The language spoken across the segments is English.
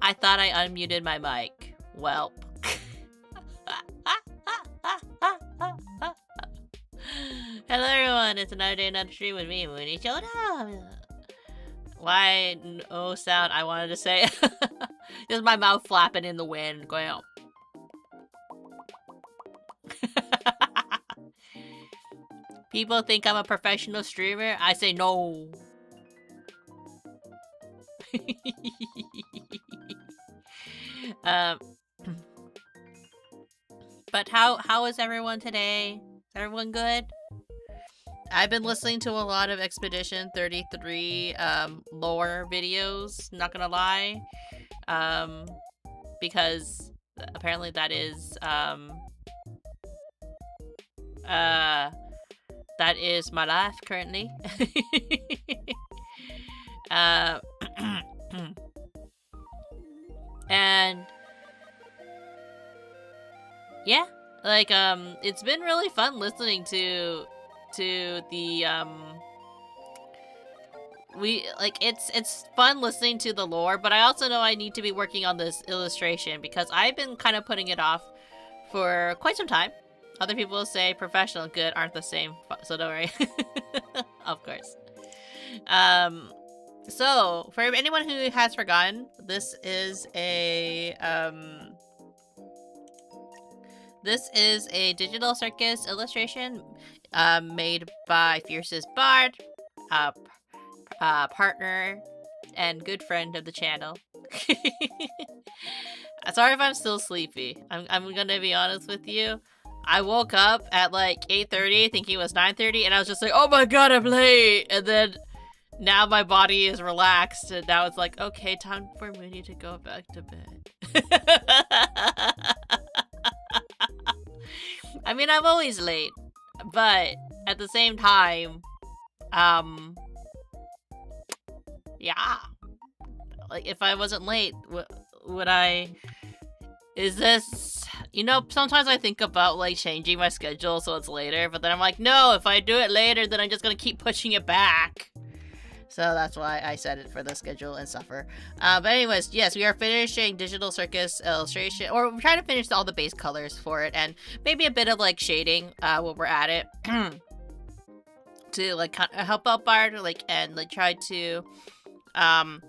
I thought I unmuted my mic. Welp. Hello everyone, it's another day, another stream with me, Munii Shoda. Why no sound? I wanted to say just my mouth flapping in the wind, going out. People think I'm a professional streamer. I say no. But how is everyone today? Is everyone good? I've been listening to a lot of Expedition 33 lore videos, not gonna lie. Because apparently that is my life currently. uh and yeah, like it's been really fun listening to the it's fun listening to the lore, but I also know I need to be working on this illustration because I've been kind of putting it off for quite some time. Other people say professional and good aren't the same, so don't worry. Of course. So for anyone who has forgotten, this is a digital circus illustration made by Fiercest Bard, partner and good friend of the channel. Sorry if I'm still sleepy. I'm gonna be honest with you. I woke up at like 8:30 thinking it was 9:30 and I was just like, oh my god, I'm late! And then now my body is relaxed and now it's like, okay, time for Munii to go back to bed. I mean, I'm always late, but at the same time, yeah. Like, if I wasn't late, would I... Is this... You know, sometimes I think about, like, changing my schedule so it's later, but then I'm like, no, if I do it later, then I'm just gonna keep pushing it back. So that's why I set it for the schedule and suffer. But anyways, yes, we are finishing Digital Circus illustration, or we're trying to finish all the base colors for it, and maybe a bit of, like, shading while we're at it. To, like, kind of help out Bard, like, and, like, try to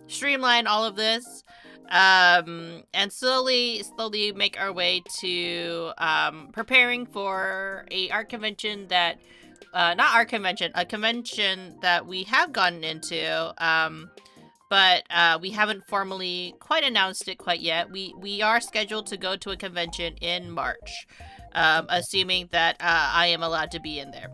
streamline all of this. And slowly make our way to preparing for a art convention that not art convention, a convention that we have gotten into, but we haven't formally quite announced it quite yet. We are scheduled to go to a convention in March, assuming that I am allowed to be in there.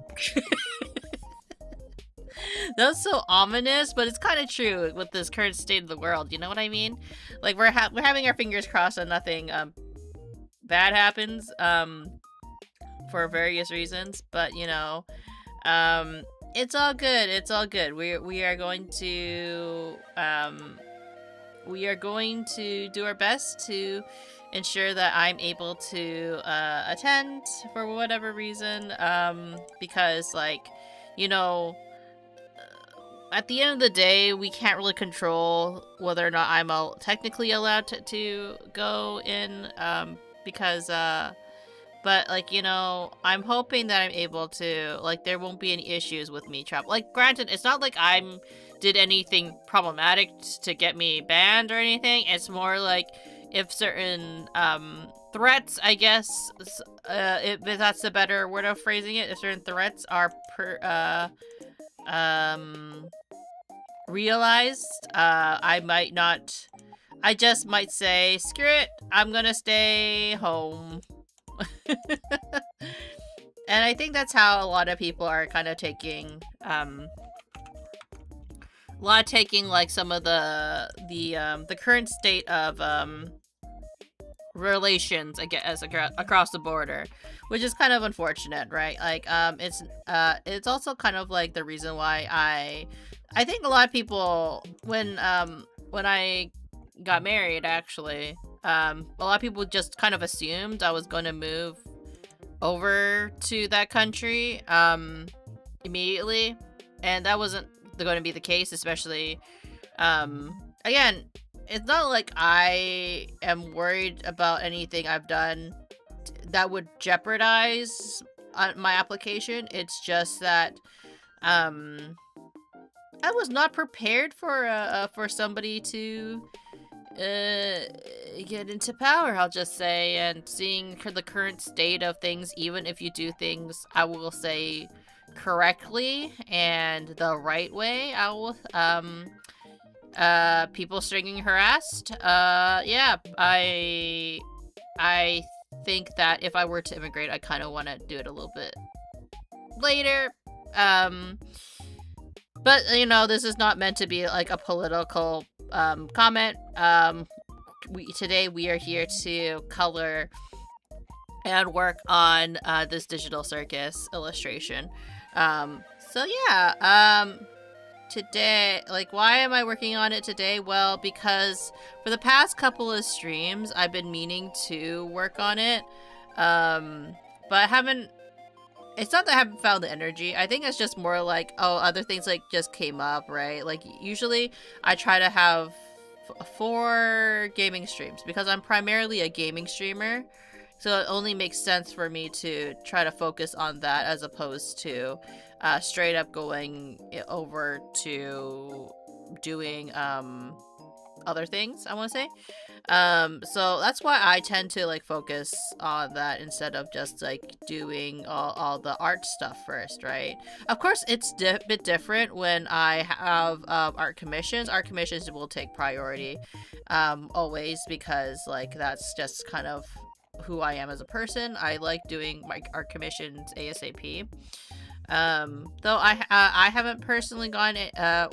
That's so ominous, but it's kind of true with this current state of the world. You know what I mean? Like, we're having our fingers crossed and nothing bad happens for various reasons. But you know, it's all good. It's all good. We are going to do our best to ensure that I'm able to attend for whatever reason. Because, like, you know, at the end of the day, we can't really control whether or not I'm technically allowed to go in, because, but, like, you know, I'm hoping that I'm able to, like, there won't be any issues with me travel. Like, granted, it's not like I did anything problematic to get me banned or anything. It's more like if certain, threats, I guess, if that's the better word of phrasing it, if certain threats are realized, I just might say, screw it, I'm gonna stay home. And I think that's how a lot of people are kind of taking, like, some of the current state of, relations, I guess, across the border, which is kind of unfortunate, right? Like, it's also kind of like the reason why I think a lot of people, when I got married, actually, a lot of people just kind of assumed I was going to move over to that country, immediately, and that wasn't going to be the case, especially, again, it's not like I am worried about anything I've done that would jeopardize my application. It's just that, I was not prepared for somebody to get into power, I'll just say, and seeing the current state of things, even if you do things, I will say, correctly and the right way, I will, people stringing harassed, yeah, I think that if I were to immigrate, I kind of want to do it a little bit later, But you know, this is not meant to be like a political comment. Today we are here to color and work on this digital circus illustration. So yeah, today, like, why am I working on it today? Well, because for the past couple of streams, I've been meaning to work on it, but I haven't. It's not that I haven't found the energy. I think it's just more like, oh, other things like just came up, right? Like usually I try to have 4 gaming streams because I'm primarily a gaming streamer. So it only makes sense for me to try to focus on that as opposed to straight up going over to doing other things, I want to say. So that's why I tend to like focus on that instead of just like doing all the art stuff first, right? Of course, it's a bit different when I have art commissions. Art commissions will take priority always because like that's just kind of who I am as a person. I like doing my art commissions ASAP. Though I haven't personally gone,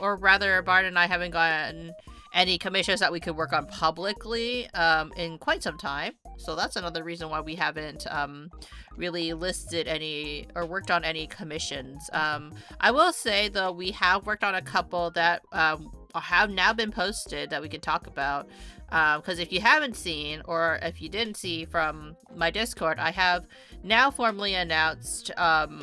or rather Bart and I haven't gotten any commissions that we could work on publicly in quite some time. So that's another reason why we haven't really listed any or worked on any commissions. I will say though, we have worked on a couple that have now been posted that we can talk about. Because if you haven't seen, or if you didn't see from my Discord, I have now formally announced our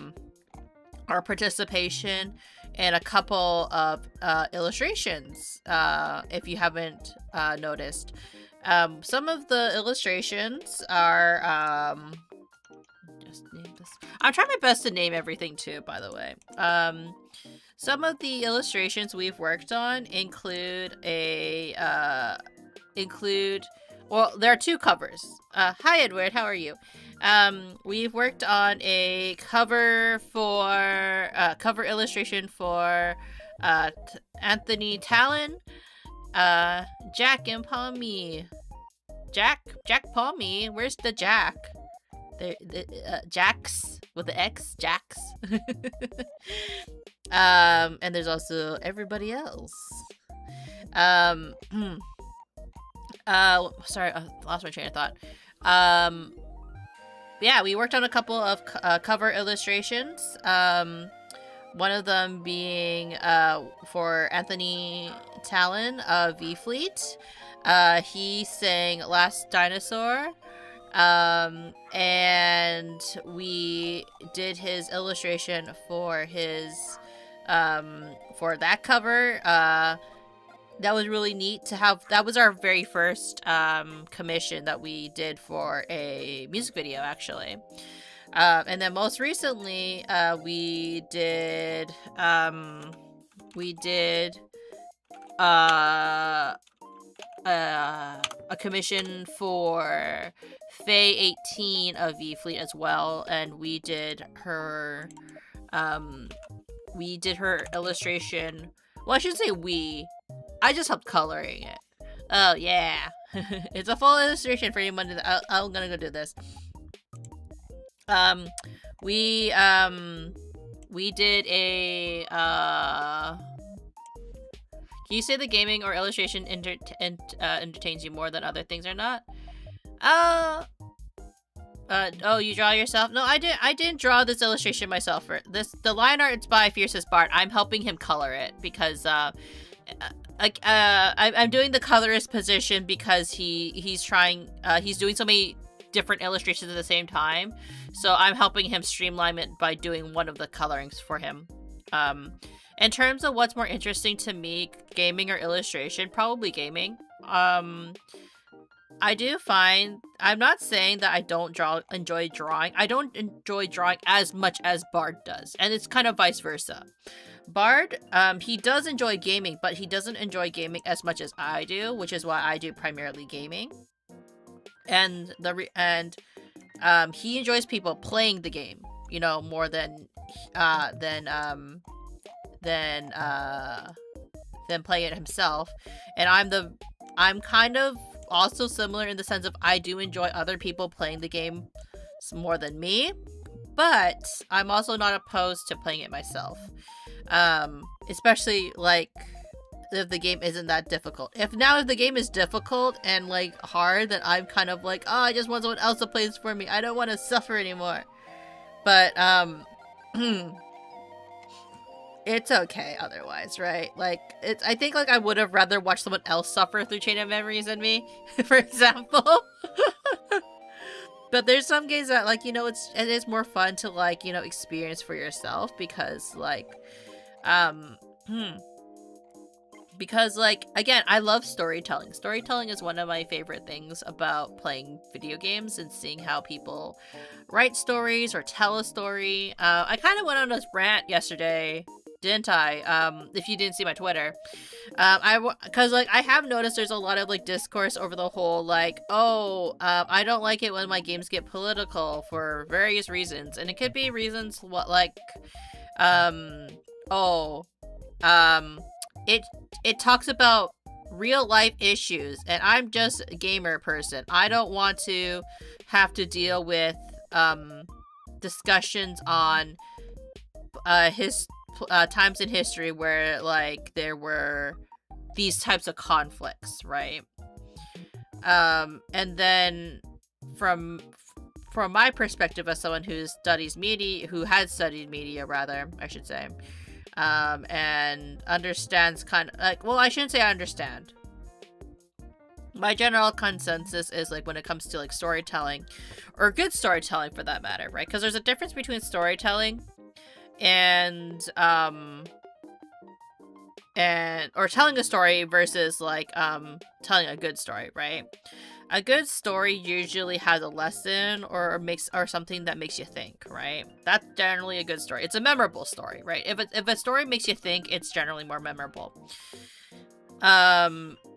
participation in a couple of illustrations, if you haven't noticed. Some of the illustrations are, just name this. I'm trying my best to name everything too, by the way. Some of the illustrations we've worked on include well, there are 2 covers. Hi Edward, how are you? We've worked on a cover for cover illustration for Anthony Talon, Jack and Palmy. Jack Palmy, where's the Jack? The Jax with the X, Jax. And there's also everybody else. Sorry, I lost my train of thought. Yeah, we worked on a couple of cover illustrations. One of them being for Anthony Talon of V-Fleet. He sang Last Dinosaur. And we did his illustration for his for that cover. That was really neat to have. That was our very first commission that we did for a music video, actually. And then most recently, we did a commission for Faye 18 of V-Fleet as well, and we did her illustration. Well, I shouldn't say we. I just helped coloring it. Oh yeah, it's a full illustration for anyone. I'm gonna go do this. We did a can you say the gaming or illustration entertains you more than other things or not? Oh, you draw yourself? No, I didn't draw this illustration myself. The line art is by Fiercest Bart. I'm helping him color it because I'm doing the colorist position because he's doing so many different illustrations at the same time, so I'm helping him streamline it by doing one of the colorings for him. In terms of what's more interesting to me, gaming or illustration, probably gaming. I do find, I'm not saying that I don't enjoy drawing. I don't enjoy drawing as much as Bard does, and it's kind of vice versa. Bard, he does enjoy gaming, but he doesn't enjoy gaming as much as I do, which is why I do primarily gaming. And he enjoys people playing the game, you know, more than playing it himself. And I'm kind of also similar in the sense of I do enjoy other people playing the game more than me, But I'm also not opposed to playing it myself. Especially like if the game isn't that difficult. If the game is difficult and like hard, then I'm kind of like, oh, I just want someone else to play this for me. I don't want to suffer anymore. But it's okay otherwise, right? Like I think like I would have rather watched someone else suffer through Chain of Memories than me, for example. But there's some games that like, it is more fun to like, experience for yourself because like because like, again, I love storytelling. Storytelling is one of my favorite things about playing video games and seeing how people write stories or tell a story. I kind of went on a rant yesterday, didn't I? If you didn't see my Twitter. Because like I have noticed there's a lot of like discourse over the whole like, I don't like it when my games get political for various reasons. And it could be reasons it talks about real life issues, and I'm just a gamer person. I don't want to have to deal with discussions on times in history where like there were these types of conflicts, right? And then from my perspective as someone who has studied media rather, I should say, and understands kind of like, well, I shouldn't say I understand. My general consensus is like when it comes to like storytelling or good storytelling for that matter, right? Because there's a difference between storytelling and or telling a story versus like telling a good story, right? A good story usually has a lesson or something that makes you think, right? That's generally a good story. It's a memorable story, right? If a story makes you think, it's generally more memorable.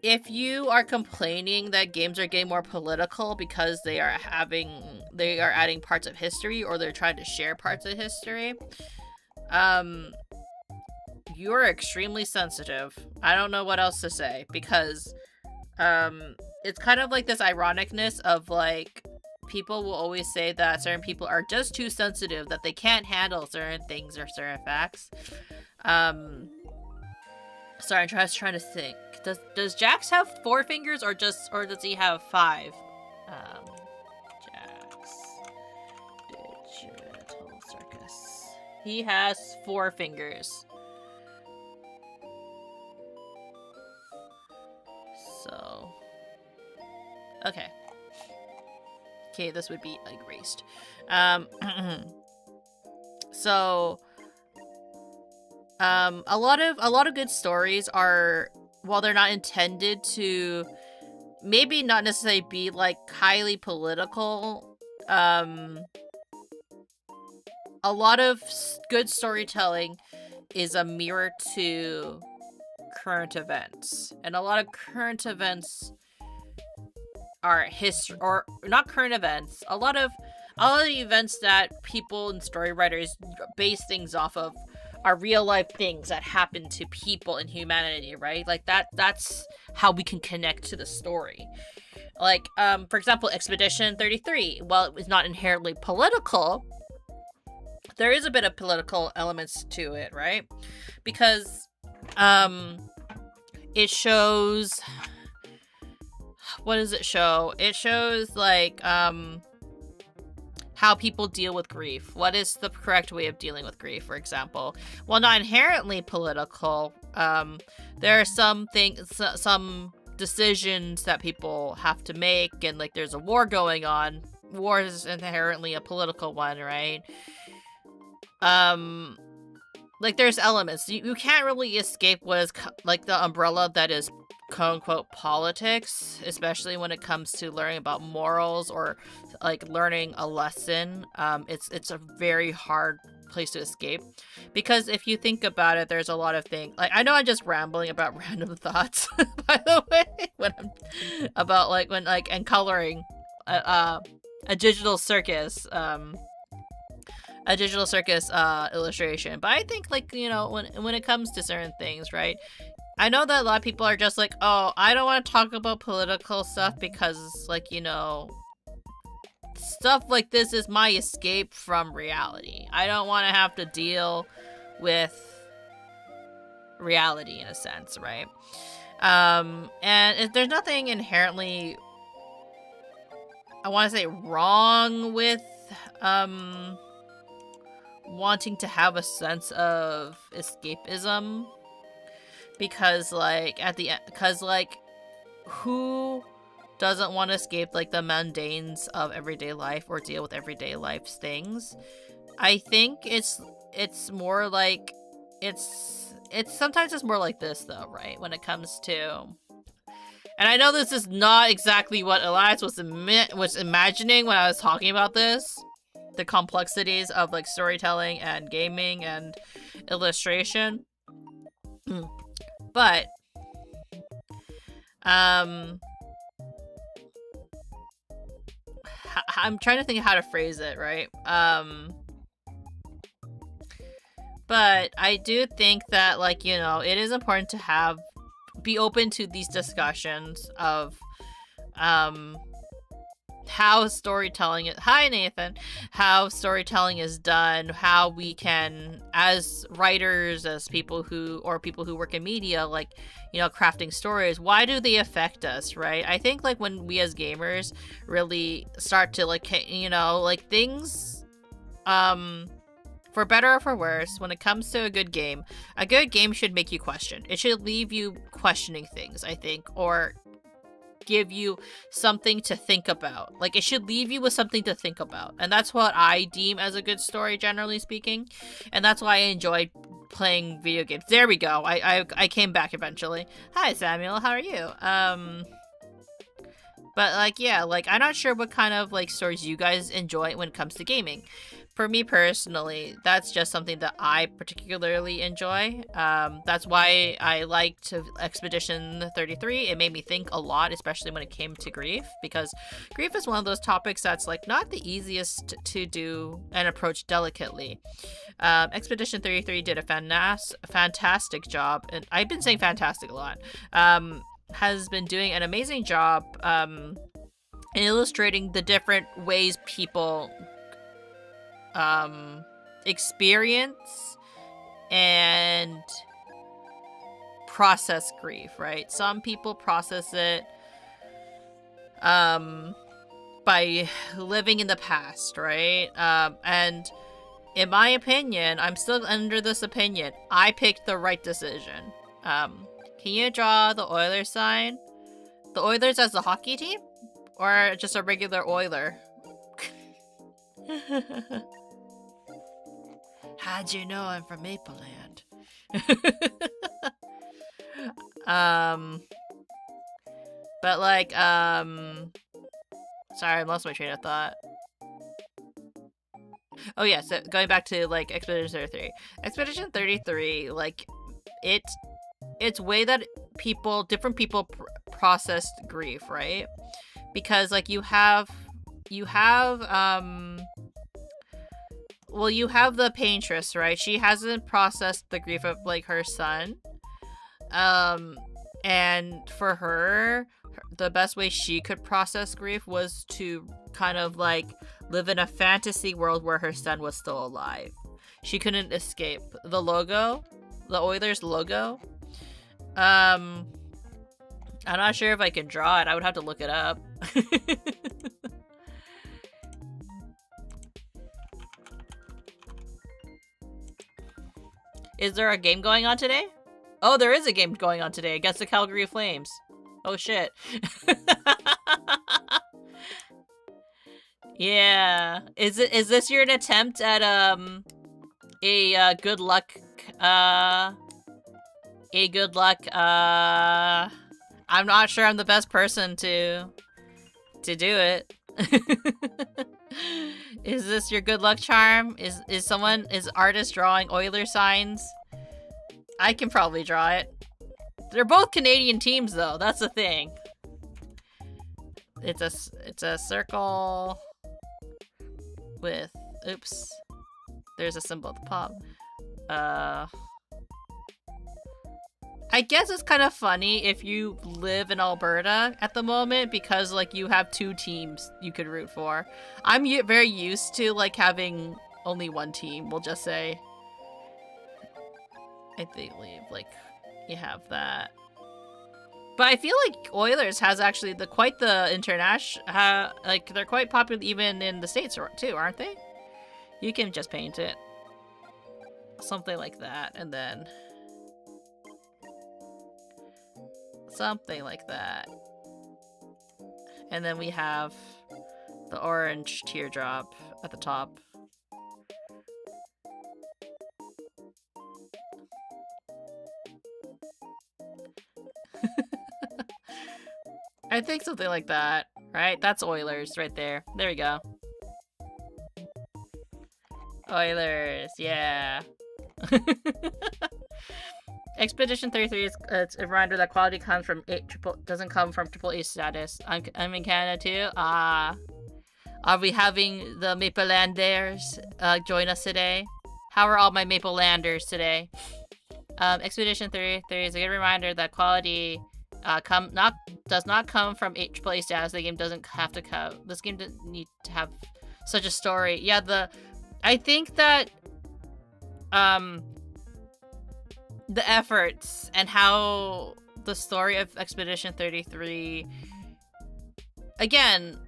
If you are complaining that games are getting more political because they are adding parts of history or they're trying to share parts of history, you're extremely sensitive. I don't know what else to say because it's kind of like this ironicness of like people will always say that certain people are just too sensitive, that they can't handle certain things or certain facts. Sorry, I'm just trying to think. Does Jax have 4 fingers or does he have 5? Jax Digital Circus. He has 4 fingers. So okay, this would be erased. So a lot of good stories are, while they're not intended to maybe not necessarily be like highly political, a lot of good storytelling is a mirror to current events, and a lot of current events are history, or not current events. A lot of the events that people and story writers base things off of are real life things that happen to people in humanity, right? Like that's how we can connect to the story. Like, for example, Expedition 33. While it was not inherently political, there is a bit of political elements to it, right? Because it shows, what does it show? It shows like how people deal with grief. What is the correct way of dealing with grief, for example? While not inherently political, there are some decisions that people have to make, and like there's a war going on. War is inherently a political one, right? Like there's elements. You can't really escape what is like the umbrella that is quote-unquote politics, especially when it comes to learning about morals or like learning a lesson. It's a very hard place to escape, because if you think about it, there's a lot of things. Like, I know I'm just rambling about random thoughts by the way, when I'm about like when like and coloring a digital circus illustration. But I think like, when it comes to certain things, right, I know that a lot of people are just like, oh, I don't want to talk about political stuff because, like, stuff like this is my escape from reality. I don't want to have to deal with reality in a sense, right? And there's nothing inherently, I want to say, wrong with wanting to have a sense of escapism, because like who doesn't want to escape like the mundanes of everyday life or deal with everyday life's things? I think it's more like it's sometimes it's more like this though, right? When it comes to, and I know this is not exactly what Elias was imagining when I was talking about this, the complexities of like storytelling and gaming and illustration. But I'm trying to think of how to phrase it, right? But I do think that, like, you know, it is important to be open to these discussions of how storytelling is, hi Nathan, how storytelling is done, how we can, as writers, as people who work in media, like, you know, crafting stories, why do they affect us, right? I think like when we as gamers really start to like, you know, like things, for better or for worse, when it comes to a good game should make you question. It should leave you questioning things, I think, or give you something to think about. Like, it should leave you with something to think about. And that's what I deem as a good story, generally speaking. And that's why I enjoy playing video games. There we go. I came back eventually. Hi, Samuel. How are you? But, like, yeah, like, I'm not sure what kind of, like, stories you guys enjoy when it comes to gaming. For me personally, that's just something that I particularly enjoy. That's why I liked Expedition 33. It made me think a lot, especially when it came to grief, because grief is one of those topics that's like not the easiest to do and approach delicately. Expedition 33 did a fantastic job, and I've been saying fantastic a lot. Has been doing an amazing job in illustrating the different ways people experience and process grief, right? Some people process it by living in the past, right? And in my opinion, I'm still under this opinion, I picked the right decision. Can you draw the Oilers sign? The Oilers as a hockey team? Or just a regular Oiler? How'd you know I'm from Mapleland? But like, sorry, I lost my train of thought. Oh yeah, so going back to like Expedition 33. Expedition 33, like, it's way that different people processed grief, right? Because like you have the paintress, right? She hasn't processed the grief of like her son. And for her, the best way she could process grief was to kind of like live in a fantasy world where her son was still alive. She couldn't escape the logo, the Oilers logo. I'm not sure if I can draw it. I would have to look it up. Is there a game going on today? Oh, there is a game going on today against the Calgary Flames. Oh shit. Yeah. Is this your attempt at a good luck I'm not sure I'm the best person to do it. Is this your good luck charm? Is artist drawing Oiler signs? I can probably draw it. They're both Canadian teams though, that's the thing. It's a circle with, oops, there's a symbol at the top. I guess it's kind of funny if you live in Alberta at the moment because like you have 2 teams you could root for. I'm very used to like having only 1 team. We'll just say. I think like you have that. But I feel like Oilers has actually quite the international. Like they're quite popular even in the States too, aren't they? You can just paint it. Something like that, and then something like that. And then we have the orange teardrop at the top. I think something like that, right? That's Oilers right there. There we go. Oilers, yeah. Expedition 33 is it's a reminder that quality comes from doesn't come from AAA status. I'm in Canada too. Are we having the Maple Landers join us today? How are all my Maple Landers today? Expedition 33 is a good reminder that quality does not come from AAA status. The game doesn't have to come. This game doesn't need to have such a story. Yeah, I think that the efforts and how the story of Expedition 33, again,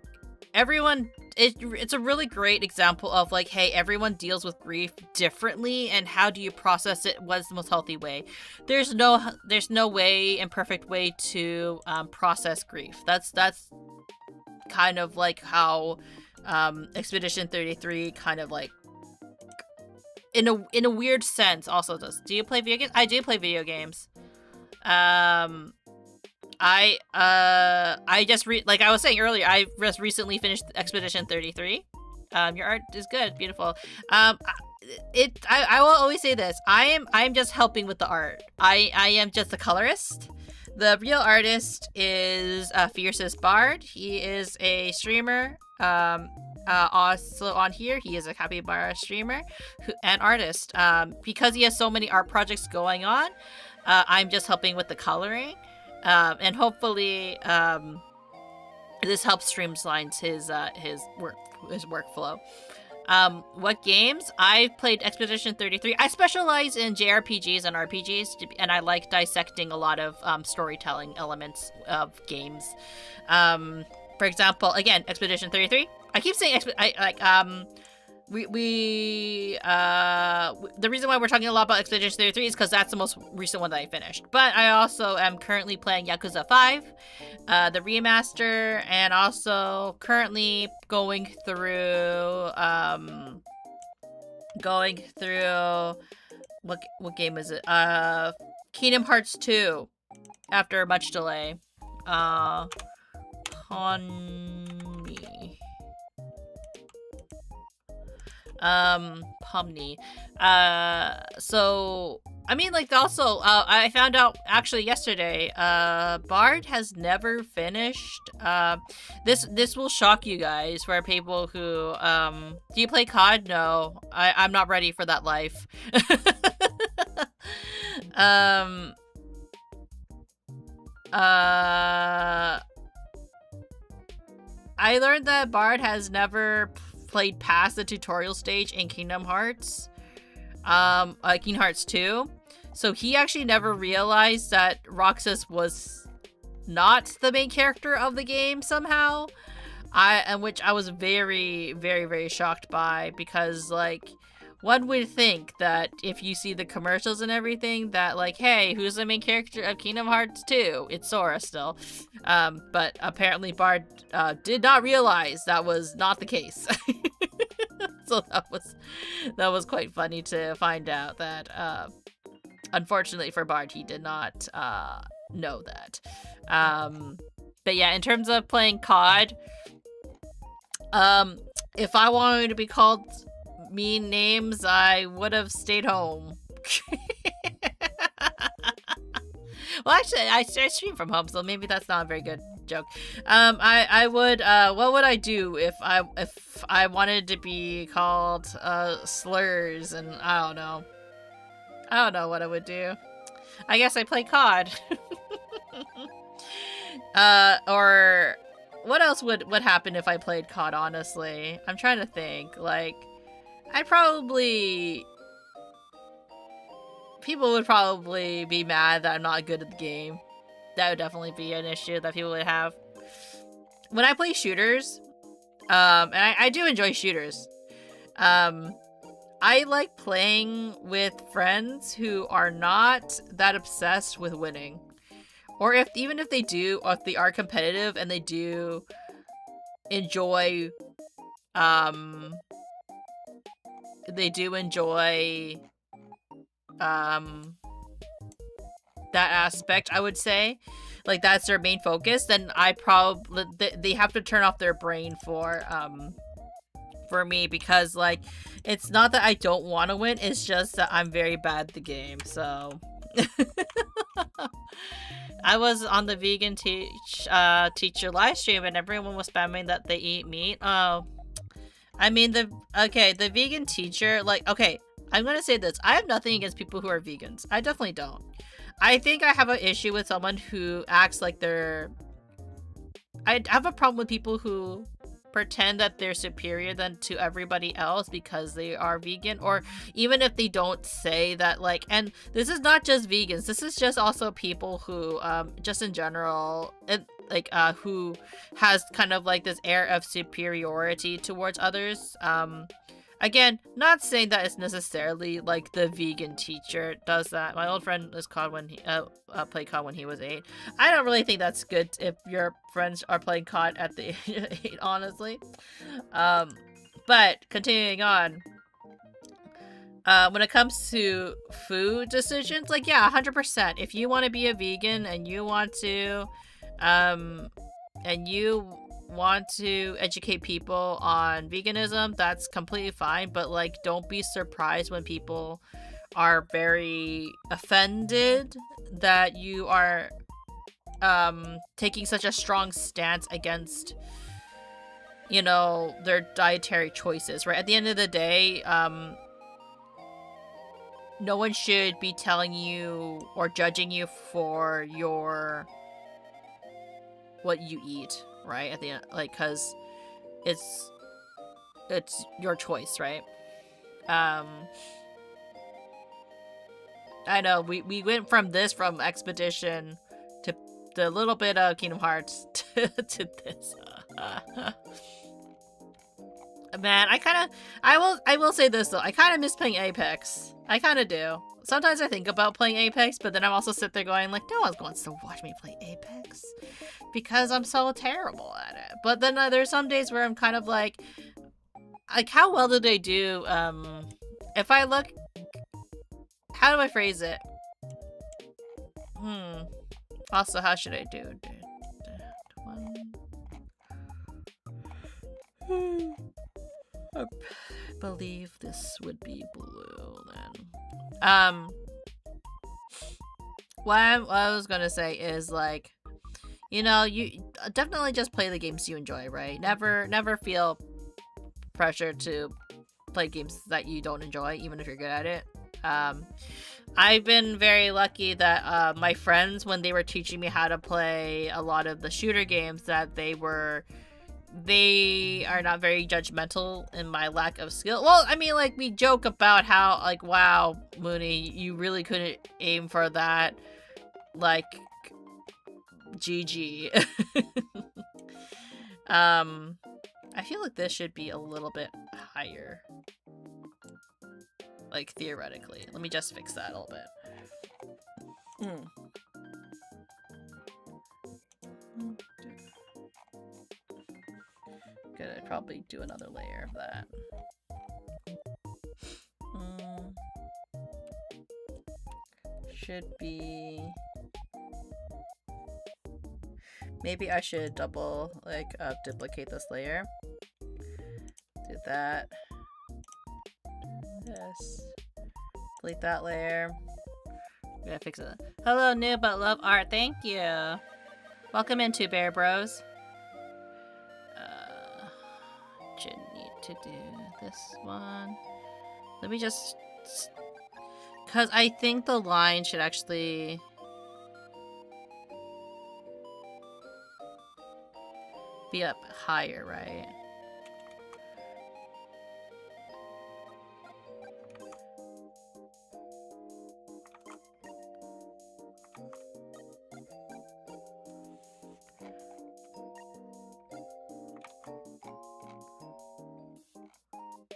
everyone, it's a really great example of like, hey, everyone deals with grief differently, and how do you process it? What's the most healthy way? There's no way and perfect way to process grief. That's kind of like how Expedition 33 kind of like in a weird sense also does. Do you play video games? I do play video games. I just like I was saying earlier, I just recently finished Expedition 33. Your art is good, beautiful. I will always say this. I'm just helping with the art. I am just a colorist. The real artist is Fiercest Bard. He is a streamer. Also on here, he is a capybara streamer and artist. Because he has so many art projects going on, I'm just helping with the coloring. And hopefully, this helps streamline his workflow. What games? I've played Expedition 33. I specialize in JRPGs and RPGs, and I like dissecting a lot of storytelling elements of games. For example, again, Expedition 33. I keep saying the reason why we're talking a lot about Expedition 33 is because that's the most recent one that I finished. But I also am currently playing Yakuza 5, the remaster, and also currently going through what game is it? Kingdom Hearts 2 after much delay. Pomni. So I mean, like, also I found out actually yesterday, Bard has never finished. This will shock you guys for people who do you play COD? No, I'm not ready for that life. I learned that Bard has never played past the tutorial stage in Kingdom Hearts. Kingdom Hearts 2. So he actually never realized that Roxas was not the main character of the game somehow. Which I was very, very, very shocked by, because like one would think that if you see the commercials and everything that like, hey, who's the main character of Kingdom Hearts 2? It's Sora still. But apparently Bard did not realize that was not the case. So that was quite funny to find out that unfortunately for Bard, he did not know that. But yeah, in terms of playing COD, if I wanted to be called mean names, I would have stayed home. Well, actually, I stream from home, so maybe that's not a very good joke. I would. What would I do if I wanted to be called slurs? And I don't know what I would do. I guess I play COD. Or what else would happen if I played COD, honestly? I'm trying to think. Like, I'd probably... People would probably be mad that I'm not good at the game. That would definitely be an issue that people would have. When I play shooters, and I do enjoy shooters, I like playing with friends who are not that obsessed with winning. Or even if they do, or if they are competitive and they do enjoy, that aspect, I would say. Like, that's their main focus, then I probably... They have to turn off their brain for me, because, like, it's not that I don't want to win, it's just that I'm very bad at the game, so... I was on the vegan teacher live stream and everyone was spamming that they eat meat. Oh, I mean, the vegan teacher, like, okay, I'm gonna say this. I have nothing against people who are vegans. I definitely don't. I think I have an issue with someone who acts like they're... I have a problem with people who pretend that they're superior to everybody else because they are vegan, or even if they don't say that, like, and this is not just vegans, this is just also people who just in general, who has kind of like this air of superiority towards others. Again, not saying that it's necessarily like the vegan teacher does that. My old friend was COD when he played COD when he was 8. I don't really think that's good if your friends are playing COD at the age of 8, honestly. But continuing on, when it comes to food decisions, like, yeah, 100%. If you want to be a vegan and you want to, educate people on veganism, that's completely fine, but, like, don't be surprised when people are very offended that you are taking such a strong stance against, you know, their dietary choices, right? At the end of the day, no one should be telling you or judging you for what you eat, right? At the end, like, because it's your choice, right? I know we went from Expedition to the little bit of Kingdom Hearts to this. Man, I will say this though, I kind of miss playing Apex. I kind of do. Sometimes I think about playing Apex, but then I'm also sit there going, like, no one's going to watch me play Apex because I'm so terrible at it. But then there's some days where I'm kind of like, how well did they do? If I look, how do I phrase it? Also, how should I do? I believe this would be blue then. What I was gonna say is, like, you know, you definitely just play the games you enjoy, right? Never feel pressure to play games that you don't enjoy, even if you're good at it. I've been very lucky that my friends, when they were teaching me how to play a lot of the shooter games, that they are not very judgmental in my lack of skill. Well, I mean, like, we joke about how, like, wow, Munii, you really couldn't aim for that, like, GG. I feel like this should be a little bit higher, like, theoretically. Let me just fix that a little bit. Could probably do another layer of that. Should be... Maybe I should duplicate this layer. Do that. This. Delete that layer. I'm gonna fix it. Hello, new but love art. Thank you. Welcome into Bear Bros. Should need to do this one. Let me just Because I think the line should actually... be up higher, right?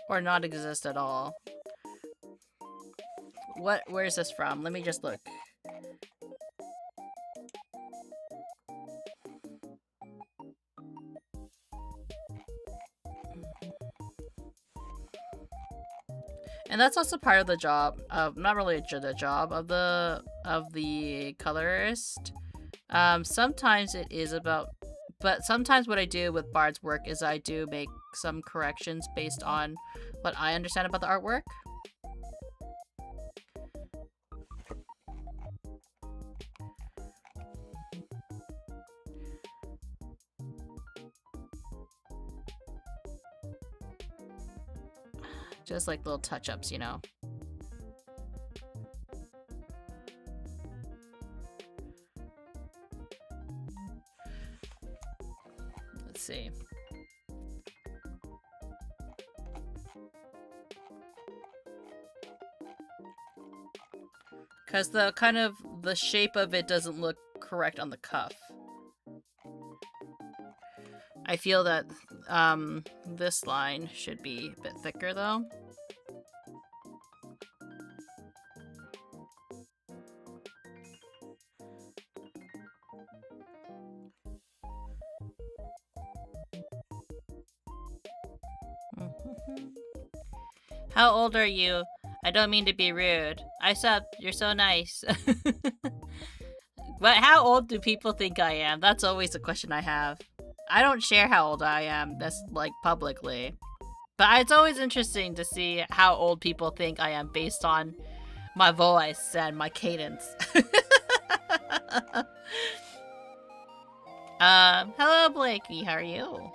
Or not exist at all. Where is this from? Let me just look. And that's also part of the job of, not really the job of the colorist. Sometimes it is about, but sometimes what I do with Bard's work is I do make some corrections based on what I understand about the artwork. Just like little touch-ups, you know. Let's see. Because the kind of the shape of it doesn't look correct on the cuff. I feel that this line should be a bit thicker though. How old are you? I don't mean to be rude. I sup, you're so nice. But how old do people think I am? That's always a question I have. I don't share how old I am, that's like publicly. But it's always interesting to see how old people think I am based on my voice and my cadence. Hello Blakey, how are you?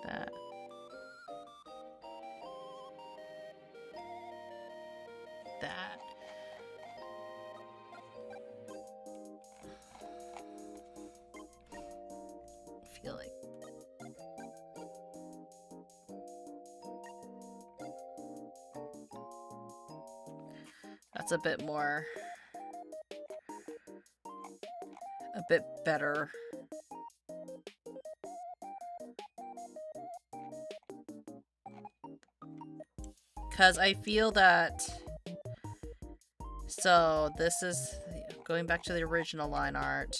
That. That. I feel like that's a bit more, a bit better. Because I feel that, so this is going back to the original line art.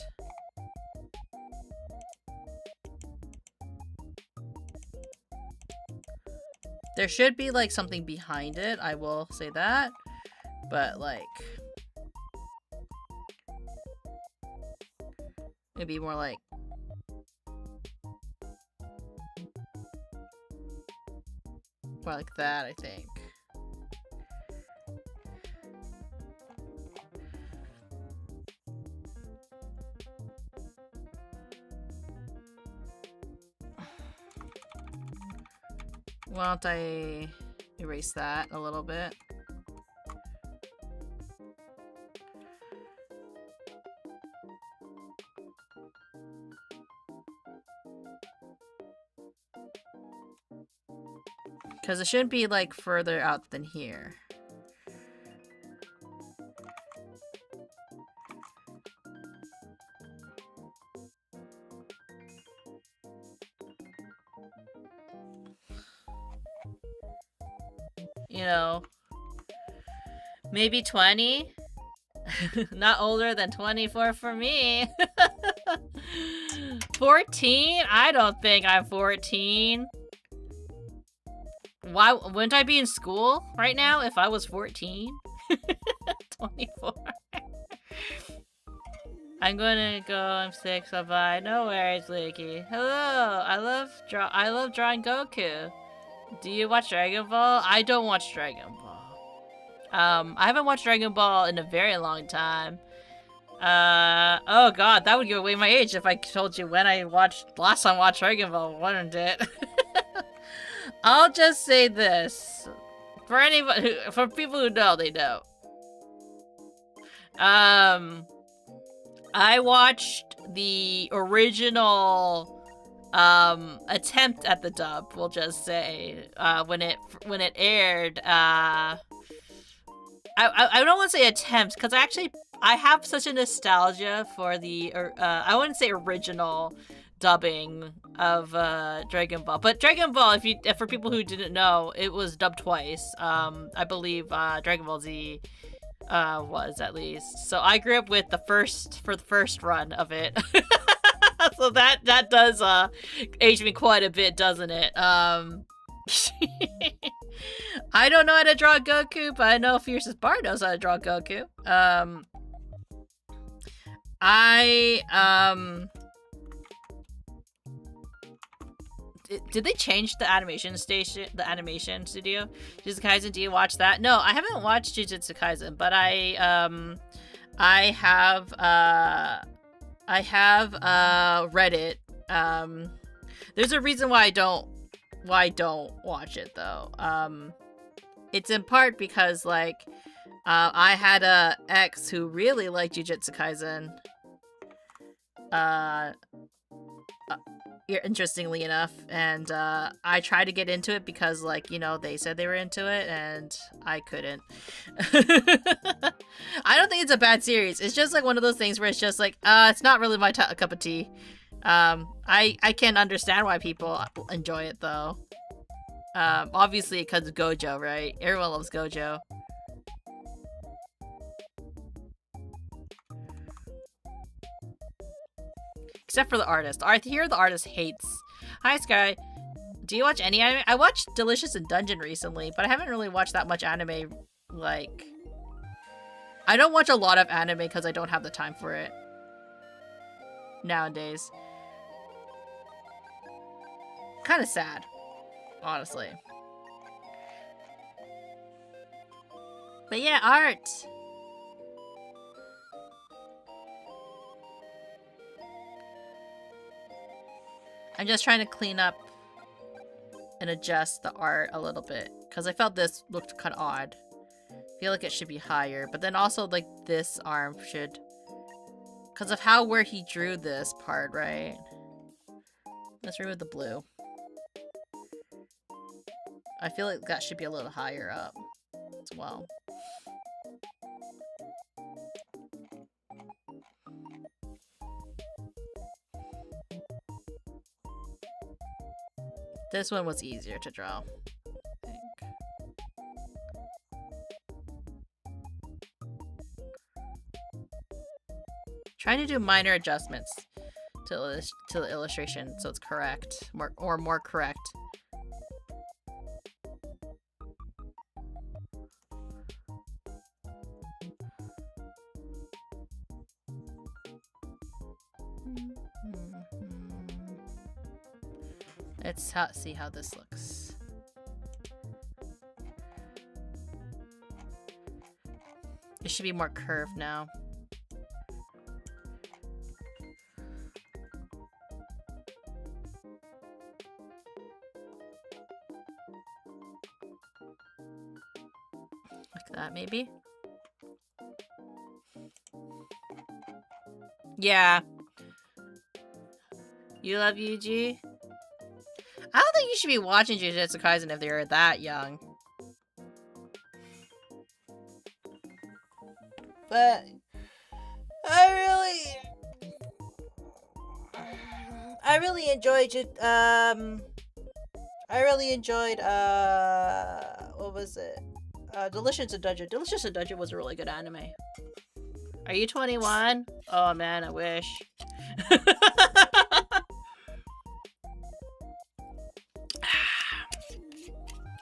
There should be like something behind it, I will say that, but like it'd be more like that, I think. Why don't I erase that a little bit? Because it should be like further out than here. You know, maybe 20? Not older than 24 for me. 14? I don't think I'm 14. Why wouldn't I be in school right now if I was 14? 24. I'm gonna go, I'm sick, so bye. No worries, Leaky. Hello, I love drawing Goku. Do you watch Dragon Ball? I don't watch Dragon Ball. I haven't watched Dragon Ball in a very long time. Oh god, that would give away my age if I told you when I last time watched Dragon Ball, wouldn't it? I'll just say this. For anybody, for people who know, they know. I watched the original attempt at the dub, we'll just say, when it aired. I don't want to say attempt, because I have such a nostalgia for the I wouldn't say original dubbing of Dragon Ball, but Dragon Ball, for people who didn't know, it was dubbed twice. I believe Dragon Ball Z was, at least. So I grew up with the first run of it. So that does age me quite a bit, doesn't it? I don't know how to draw Goku, but I know Fierce as Bard knows how to draw Goku. Did they change the animation studio? Jujutsu Kaisen, do you watch that? No, I haven't watched Jujutsu Kaisen, but I have read it. There's a reason why I don't watch it though. It's in part because like I had a ex who really liked Jujutsu Kaisen. Interestingly enough, and I tried to get into it because, like, you know, they said they were into it, and I couldn't. I don't think it's a bad series. It's just like one of those things where it's just like, it's not really my cup of tea. I can understand why people enjoy it though. Obviously because of Gojo, right? Everyone loves Gojo. Except for the artist. I hear the artist hates. Hi, Sky. Do you watch any anime? I watched Delicious in Dungeon recently, but I haven't really watched that much anime. Like, I don't watch a lot of anime because I don't have the time for it nowadays. Kind of sad, honestly. But yeah, art. I'm just trying to clean up and adjust the art a little bit because I felt this looked kind of odd. I feel like it should be higher, but then also like this arm should, because of where he drew this part, right? Let's remove the blue. I feel like that should be a little higher up as well. This one was easier to draw, I think. Trying to do minor adjustments to the illustration so it's correct, more correct. Let's see how this looks. It should be more curved now. Like that, maybe? Yeah. You love Yuji? I don't think you should be watching Jujutsu Kaisen if you're that young. But I really enjoyed what was it? Delicious in Dungeon. Delicious in Dungeon was a really good anime. Are you 21? Oh man, I wish.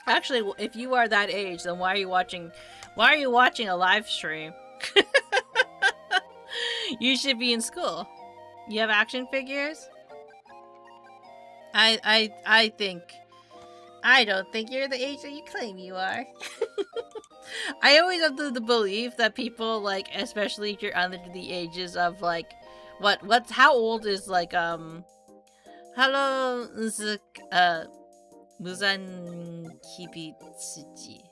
Actually, if you are that age, then why are you watching a live stream? You should be in school. You have action figures? I don't think you're the age that you claim you are. I always have the belief that people, like, especially if you're under the ages of, like, how old is, like, hello, Muzan Kibitsuji.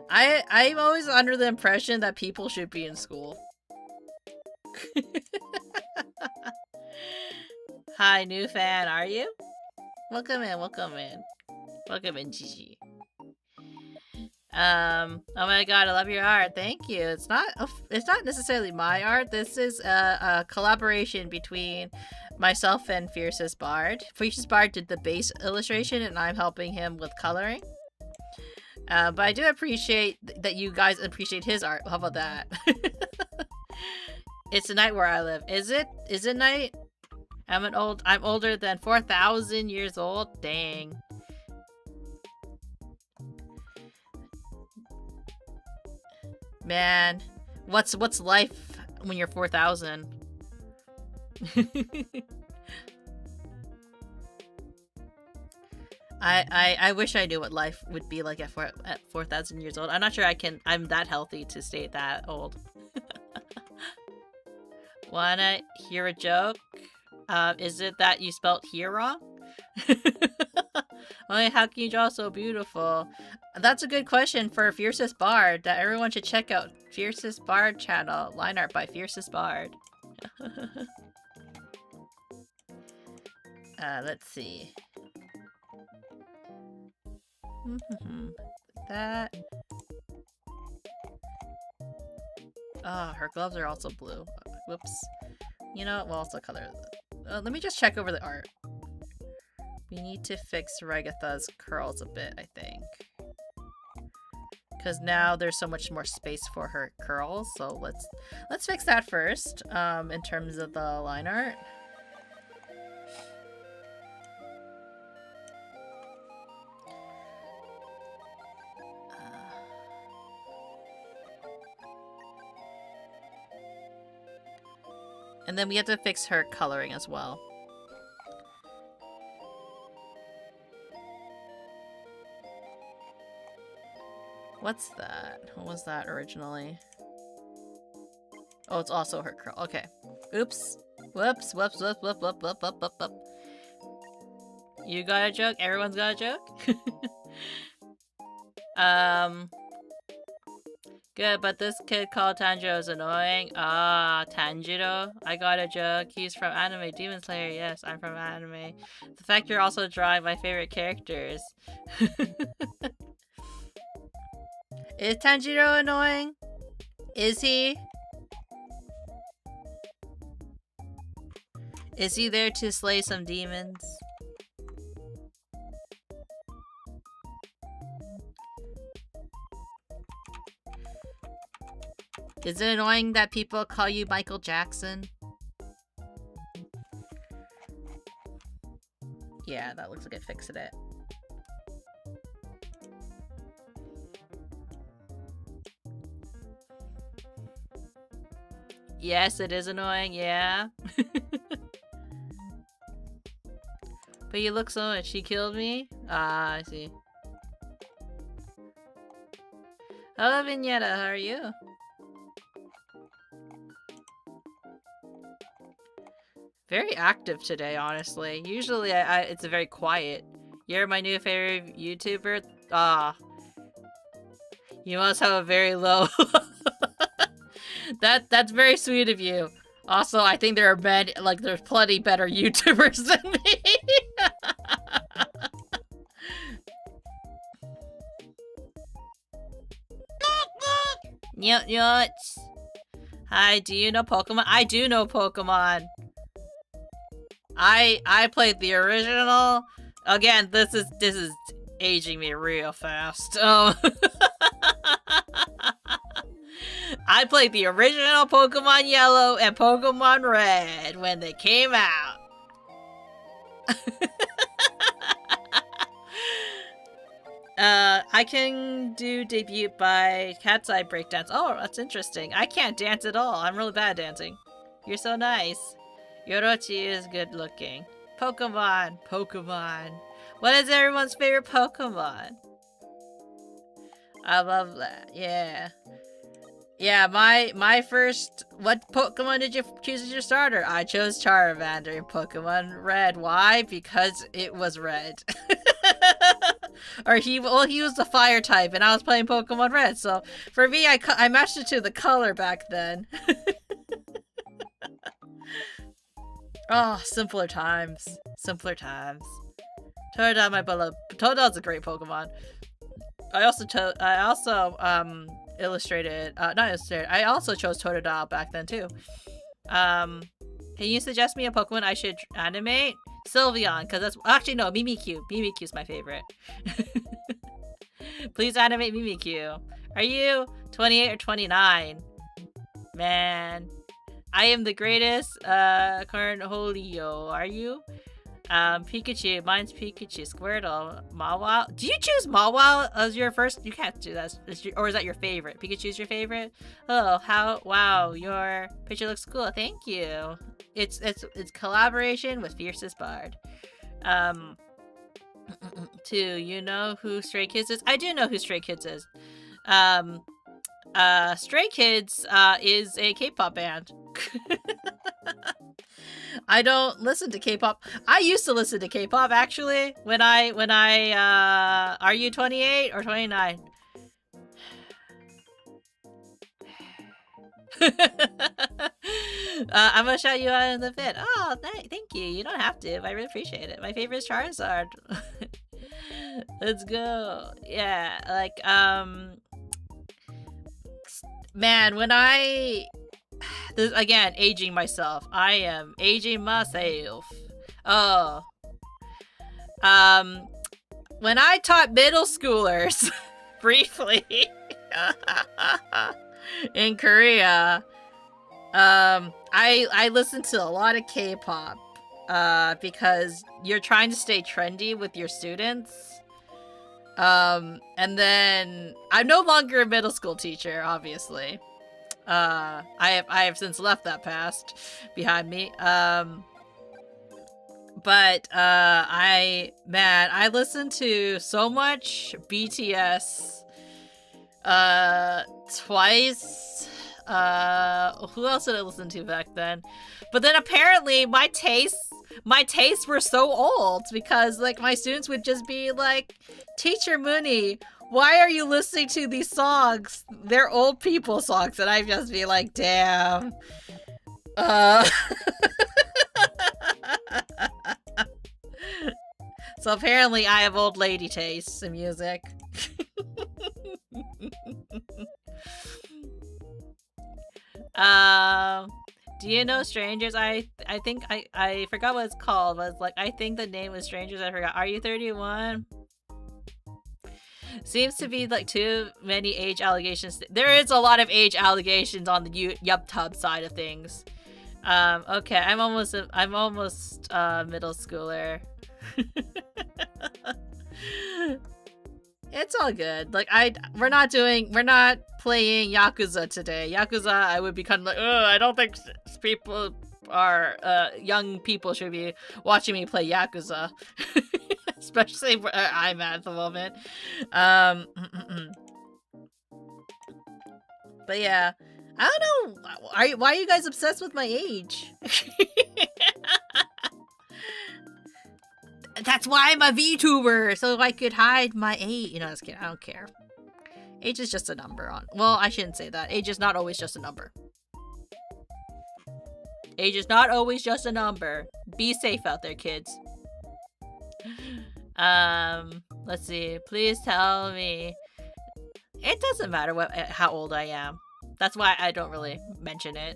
I'm always under the impression that people should be in school. Hi, new fan, are you? Welcome in, welcome in. Welcome in, Gigi. Oh my god, I love your art. Thank you. It's not necessarily my art. This is a collaboration between myself and Fiercest Bard. Fiercest Bard did the base illustration and I'm helping him with coloring. But I do appreciate that you guys appreciate his art. How about that? It's a night where I live. Is it? Is it night? I'm older than 4,000 years old. Dang. Man, what's life when you're 4,000? I wish I knew what life would be like at 4,000 years old. I'm not sure I'm that healthy to stay that old. Wanna hear a joke? Is it that you spelt here wrong? Oh, how can you draw so beautiful? That's a good question for Fiercest Bard. That everyone should check out Fiercest Bard channel. Line art by Fiercest Bard. Let's see. That. Oh, her gloves are also blue. Whoops. You know what? We'll also color. Let me just check over the art. We need to fix Ragatha's curls a bit, I think. Because now there's so much more space for her curls, so let's fix that first, in terms of the line art. And then we have to fix her coloring as well. What's that? What was that originally? Oh, it's also her curl. Okay. Oops. Whoops. Whoops. Whoop. Whoop. Whoop. Whoop. Whoop. Whoop. Whoop. You got a joke? Everyone's got a joke? Good, but this kid called Tanjiro is annoying. Ah, Tanjiro. I got a joke. He's from anime. Demon Slayer. Yes, I'm from anime. The fact you're also drawing my favorite characters. Is Tanjiro annoying? Is he? Is he there to slay some demons? Is it annoying that people call you Michael Jackson? Yeah, that looks like it fixed it. Yes, it is annoying, yeah. But you look so much. She killed me? Ah, I see. Hello, Vignetta, how are you? Very active today, honestly. Usually, it's very quiet. You're my new favorite YouTuber? Ah. You must have a very low... That's very sweet of you. Also, I think there are there's plenty better YouTubers than me. Nyot nyot. Hi, do you know Pokemon? I do know Pokemon. I played the original. Again, this is aging me real fast. I played the original Pokemon Yellow and Pokemon Red when they came out. I can do debut by Cat's Eye Breakdance. Oh, that's interesting. I can't dance at all. I'm really bad at dancing. You're so nice. Yorochi is good looking. Pokemon. Pokemon. What is everyone's favorite Pokemon? I love that. Yeah. Yeah, my first... What Pokemon did you choose as your starter? I chose Charmander in Pokemon Red. Why? Because it was red. Or he was the fire type, and I was playing Pokemon Red, so for me, I matched it to the color back then. Oh, simpler times. Simpler times. Totodile, my beloved. Totodile's a great Pokemon. I also illustrated, not illustrated, I also chose Totodile back then too. Can you suggest me a Pokemon I should animate? Sylveon, because that's, actually no, Mimikyu. Mimikyu's my favorite. Please animate Mimikyu. Are you 28 or 29? Man. I am the greatest, Cornholio. Are you? Pikachu. Mine's Pikachu. Squirtle. Mawile. Do you choose Mawile as your first? You can't do that. Or is that your favorite? Pikachu's your favorite? Oh, how? Wow, your picture looks cool. Thank you. It's collaboration with Fiercest Bard. Two. You know who Stray Kids is? I do know who Stray Kids is. Stray Kids is a K-pop band. I don't listen to K-pop. I used to listen to K-pop actually when I are you 28 or 29? I'm gonna shout you out in the vid. Oh, thank you. You don't have to. I really appreciate it. My favorite is Charizard. Let's go. Yeah, like man, when this, again, aging myself. I am aging myself. Oh. When I taught middle schoolers, briefly, in Korea, I listened to a lot of K-pop, because you're trying to stay trendy with your students. And then, I'm no longer a middle school teacher, obviously. I have since left that past behind me. But I listened to so much BTS twice. Who else did I listen to back then? But then apparently my tastes were so old because like my students would just be like, Teacher Munii, why are you listening to these songs? They're old people songs. And I'd just be like, damn. So apparently I have old lady tastes in music. Do you know Strangers? I think I forgot what it's called, but it's like, I think the name was Strangers. I forgot. Are you 31? Seems to be like too many age allegations. There is a lot of age allegations on the YubTub side of things. Okay, I'm almost middle schooler. It's all good. Like we're not playing Yakuza today. Yakuza, I would be kind of like, I don't think young people should be watching me play Yakuza. Especially where I'm at the moment. But yeah, I don't know. Why are you guys obsessed with my age? That's why I'm a VTuber, so I could hide my age. You know, I was kidding. I don't care. Age is just a number well, I shouldn't say that. Age is not always just a number. Age is not always just a number. Be safe out there, kids. Let's see. Please tell me. It doesn't matter how old I am. That's why I don't really mention it.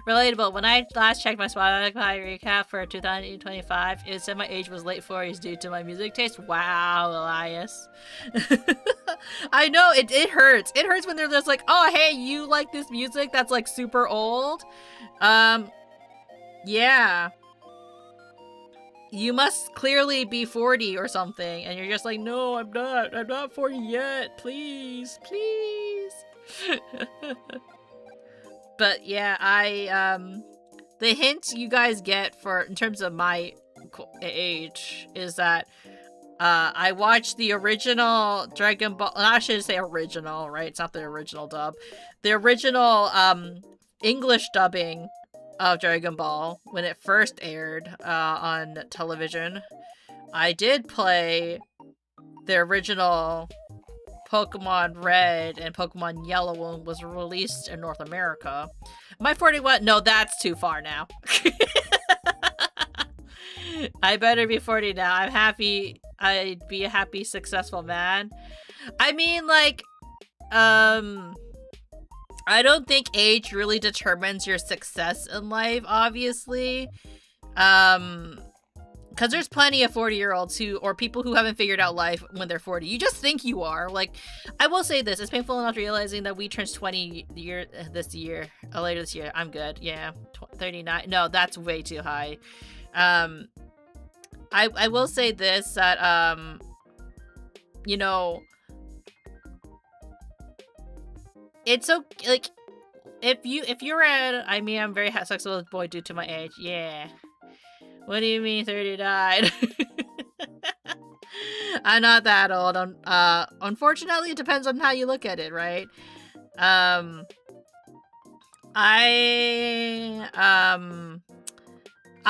Relatable. When I last checked my Spotify recap for 2025, it said my age was late 40s due to my music taste. Wow, Elias. I know, it hurts. It hurts when they're just like, oh, hey, you like this music that's like super old? Yeah. You must clearly be 40 or something. And you're just like, no, I'm not 40 yet. Please, please. But yeah, the hint you guys get in terms of my age is that I watched the original Dragon Ball. I shouldn't say original, right? It's not the original dub. The original English dubbing of Dragon Ball when it first aired on television. I did play the original Pokemon Red and Pokemon Yellow when it was released in North America. Am I 41? No, that's too far now. I better be 40 now. I'm happy. I'd be a happy, successful man. I mean, like, I don't think age really determines your success in life, obviously. Because there's plenty of 40-year-olds who, or people who haven't figured out life when they're 40. You just think you are. Like, I will say this. It's painful enough realizing that we turned 20 this year. Later this year. I'm good. Yeah. 39. No, that's way too high. I will say this, that, you know, it's so, like, if you're at, I mean, I'm very sexual with boy due to my age. Yeah. What do you mean 39? I'm not that old. Unfortunately, it depends on how you look at it, right?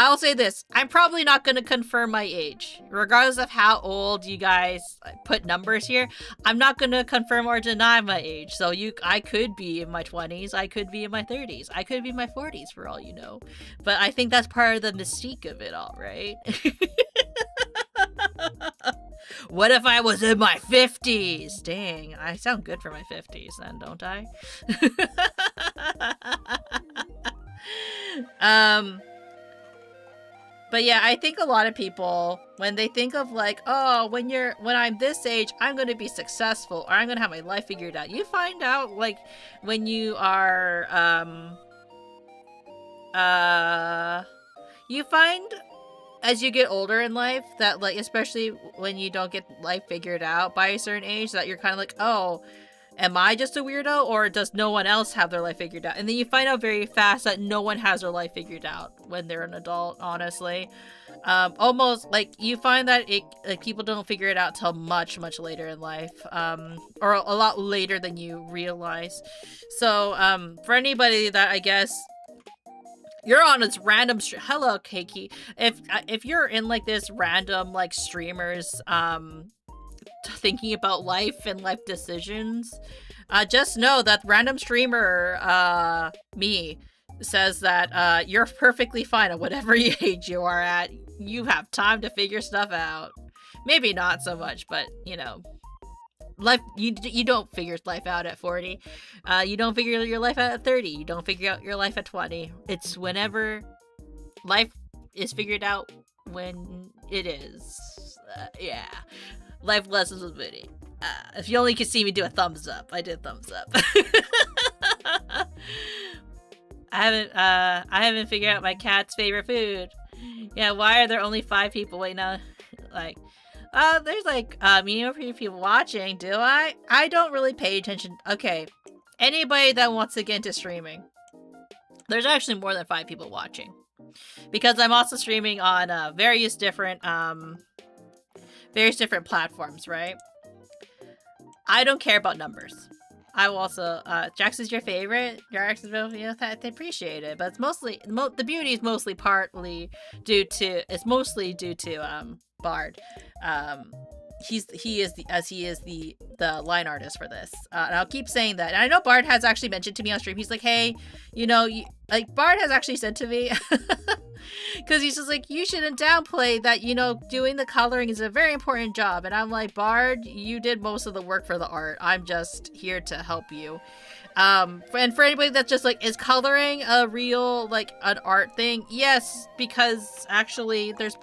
I'll say this. I'm probably not going to confirm my age. Regardless of how old you guys put numbers here, I'm not going to confirm or deny my age. So I could be in my 20s. I could be in my 30s. I could be in my 40s for all you know. But I think that's part of the mystique of it all, right? What if I was in my 50s? Dang, I sound good for my 50s then, don't I? But yeah, I think a lot of people, when they think of like, oh, when I'm this age, I'm going to be successful or I'm going to have my life figured out. You find out like when you are, you find as you get older in life that like, especially when you don't get life figured out by a certain age, that you're kind of like, oh, am I just a weirdo or does no one else have their life figured out? And then you find out very fast that no one has their life figured out when they're an adult, honestly. Almost like you find that people don't figure it out till much, much later in life, or a lot later than you realize. So, for anybody that I guess you're on this random hello, Keiki. If you're in like this random like streamers, thinking about life and life decisions, just know that random streamer me says that you're perfectly fine at whatever age you are at. You have time to figure stuff out. Maybe not so much, but you know, life, you don't figure life out at 40. You don't figure your life out at 30. You don't figure out your life at 20. It's whenever life is figured out, when it is. Yeah. Life lessons with Munii. If you only could see me do a thumbs up, I did thumbs up. I haven't figured out my cat's favorite food. Yeah, why are there only 5 people? Wait, no, like, there's like mediocre people watching. Do I? I don't really pay attention. Okay, anybody that wants to get into streaming, there's actually more than 5 people watching, because I'm also streaming on various different platforms, right? I don't care about numbers. I will also, Jax is your favorite? Jacksonville, yeah, I appreciate it, but it's mostly, the beauty is mostly due to Bard. He is the line artist for this. And I'll keep saying that. And I know Bard has actually mentioned to me on stream, he's like, hey, you know, like, Bard has actually said to me, because he's just like, you shouldn't downplay that, you know, doing the coloring is a very important job. And I'm like, Bard, you did most of the work for the art. I'm just here to help you. And for anybody that's just like, is coloring a real, like, an art thing? Yes, because actually there's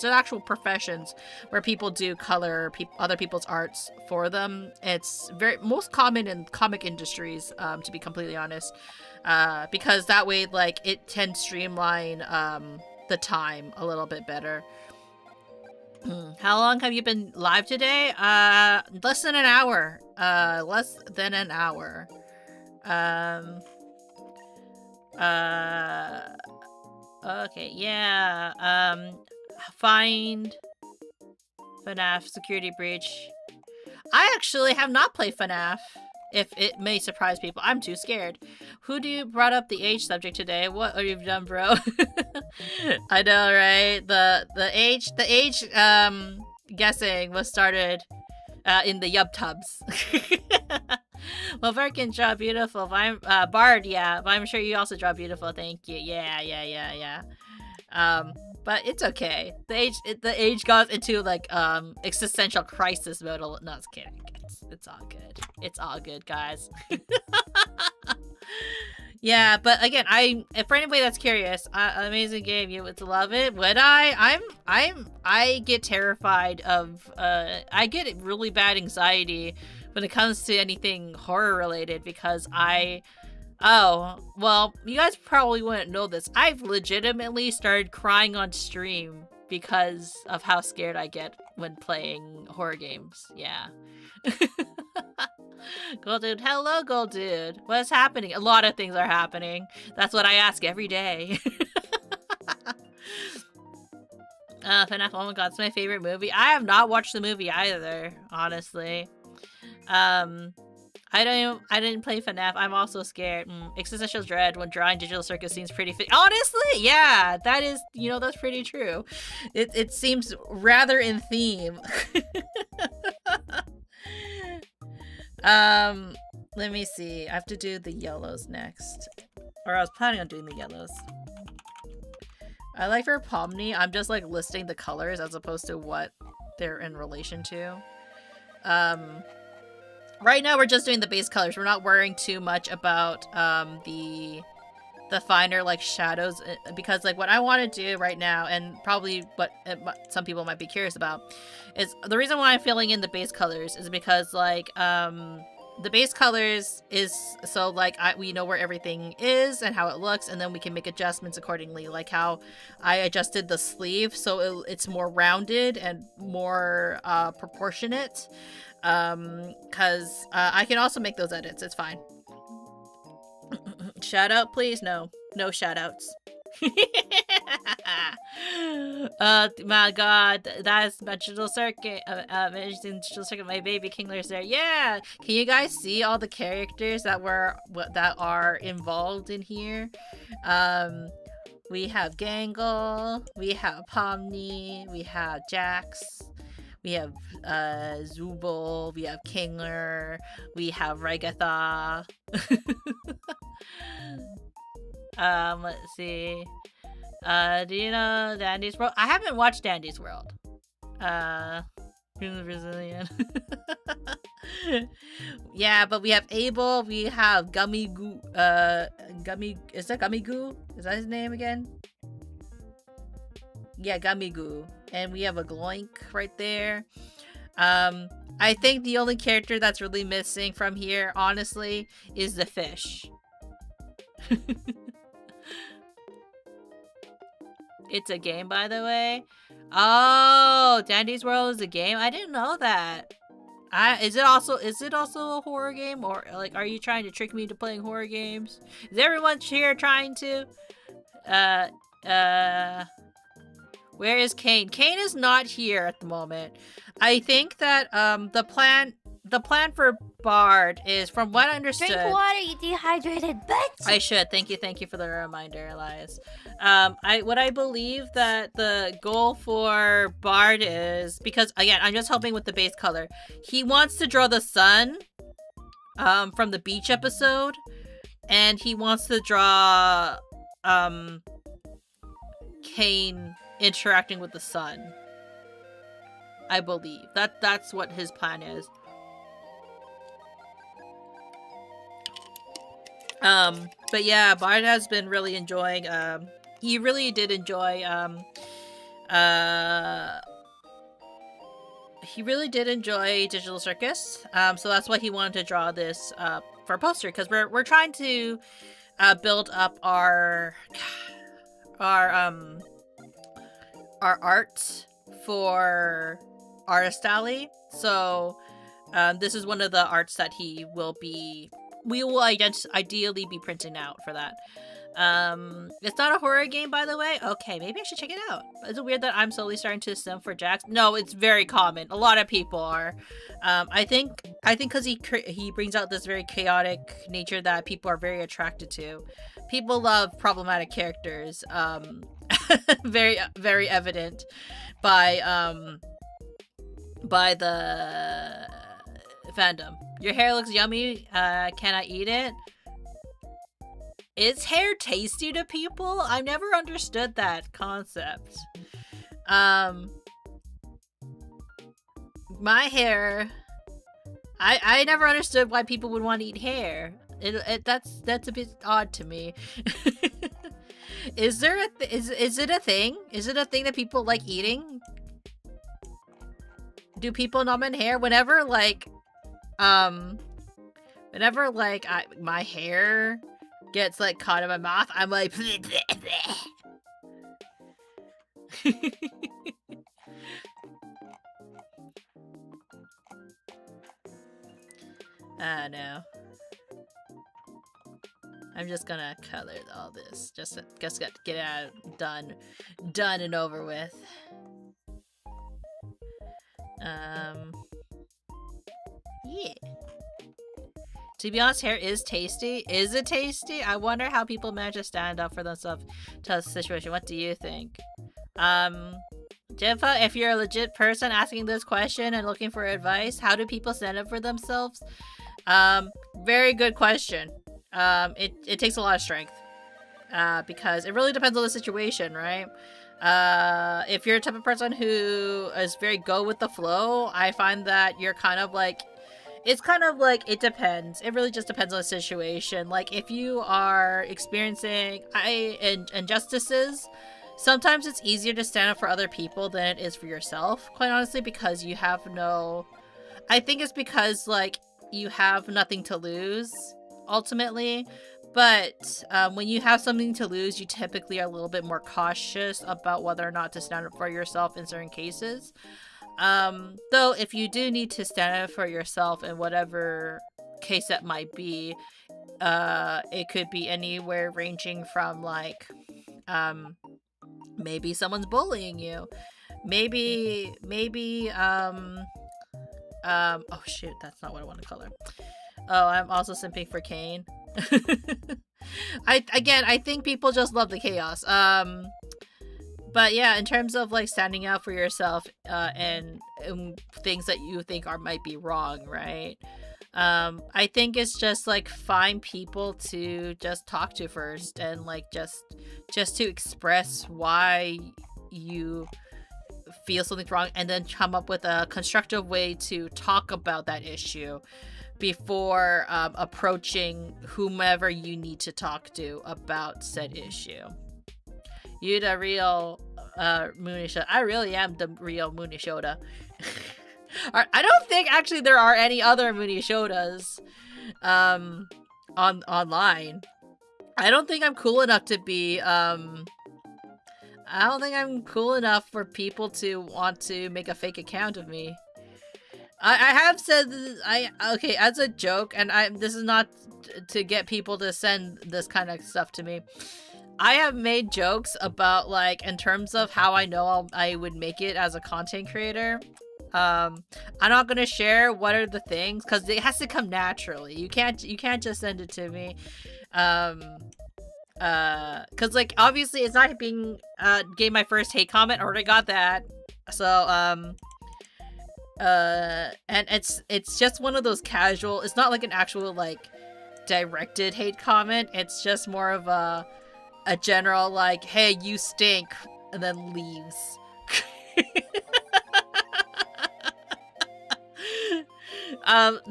actual professions where people do color other people's arts for them. It's most common in comic industries, to be completely honest, because that way, like, it tends to streamline the time a little bit better. How long have you been live today? Less than an hour. Okay, yeah, find FNAF Security Breach. I actually have not played FNAF. If it may surprise people, I'm too scared. Who do you brought up the age subject today? What have you done, bro? I know, right? The age guessing was started in the Yub Tubs. Well, Bart can draw beautiful. I'm Bard, yeah, but I'm sure you also draw beautiful. Thank you. Yeah. But it's okay. The age goes into like existential crisis mode. No, I was kidding. It's all good. It's all good, guys. Yeah, but again, for anybody that's curious, amazing game. You would love it. Would I? I get terrified of. I get really bad anxiety when it comes to anything horror related because Oh, well, you guys probably wouldn't know this. I've legitimately started crying on stream because of how scared I get when playing horror games. Yeah. Gold Dude, hello, Gold Dude. What's happening? A lot of things are happening. That's what I ask every day. FNAF, oh my god, it's my favorite movie. I have not watched the movie either, honestly. I didn't play FNAF. I'm also scared. Existential dread when drawing digital circus seems pretty fit. Honestly, yeah, that is, that's pretty true. It seems rather in theme. Let me see. I have to do the yellows next. Or I was planning on doing the yellows. I like for Pomni, I'm just like listing the colors as opposed to what they're in relation to. Right now we're just doing the base colors. We're not worrying too much about the finer like shadows because like what I want to do right now and probably what some people might be curious about is the reason why I'm filling in the base colors is because like the base colors is so like we know where everything is and how it looks, and then we can make adjustments accordingly, like how I adjusted the sleeve so it's more rounded and more proportionate. Because I can also make those edits. It's fine. Shout out, please? No shout outs. My god, that's Digital Circuit. Digital Circuit. My baby Kingler's there. Yeah, can you guys see all the characters that are involved in here? We have Gangle, we have Pomni, we have Jax. We have Zubul, we have Kingler, we have Regatha. Let's see. Do you know Dandy's World? I haven't watched Dandy's World. Brazilian. Yeah, but we have Abel, we have Gummy Goo, is that Gummy Goo? Is that his name again? Yeah, Gummy Goo. And we have a Gloink right there. I think the only character that's really missing from here, honestly, is the fish. It's a game, by the way. Oh, Dandy's World is a game? I didn't know that. Is it also a horror game? Or like, are you trying to trick me into playing horror games? Is everyone here trying to? Where is Kane? Kane is not here at the moment. I think that the plan for Bard is, from what I understood. Drink water, you dehydrated bitch. I should. Thank you for the reminder, Elias. I believe that the goal for Bard is, because again, I'm just helping with the base color. He wants to draw the sun from the beach episode, and he wants to draw Kane interacting with the sun. I believe that's what his plan is. But yeah, Bard has been really enjoying, he really did enjoy, Digital Circus, so that's why he wanted to draw this, for a poster, because we're trying to, build up our art for Artist Alley, so, this is one of the arts that we will ideally be printing out for that. It's not a horror game, by the way. Okay, maybe I should check it out. Is it weird that I'm slowly starting to sim for Jax? No, it's very common. A lot of people are. I think because he brings out this very chaotic nature that people are very attracted to. People love problematic characters. Very very evident by the fandom. Your hair looks yummy. Can I eat it? Is hair tasty to people? I've never understood that concept. My hair, I never understood why people would want to eat hair. That's a bit odd to me. Is it a thing? Is it a thing that people like eating? Do people numbing hair whenever like my hair gets like caught in my mouth, I'm like bleh, bleh, bleh. No. I'm just gonna color all this. Just got to get it out, done and over with. Yeah. To be honest, hair is tasty. Is it tasty? I wonder how people manage to stand up for themselves to a situation. What do you think? Jimpa, if you're a legit person asking this question and looking for advice, how do people stand up for themselves? Very good question. It takes a lot of strength. Because it really depends on the situation, right? If you're a type of person who is very go with the flow, I find that you're kind of like, it's kind of like, it depends. It really just depends on the situation. Like, if you are experiencing injustices, sometimes it's easier to stand up for other people than it is for yourself, quite honestly, because you have no... I think it's because, like, you have nothing to lose, ultimately. But when you have something to lose, you typically are a little bit more cautious about whether or not to stand up for yourself in certain cases. Though if you do need to stand up for yourself in whatever case that might be, it could be anywhere ranging from like, maybe someone's bullying you. Maybe, oh shoot, that's not what I want to color. Oh, I'm also simping for Kane. I think people just love the chaos. But yeah, in terms of like standing out for yourself, and things that you think might be wrong, right? I think it's just like find people to just talk to first, and like just to express why you feel something's wrong, and then come up with a constructive way to talk about that issue before approaching whomever you need to talk to about said issue. You the real Munii Shoda. I really am the real Munii Shoda. I don't think actually there are any other Munii Shodas online. I don't think I'm cool enough to be I don't think I'm cool enough for people to want to make a fake account of me. I have said this, okay, as a joke, and this is not to get people to send this kind of stuff to me. I have made jokes about, like, in terms of how I know I would make it as a content creator. I'm not gonna share what are the things, because it has to come naturally. You can't just send it to me. Because, like, obviously it's not being, gave my first hate comment, already got that. So, and it's just one of those casual, it's not like an actual, like, directed hate comment. It's just more of a general, like, hey, you stink, and then leaves.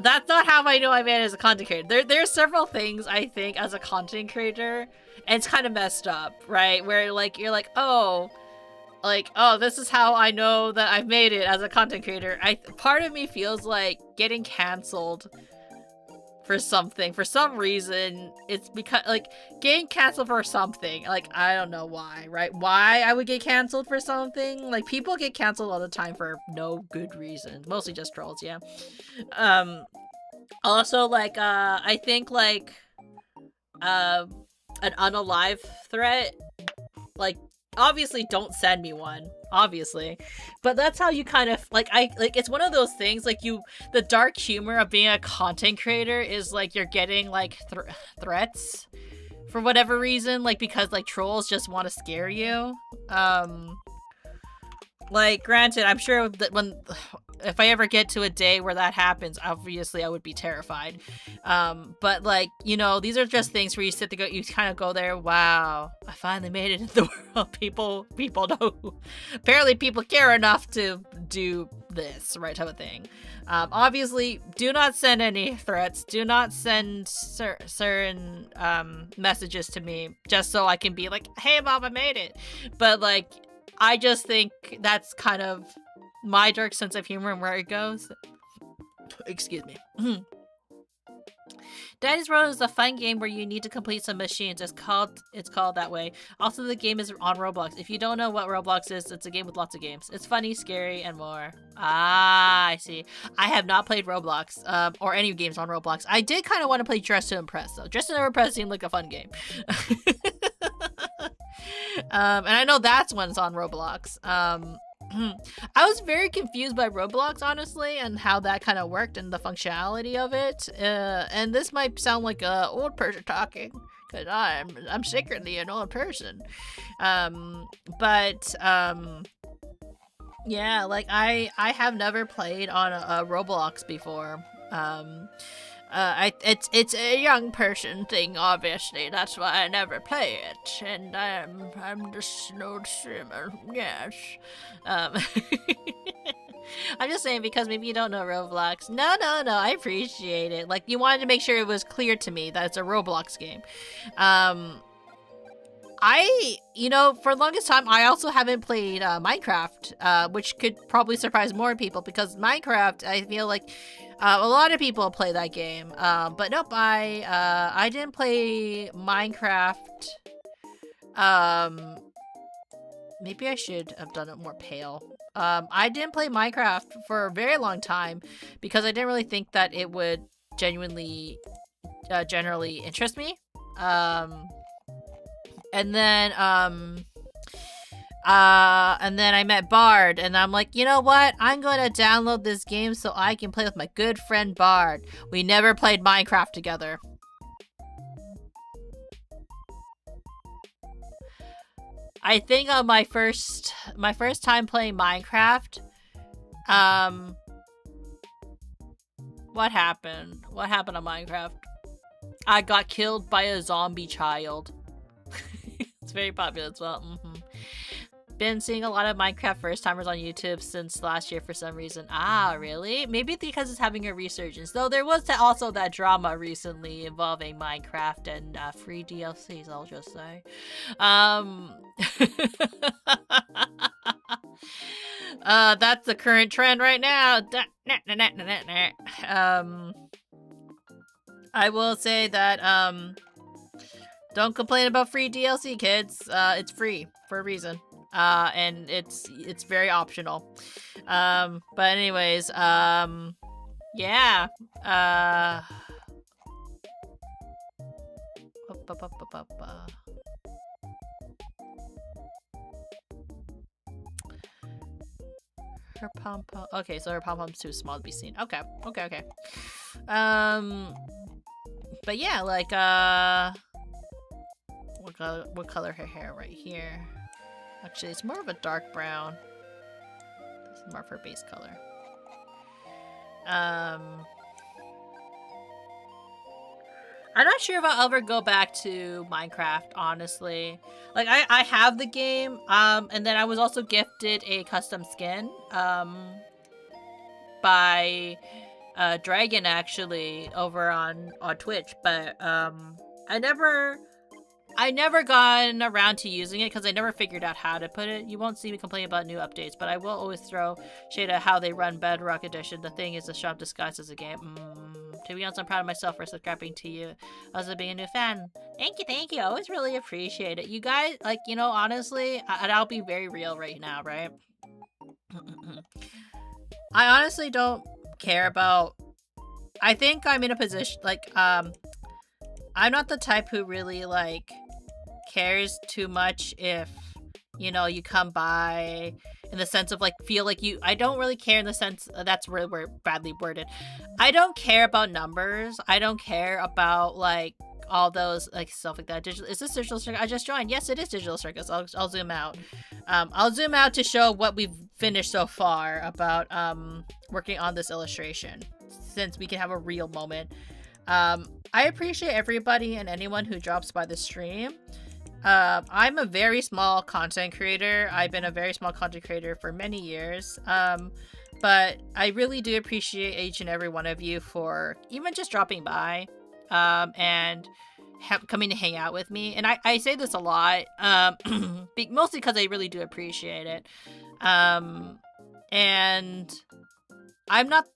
That's not how I know I made it as a content creator. There's several things I think as a content creator, and it's kind of messed up, right? Where, like, you're like, oh, this is how I know that I've made it as a content creator. Part of me feels like getting canceled for something, for some reason. It's because, like, getting canceled for something, like, I don't know why, right? Why I would get canceled for something? Like, people get canceled all the time for no good reason. Mostly just trolls, yeah. Also, like, I think, like, an unalive threat, like, obviously don't send me one, obviously, but that's how you kind of like, it's one of those things, like, the dark humor of being a content creator is like you're getting like threats for whatever reason, like, because like trolls just want to scare you. Like, granted, I'm sure that if I ever get to a day where that happens, obviously I would be terrified. But like, you know, these are just things where you kind of go there, wow, I finally made it in the world. People know. Apparently people care enough to do this, right, type of thing. Obviously, do not send any threats. Do not send certain messages to me just so I can be like, hey, Mom, I made it. But like, I just think that's kind of my dark sense of humor and where it goes. Excuse me. Daddy's Road is a fun game where you need to complete some machines. It's called that way. Also, the game is on Roblox. If you don't know what Roblox is, it's a game with lots of games. It's funny, scary, and more. Ah, I see. I have not played Roblox, or any games on Roblox. I did kind of want to play Dress to Impress, though. Dress to Impress seemed like a fun game. And I know that's when it's on Roblox. I was very confused by Roblox, honestly, and how that kind of worked and the functionality of it. And this might sound like an old person talking, because I'm secretly an old person. Yeah, like I have never played on a Roblox before. It's a young person thing, obviously. That's why I never play it, and I'm just an old streamer. Yes. I'm just saying because maybe you don't know Roblox. No, I appreciate it. Like, you wanted to make sure it was clear to me that it's a Roblox game. You know, for the longest time, I also haven't played Minecraft, which could probably surprise more people because Minecraft, I feel like a lot of people play that game. But nope, I didn't play Minecraft. Maybe I should have done it more pale. I didn't play Minecraft for a very long time because I didn't really think that it would generally interest me. And then I met Bard, and I'm like, you know what? I'm gonna download this game so I can play with my good friend Bard. We never played Minecraft together. I think on my first time playing Minecraft, what happened? What happened on Minecraft? I got killed by a zombie child. It's very popular as well. Been seeing a lot of Minecraft first timers on YouTube since last year for some reason. Ah, really? Maybe because it's having a resurgence. Though there was also that drama recently involving Minecraft and free DLCs, I'll just say. That's the current trend right now. I will say that don't complain about free DLC, kids. It's free for a reason. And it's very optional. But anyways, yeah. Her pom-pom. Okay, so her pom-pom's too small to be seen. Okay. But yeah, like, what color her hair right here? Actually, it's more of a dark brown. This is more of her base color. I'm not sure if I'll ever go back to Minecraft, honestly. Like, I have the game, and then I was also gifted a custom skin, by Dragon, actually, over on Twitch, but, I never gotten around to using it because I never figured out how to put it. You won't see me complain about new updates, but I will always throw shade at how they run Bedrock Edition. The thing is a shop disguised as a game. To be honest, I'm proud of myself for subscribing to you. Also being a new fan. Thank you. I always really appreciate it. You guys, like, you know, honestly, I'll be very real right now, right? I honestly don't care about... I think I'm in a position, like, I'm not the type who really, like, cares too much if, you know, you come by in the sense of like feel like you. I don't really care in the sense that's really badly worded. I don't care about numbers. I don't care about like all those like stuff like that. Is this Digital Circus? I just joined. Yes, it is Digital Circus. I'll zoom out. I'll zoom out to show what we've finished so far about working on this illustration, since we can have a real moment. I appreciate everybody and anyone who drops by the stream. I'm a very small content creator. I've been a very small content creator for many years. But I really do appreciate each and every one of you for even just dropping by and coming to hang out with me. And I say this a lot, mostly because I really do appreciate it. And I'm not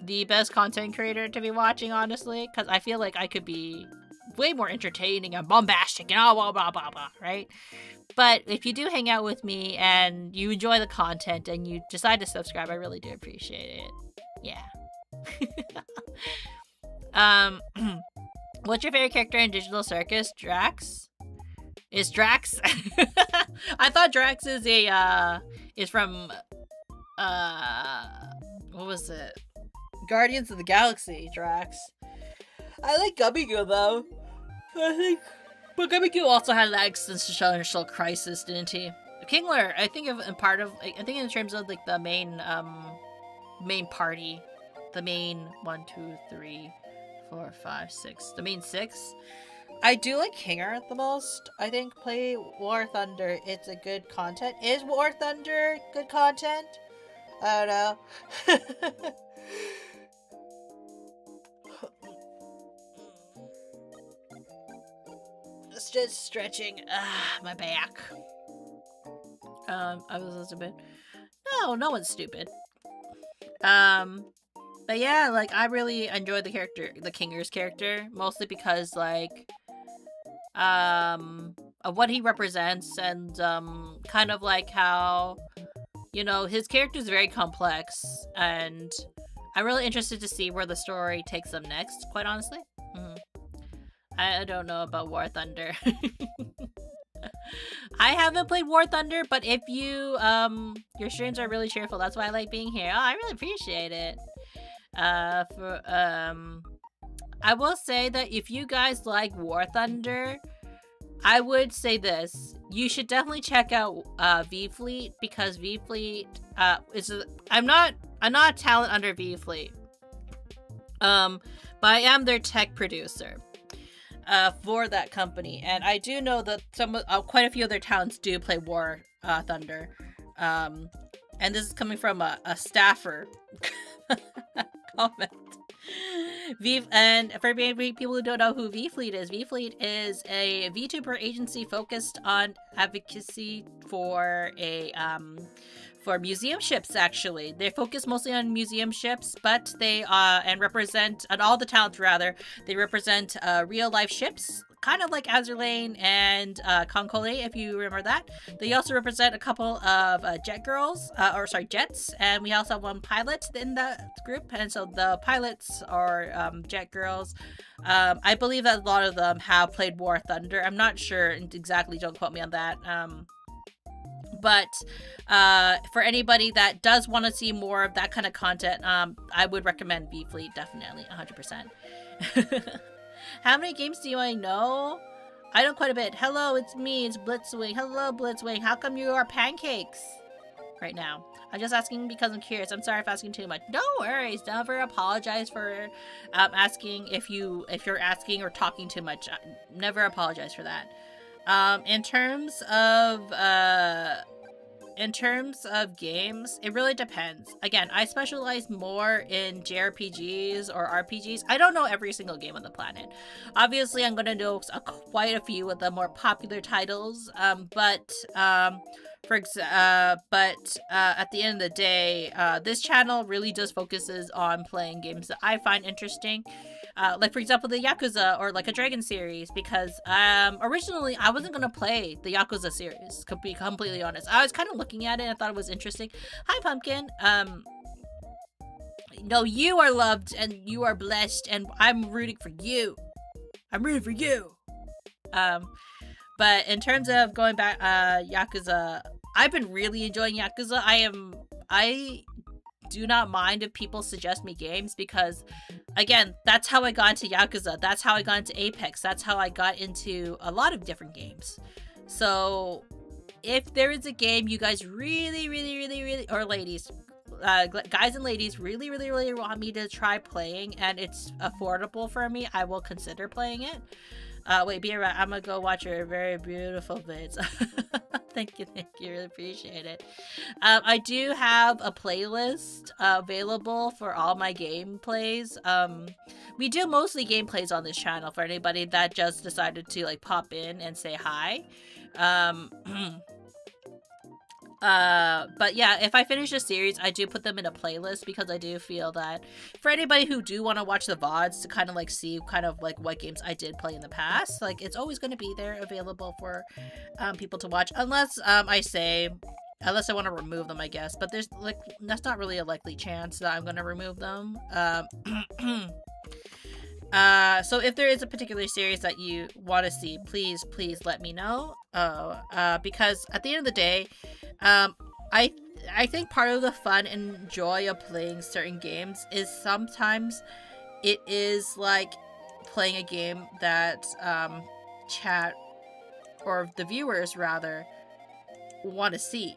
the best content creator to be watching, honestly, because I feel like I could be way more entertaining and bombastic and blah blah blah blah, right? But if you do hang out with me and you enjoy the content and you decide to subscribe, I really do appreciate it. Yeah. What's your favorite character in Digital Circus? Drax? Is Drax? I thought Drax is from what was it? Guardians of the Galaxy, Drax. I like Gubby-Goo though. But Gubby-Goo also had that existential crisis, didn't he? Kingler, I think in terms of like the main party, the main 1, 2, 3, 4, 5, 6, the main 6. I do like Kinger the most. I think play War Thunder. It's a good content. Is War Thunder good content? I don't know. It's just stretching my back. I was stupid. No one's stupid. But yeah, like I really enjoyed the Kinger's character, mostly because like of what he represents and kind of like how, you know, his character is very complex, and I'm really interested to see where the story takes them next, quite honestly. I don't know about War Thunder. I haven't played War Thunder, but if you your streams are really cheerful, that's why I like being here. Oh, I really appreciate it. I will say that if you guys like War Thunder, I would say this: you should definitely check out V Fleet, because V Fleet I'm not a talent under V Fleet, but I am their tech producer for that company, and I do know that quite a few of their talents do play War Thunder, and this is coming from a staffer comment. And for people who don't know who V Fleet is a VTuber agency focused on advocacy for for museum ships. Actually, they focus mostly on museum ships, but they and represent, and all the talents rather, they represent real life ships, kind of like Azurlane and Concole, if you remember that. They also represent a couple of jets, and we also have one pilot in that group, and so the pilots are jet girls. I believe that a lot of them have played War Thunder. I'm not sure exactly, don't quote me on that. But for anybody that does want to see more of that kind of content, I would recommend V Fleet, definitely, 100%. How many games do I know? I know quite a bit. Hello, it's me, it's Blitzwing. Hello, Blitzwing. How come you are pancakes right now? I'm just asking because I'm curious. I'm sorry if asking too much. No worries. Never apologize for asking if you're asking or talking too much. Never apologize for that. In terms of games, it really depends. Again, I specialize more in JRPGs or RPGs. I don't know every single game on the planet. Obviously, I'm going to know quite a few of the more popular titles. But at the end of the day, this channel really just focuses on playing games that I find interesting. Like, for example, the Yakuza or like a Dragon series, because originally I wasn't going to play the Yakuza series, to be completely honest. I was kind of looking at it and I thought it was interesting. Hi, Pumpkin. No, you are loved and you are blessed, and I'm rooting for you. I'm rooting for you. But But in terms of going back, Yakuza, I've been really enjoying Yakuza. I do not mind if people suggest me games because, again, that's how I got into Yakuza. That's how I got into Apex. That's how I got into a lot of different games. So if there is a game you guys really, or ladies, guys and ladies really want me to try playing and it's affordable for me, I will consider playing it. Wait, be right. I'm gonna go watch your very beautiful vids. Thank you, really appreciate it. I do have a playlist available for all my gameplays. We do mostly gameplays on this channel for anybody that just decided to like pop in and say hi. But yeah, if I finish a series, I do put them in a playlist because I do feel that for anybody who do want to watch the VODs to kind of like see kind of like what games I did play in the past, like it's always going to be there available for people to watch, unless unless I want to remove them, I guess. But there's like, that's not really a likely chance that I'm going to remove them. So if there is a particular series that you want to see, please let me know. Because at the end of the day, I think part of the fun and joy of playing certain games is sometimes it is like playing a game that chat, or the viewers rather, want to see.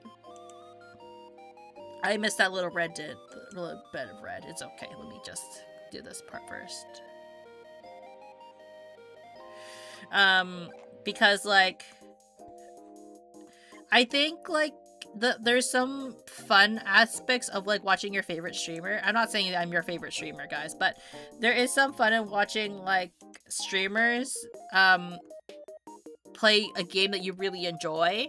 I missed that little red bit of red. It's okay. Let me just do this part first. Because like I think like there's some fun aspects of like watching your favorite streamer. I'm not saying that I'm your favorite streamer, guys, but there is some fun in watching like streamers play a game that you really enjoy,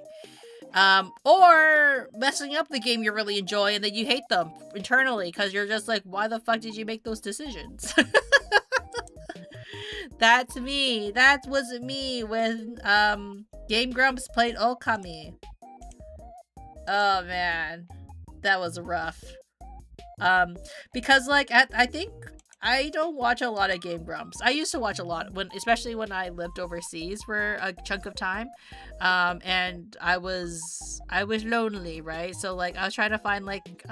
or messing up the game you really enjoy and then you hate them internally because you're just like, why the fuck did you make those decisions? That's me. That was me when Game Grumps played Okami. Oh man, that was rough. Because like I think I don't watch a lot of Game Grumps. I used to watch a lot especially when I lived overseas for a chunk of time, and I was lonely, right? So like I was trying to find like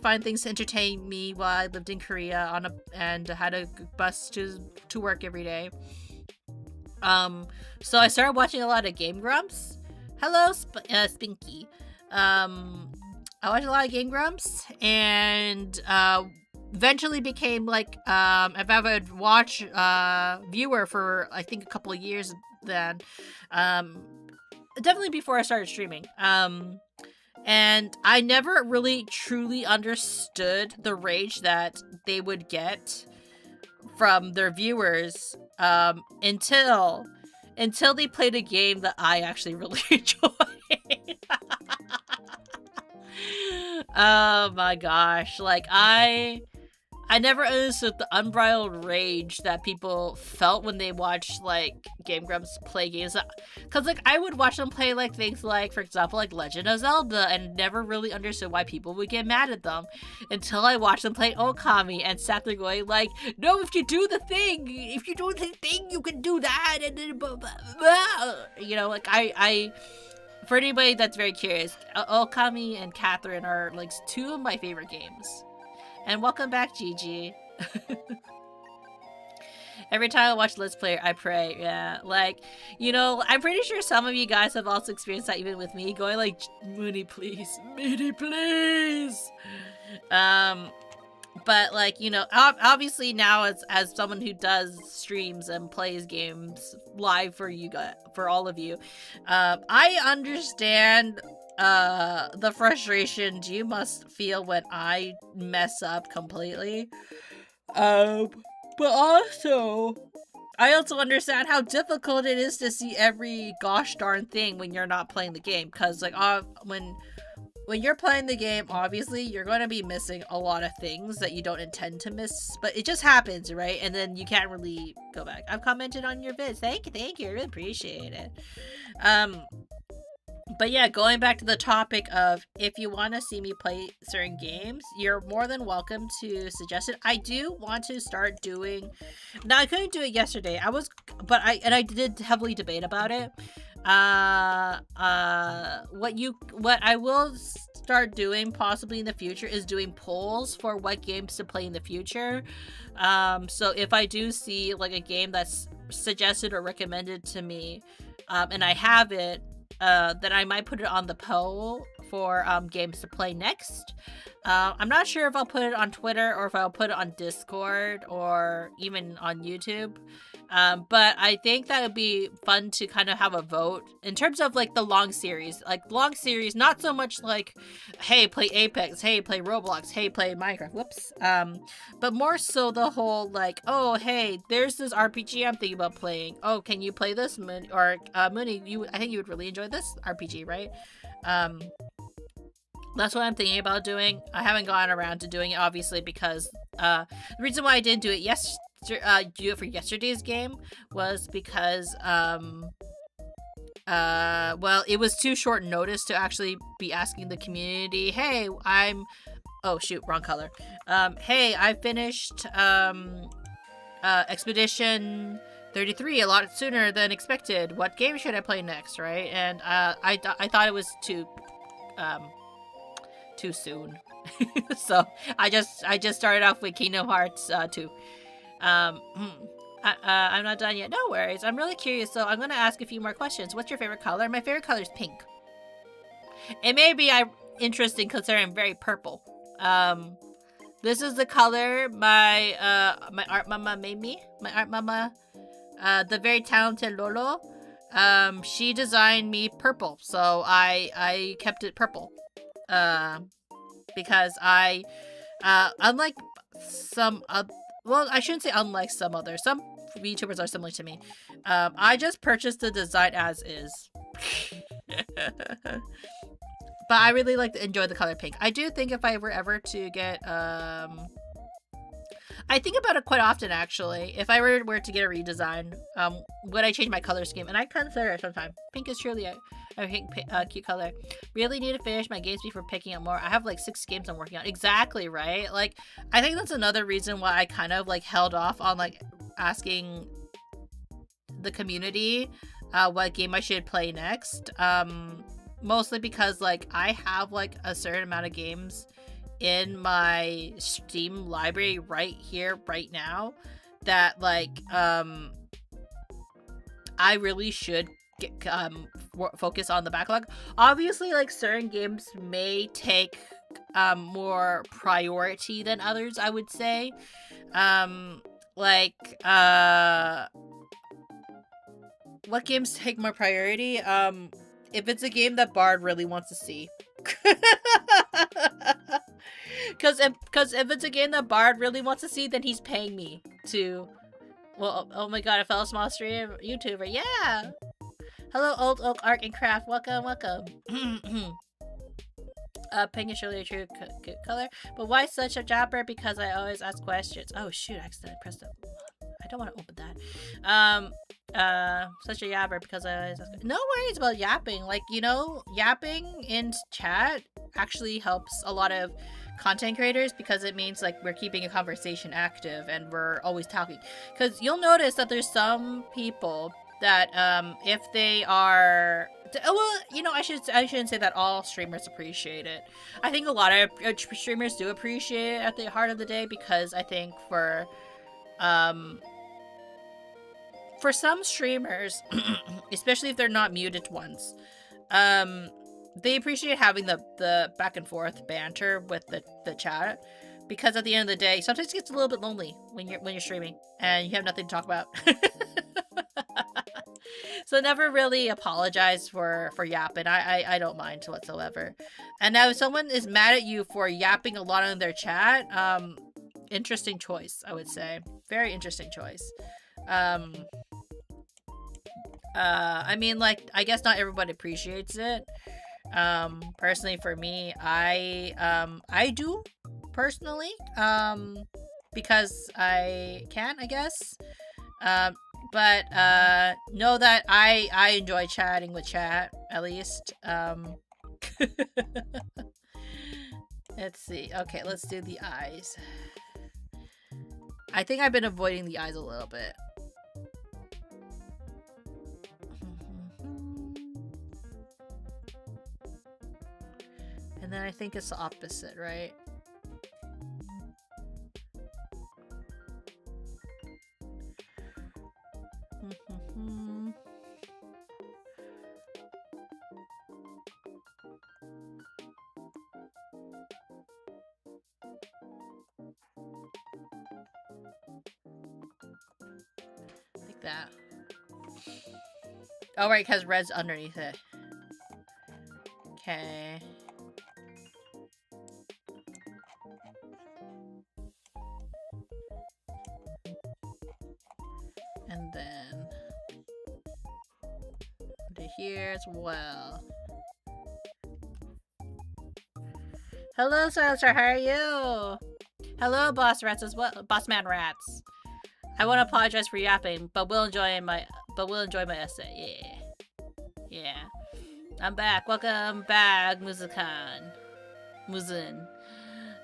find things to entertain me while I lived in Korea and had a bus to work every day. So I started watching a lot of Game Grumps. Hello, Spinky. I watched a lot of Game Grumps, and eventually became like an avid watch viewer for I think a couple of years then. Definitely before I started streaming. And I never really truly understood the rage that they would get from their viewers until they played a game that I actually really enjoyed. Oh my gosh, like I never understood the unbridled rage that people felt when they watched like Game Grumps play games. Cause like I would watch them play like things like, for example, like Legend of Zelda, and never really understood why people would get mad at them until I watched them play Okami and sat there going like, no, if you do the thing, you can do that, and then blah, blah, blah. You know, like I for anybody that's very curious, Okami and Catherine are like two of my favorite games. And welcome back, Gigi. Every time I watch Let's Play, I pray. Yeah, like, you know, I'm pretty sure some of you guys have also experienced that even with me, going like, Munii, please. Munii, please. But like, you know, obviously now as someone who does streams and plays games live for you guys, for all of you, I understand the frustrations you must feel when I mess up completely. But also, I also understand how difficult it is to see every gosh darn thing when you're not playing the game. Cause like, when you're playing the game, obviously you're going to be missing a lot of things that you don't intend to miss, but it just happens, right? And then you can't really go back. I've commented on your vids. Thank you. I really appreciate it. But yeah, going back to the topic of if you want to see me play certain games, you're more than welcome to suggest it. I do want to start doing. Now I couldn't do it yesterday. I did heavily debate about it. What I will start doing possibly in the future is doing polls for what games to play in the future. So if I do see like a game that's suggested or recommended to me, and I have it, then I might put it on the poll for games to play next. I'm not sure if I'll put it on Twitter or if I'll put it on Discord or even on YouTube. But I think that would be fun to kind of have a vote in terms of like the long series. Like long series, not so much like, hey, play Apex, hey, play Roblox, hey, play Minecraft, whoops. But more so the whole like, oh, hey, there's this RPG I'm thinking about playing. Oh, can you play this? Munii, I think you would really enjoy this RPG, right? That's what I'm thinking about doing. I haven't gone around to doing it, obviously, because the reason why I didn't do it do it for yesterday's game was because well, it was too short notice to actually be asking the community, hey, oh shoot, wrong color. Hey, I finished Expedition 33 a lot sooner than expected. What game should I play next, right? And I thought it was too soon. So I just started off with Kingdom Hearts 2. I'm not done yet. No worries. I'm really curious, so I'm gonna ask a few more questions. What's your favorite color? My favorite color is pink. It may be interesting considering I'm very purple. This is the color my art mama made me. My art mama, the very talented Lolo. She designed me purple, so I kept it purple. Because I, unlike some, well, I shouldn't say unlike some others. Some VTubers are similar to me. I just purchased the design as is. But I really enjoy the color pink. I do think if I were ever to get, I think about it quite often, actually. If I were to get a redesign, would I change my color scheme? And I consider it sometimes. Pink is truly a cute color. Really need to finish my games before picking up more. I have 6 games I'm working on. Exactly, right? I think that's another reason why I kind of held off on asking the community what game I should play next. Mostly because I have a certain amount of games in my Steam library right here, right now, that I really should focus on the backlog. Obviously, certain games may take more priority than others, I would say. What games take more priority? If it's a game that Bard really wants to see. Because if it's a game that Bard really wants to see, then he's paying me to... Well, oh my god, a fellow small streamer, YouTuber, yeah! Hello, Old Oak Art and Craft, welcome. Pink is surely a true color, but why such a jabber? Because I always ask questions. Oh shoot, I accidentally pressed it. I don't want to open that. Such a yapper because I always ask. No worries about yapping. Yapping in chat actually helps a lot of content creators because it means we're keeping a conversation active and we're always talking. Because you'll notice that there's some people that if they are, well, I shouldn't say that all streamers appreciate it. I think a lot of streamers do appreciate it at the heart of the day, because I think for some streamers, especially if they're not muted ones, they appreciate having the back and forth banter with the chat, because at the end of the day, sometimes it gets a little bit lonely when you're streaming and you have nothing to talk about. So never really apologize for yapping. I don't mind whatsoever. And now if someone is mad at you for yapping a lot in their chat, interesting choice, I would say. Very interesting choice. I mean, I guess not everybody appreciates it. Personally for me, I do personally, because I can, I guess. But know that I enjoy chatting with chat, at least. Let's see. Okay, let's do the eyes. I think I've been avoiding the eyes a little bit. And then I think it's the opposite, right? Like that. Oh, right, because red's underneath it. Okay. And then to here as well. Hello, Silencer, how are you? Hello, Boss Rats as well. Boss Man Rats. I want to apologize for yapping, but we'll enjoy my essay. Yeah. Yeah. I'm back. Welcome back, Muzin.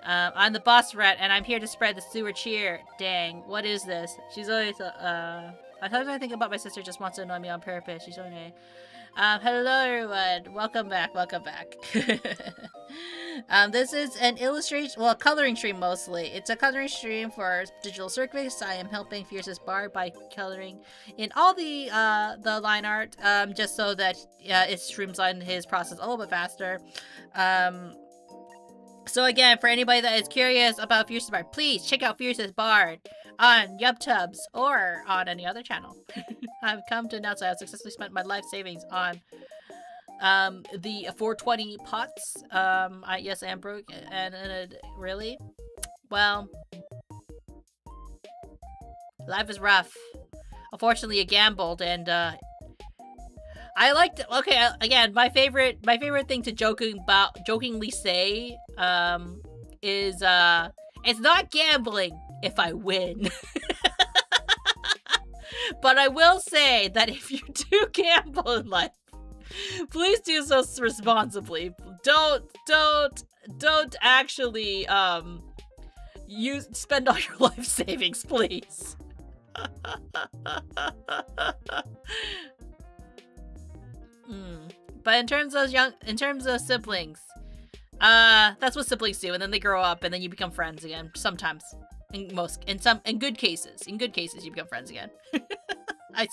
I'm the boss rat, and I'm here to spread the sewer cheer. Dang, what is this? She's always, sometimes I think about my sister just wants to annoy me on purpose. She's so annoying. Hello everyone. Welcome back. This is an illustration, well, a coloring stream mostly. It's a coloring stream for digital circus. I am helping Fierce's Bard by coloring in all the line art, just so that it streamlines his process a little bit faster. So again, for anybody that is curious about Fierce's Bard, please check out Fierce's Bard on YubTubs or on any other channel. I've come to announce I have successfully spent my life savings on the 420 pots. Yes, I am broke, and really, well, life is rough. Unfortunately, I gambled, and I liked. Okay, again, my favorite thing to jokingly say, is it's not gambling if I win. But I will say that if you do gamble in life, please do so responsibly. Don't actually spend all your life savings, please. But in terms of siblings, that's what siblings do, and then they grow up, and then you become friends again. Sometimes, in good cases, you become friends again. I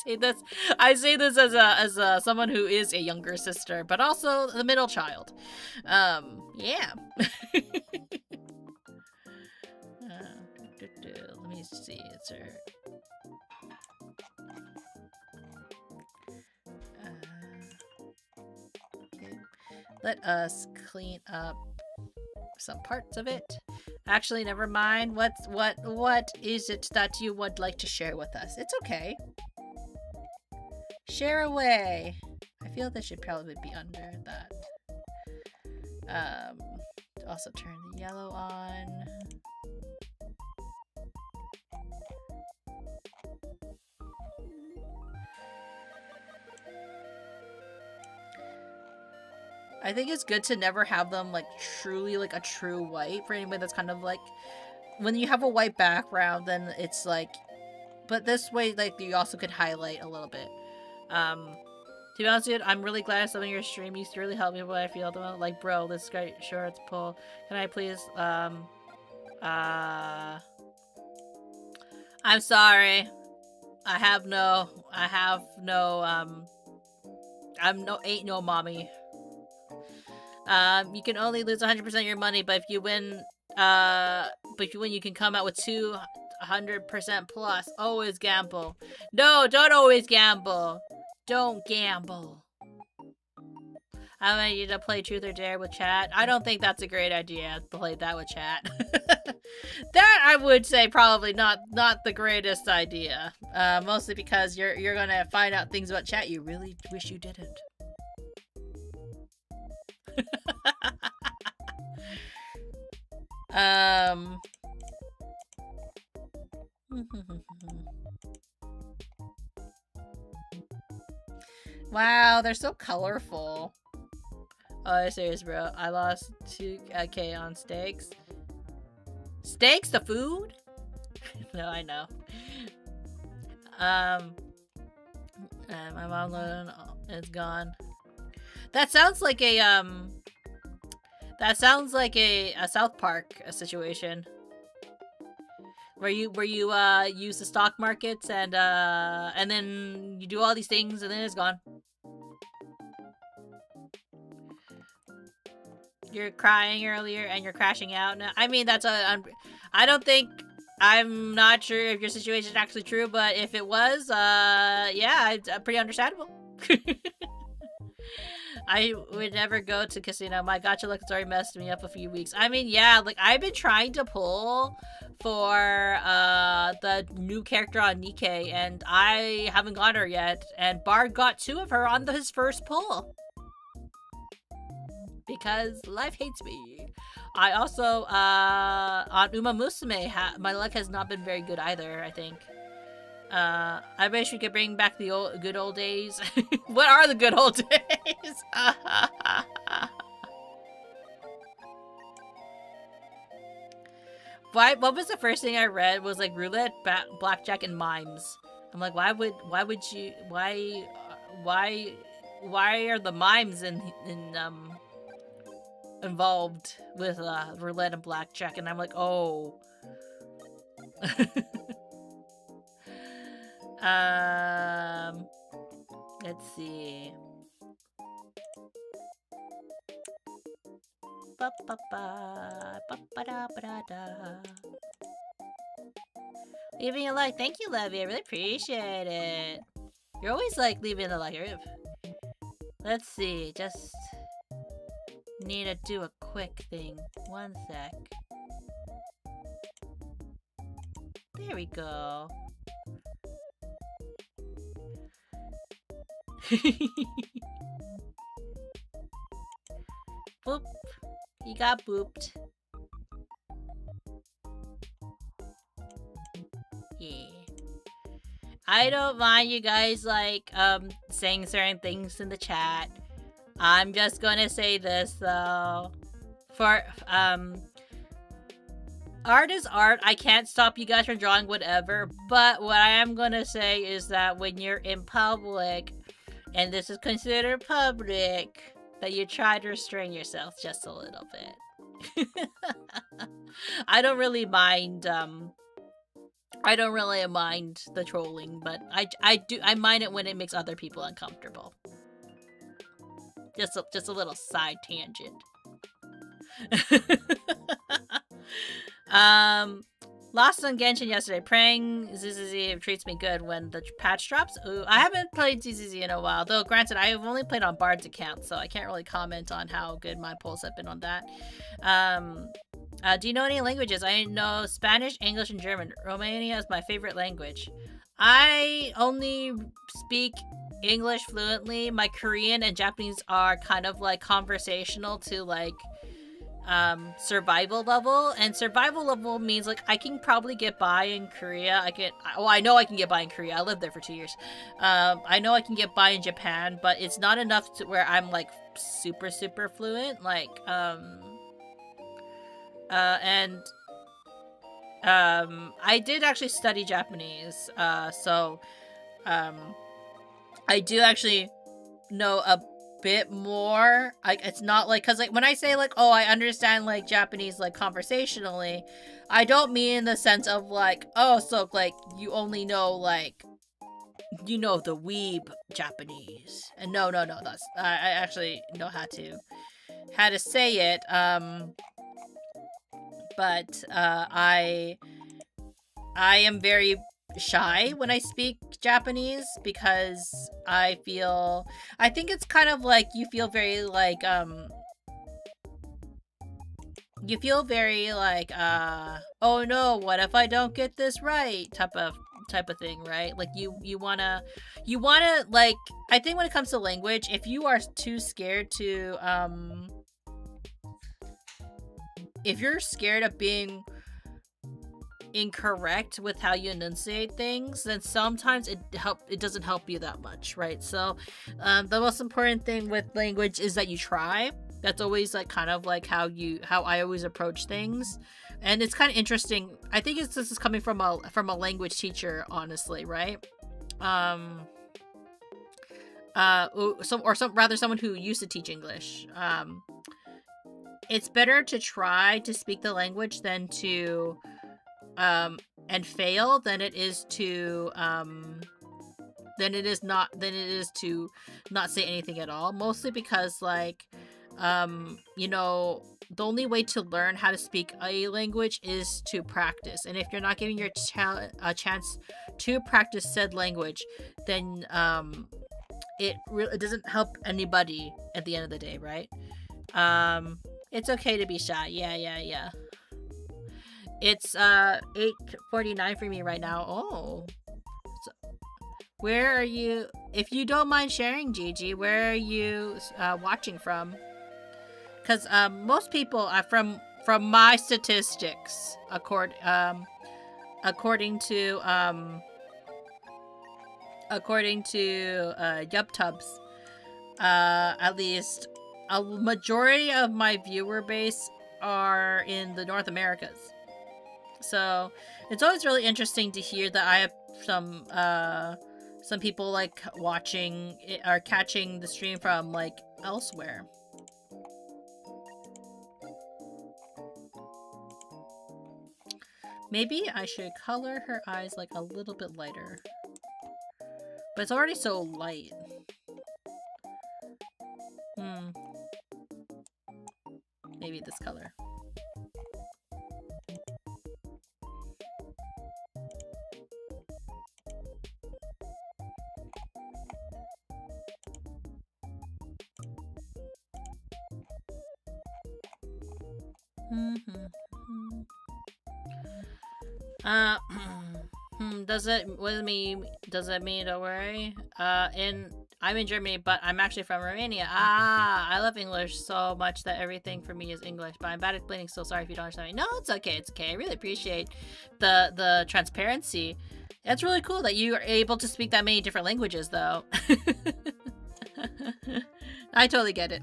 say this as someone who is a younger sister, but also the middle child. Yeah. Let me see. It's her. Okay. Let us clean up some parts of it. Actually, never mind. What is it that you would like to share with us? It's okay. Share away. I feel that should probably be under that. Also turn the yellow on. I think it's good to never have them like truly like a true white for anybody that's kind of like, when you have a white background, then it's like, but this way like you also could highlight a little bit. To be honest with you, I'm really glad some of your stream used to really help me when I feel like, bro, this is great. Sure, it's pull. Can I please, I'm sorry. Ain't no mommy. You can only lose 100% of your money, but if you win, you can come out with 200% plus. Always gamble. No, don't always gamble. Don't gamble. I want you to play Truth or Dare with chat. I don't think that's a great idea to play that with chat. That I would say probably not the greatest idea. Mostly because you're gonna find out things about chat you really wish you didn't. Wow, they're so colorful. Oh, serious, bro. I lost 2K on steaks. Steaks, the food? No, I know. My mom loan is gone. That sounds like a South Park situation. Where you use the stock markets and then you do all these things and then it's gone. You're crying earlier and you're crashing out now. I mean, I'm not sure if your situation is actually true, but if it was, yeah, it's pretty understandable. I would never go to casino. My gacha luck has already messed me up a few weeks. I mean, yeah, like I've been trying to pull for the new character on Nikkei, and I haven't got her yet. And Bard got 2 of her on his first pull. Because life hates me. I also, on Uma Musume, my luck has not been very good either, I think. I wish we could bring back the good old days. What are the good old days? What was the first thing I read was like roulette, blackjack, and mimes. I'm like, why are the mimes involved with roulette and blackjack? And I'm like, oh. Let's see. Leaving a like. Thank you, Levy. I really appreciate it. You're always like leaving a like. Let's see. Just need to do a quick thing. One sec. There we go. Boop. You got booped. Yeah. I don't mind you guys like saying certain things in the chat. I'm just gonna say this though. For art is art. I can't stop you guys from drawing whatever, but what I am gonna say is that when you're in public, and this is considered public, that you try to restrain yourself just a little bit. I don't really mind the trolling, but I mind it when it makes other people uncomfortable. Just a little side tangent. Lost on Genshin yesterday. Praying ZZZ treats me good when the patch drops. Ooh, I haven't played ZZZ in a while. Though, granted, I've only played on Bard's account, so I can't really comment on how good my polls have been on that. Do you know any languages? I know Spanish, English, and German. Romania is my favorite language. I only speak English fluently. My Korean and Japanese are kind of like conversational to like survival level, and survival level means like I can probably get by in Korea. I know I can get by in Korea. I lived there for 2 years. I know I can get by in Japan, but it's not enough to where I'm like super fluent. Like I did actually study Japanese, so I do actually know a bit more. Like, it's not like, because like when I say like, oh, I understand like Japanese like conversationally, I don't mean in the sense of like, oh, so like you only know like, you know, the weeb Japanese. And no, that's I actually know how to say it. But I am very shy when I speak Japanese because I think it's kind of like you feel very like oh no, what if I don't get this right type of thing, right? Like you wanna like, I think when it comes to language, if you are too scared to if you're scared of being incorrect with how you enunciate things, then sometimes it doesn't help you that much, right? So the most important thing with language is that you try. That's always like kind of like how I always approach things. And it's kind of interesting. I think this is coming from a language teacher, honestly, right? Someone who used to teach English. It's better to try to speak the language than to and fail than it is to not say anything at all. Mostly because like you know, the only way to learn how to speak a language is to practice. And if you're not giving your a chance to practice said language, then it doesn't help anybody at the end of the day, right? It's okay to be shy. Yeah. It's 8:49 for me right now. Oh. So, where are you? If you don't mind sharing, Gigi, where are you watching from? Because most people are from my statistics, according to YubTubs, at least a majority of my viewer base are in the North Americas. So it's always really interesting to hear that I have some people like watching or catching the stream from like elsewhere. Maybe I should color her eyes like a little bit lighter. But it's already so light. Maybe this color. Does it mean don't worry? I'm in Germany, but I'm actually from Romania. I love English so much that everything for me is English, but I'm bad at explaining, so sorry if you don't understand me. No, it's okay. I really appreciate the transparency. It's really cool that you are able to speak that many different languages, though. I totally get it.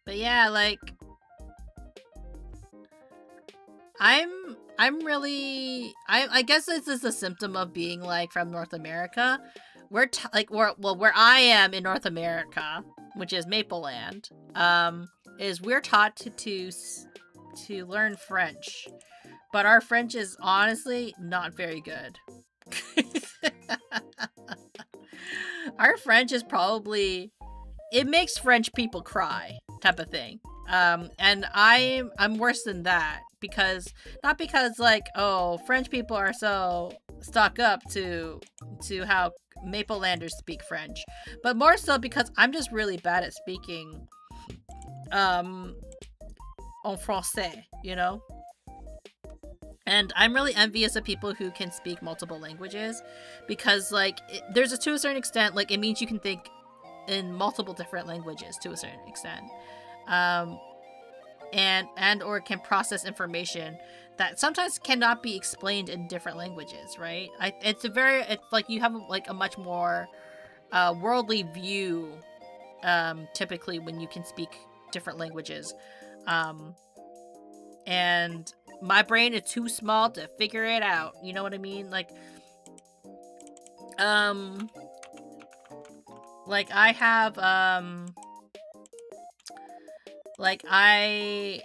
But yeah, like, I guess this is a symptom of being like from North America. Where I am in North America, which is Mapleland, is we're taught to learn French, but our French is honestly not very good. Our French is probably, it makes French people cry type of thing. And I'm worse than that, because not because like, oh, French people are so stuck up to how Maplelanders speak French, but more so because I'm just really bad at speaking en français, you know? And I'm really envious of people who can speak multiple languages, because like there's to a certain extent, like it means you can think in multiple different languages to a certain extent. And or can process information that sometimes cannot be explained in different languages, right? It's like you have like a much more worldly view typically when you can speak different languages. And my brain is too small to figure it out, you know what I mean? Like I have like I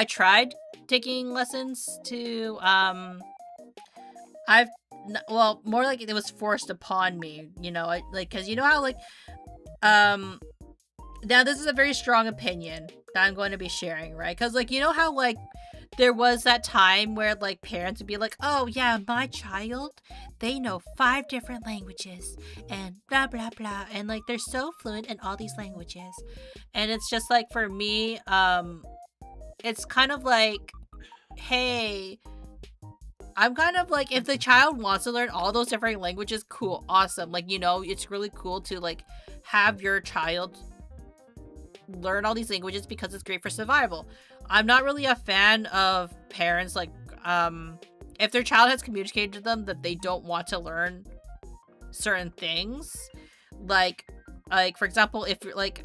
tried taking lessons to more like it was forced upon me, you know, like, because you know how like now this is a very strong opinion that I'm going to be sharing, right? Because like, you know how like there was that time where like parents would be like, oh yeah, my child, they know 5 different languages and blah blah blah, and like they're so fluent in all these languages. And it's just like, for me, it's kind of like, hey, I'm kind of like, if the child wants to learn all those different languages, cool, awesome, like, you know, it's really cool to like have your child learn all these languages because it's great for survival. I'm not really a fan of parents, like, if their child has communicated to them that they don't want to learn certain things, like for example, if you're like,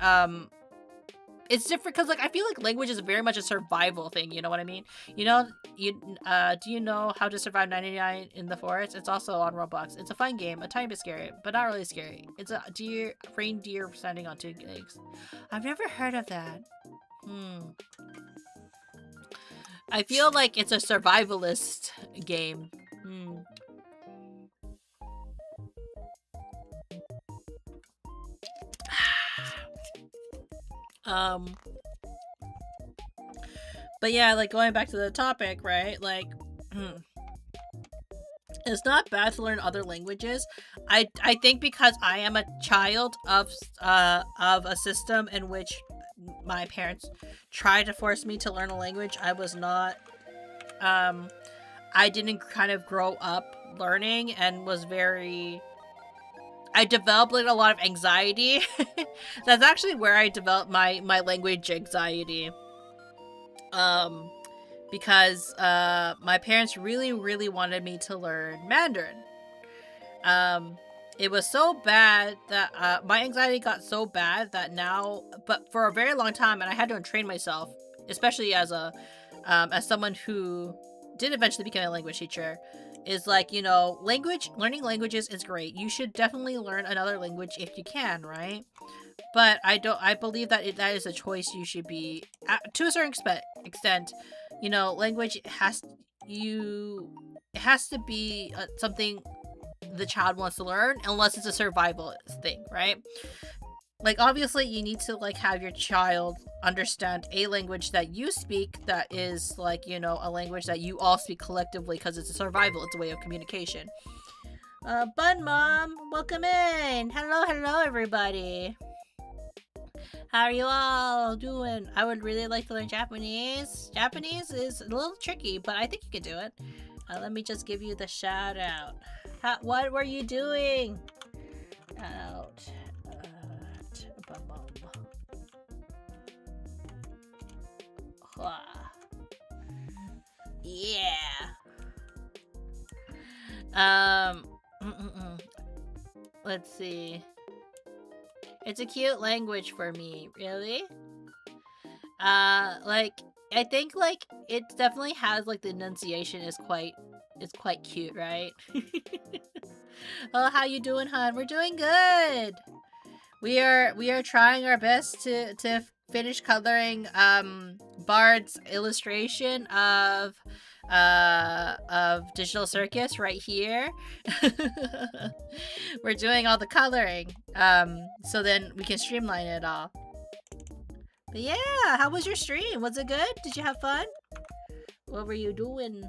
it's different because, like, I feel like language is very much a survival thing, you know what I mean? You know, do you know How to Survive 99 in the Forest? It's also on Roblox. It's a fun game, a tiny bit scary, but not really scary. It's a reindeer standing on two legs. I've never heard of that. I feel like it's a survivalist game. But yeah, like, going back to the topic, right? Like, it's not bad to learn other languages. I think because I am a child of a system in which my parents tried to force me to learn a language, I was not, I didn't kind of grow up learning and was very, I developed like a lot of anxiety. That's actually where I developed my language anxiety. Because my parents really wanted me to learn Mandarin. It was so bad that my anxiety got so bad that now, but for a very long time, and I had to train myself, especially as someone who did eventually become a language teacher, is like, you know, learning languages is great. You should definitely learn another language if you can, right? But I believe that that is a choice you should be, to a certain extent, you know, language has to be something the child wants to learn, unless it's a survival thing, right? Like, obviously you need to, like, have your child understand a language that you speak that is, like, you know, a language that you all speak collectively, because it's a survival, it's a way of communication. Bun Mom, welcome in. Hello everybody. How are you all doing? I would really like to learn Japanese. Japanese is a little tricky, but I think you can do it. Let me just give you the shout out. What were you doing? Out. Yeah. Let's see. It's a cute language for me. Really? Like, I think, like, it definitely has, like, the enunciation is quite cute, right? Oh, how you doing, hon? We're doing good. We are trying our best to finish coloring Bard's illustration of Digital Circus right here. We're doing all the coloring, so then we can streamline it all. But yeah, how was your stream? Was it good? Did you have fun? What were you doing?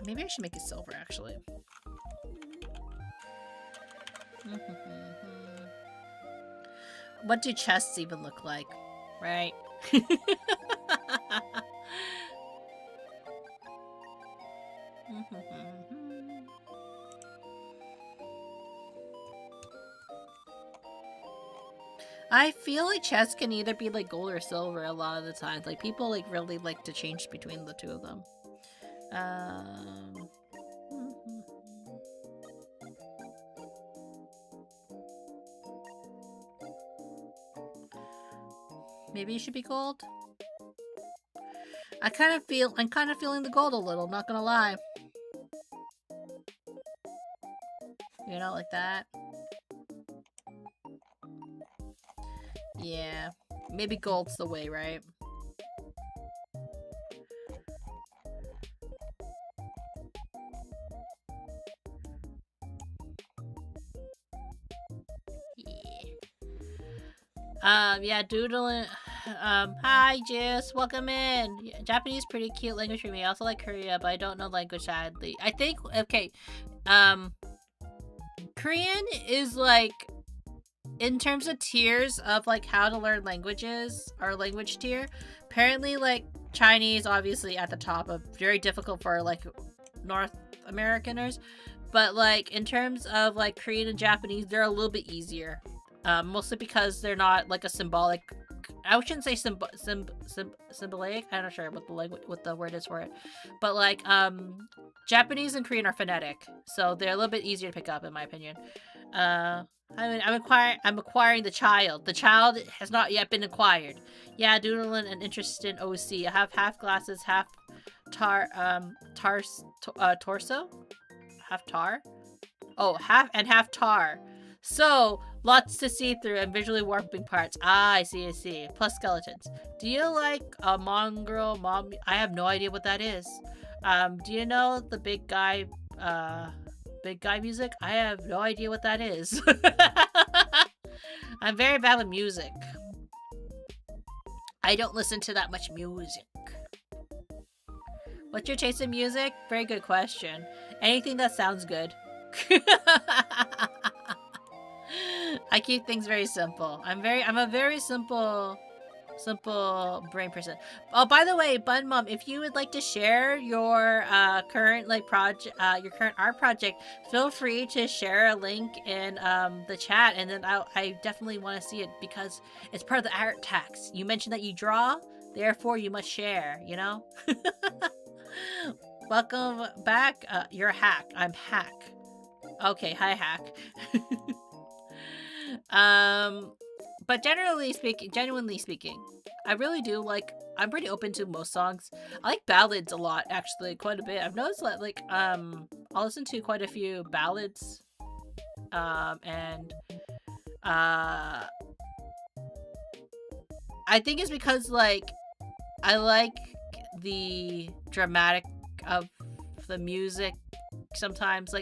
Maybe I should make it silver, actually. What do chests even look like? Right? I feel like chests can either be like gold or silver a lot of the times. Like, people like really like to change between the two of them. Maybe it should be gold. I'm kind of feeling the gold a little, not gonna lie. You know, like that. Yeah, maybe gold's the way, right? Yeah, doodling. Hi, Jess. Welcome in. Japanese, pretty cute language for me. I also like Korea, but I don't know language sadly. I think, okay, Korean is like, in terms of tiers of like how to learn languages, or language tier, apparently like Chinese obviously at the top, of very difficult for like North Americaners, but like in terms of like Korean and Japanese, they're a little bit easier. Mostly because they're not like a symbolic. I shouldn't say symbolic. I'm not sure what the word is for it, but like Japanese and Korean are phonetic, so they're a little bit easier to pick up, in my opinion. I'm acquiring the child. The child has not yet been acquired. Yeah, doodling an interest in OC. I have half glasses, half torso, half tar. Oh, half tar. So, lots to see through and visually warping parts. Ah, I see. Plus skeletons. Do you like a mongrel mom? I have no idea what that is. Do you know the big guy music? I have no idea what that is. I'm very bad with music. I don't listen to that much music. What's your taste in music? Very good question. Anything that sounds good. I keep things very simple. I'm a very simple brain person. Oh, by the way, Bun Mom, if you would like to share your current your current art project, feel free to share a link in the chat, and then I definitely want to see it because it's part of the art tax. You mentioned that you draw, therefore you must share. You know. Welcome back. You're a hack. I'm hack. Okay, hi hack. But genuinely speaking, I really do like. I'm pretty open to most songs. I like ballads a lot, actually, quite a bit. I've noticed that I'll listen to quite a few ballads, and I think it's because I like the dramatic of the music sometimes.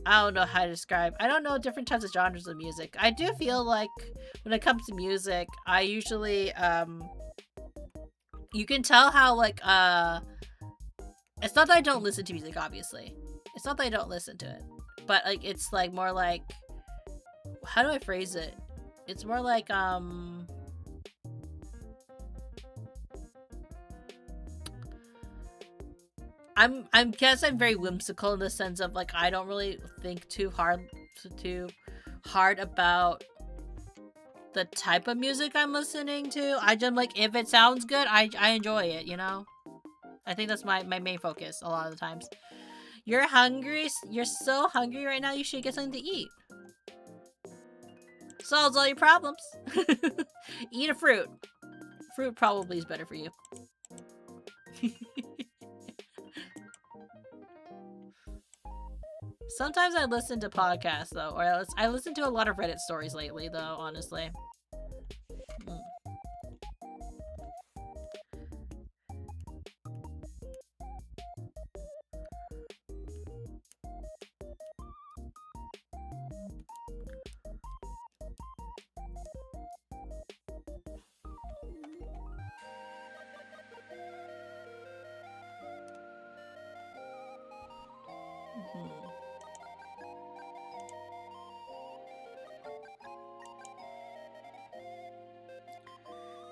I don't know how to describe. I don't know different types of genres of music. I do feel like when it comes to music, I usually you can tell how it's not that I don't listen to music, obviously. It's not that I don't listen to it. But it's more like, how do I phrase it? It's more like I'm guess I'm very whimsical in the sense of I don't really think too hard about the type of music I'm listening to. I just if it sounds good, I enjoy it, you know? I think that's my main focus a lot of the times. You're hungry? You're so hungry right now, you should get something to eat. Solves all your problems. Eat a fruit. Fruit probably is better for you. Sometimes I listen to podcasts, though, or I listen to a lot of Reddit stories lately, though, honestly.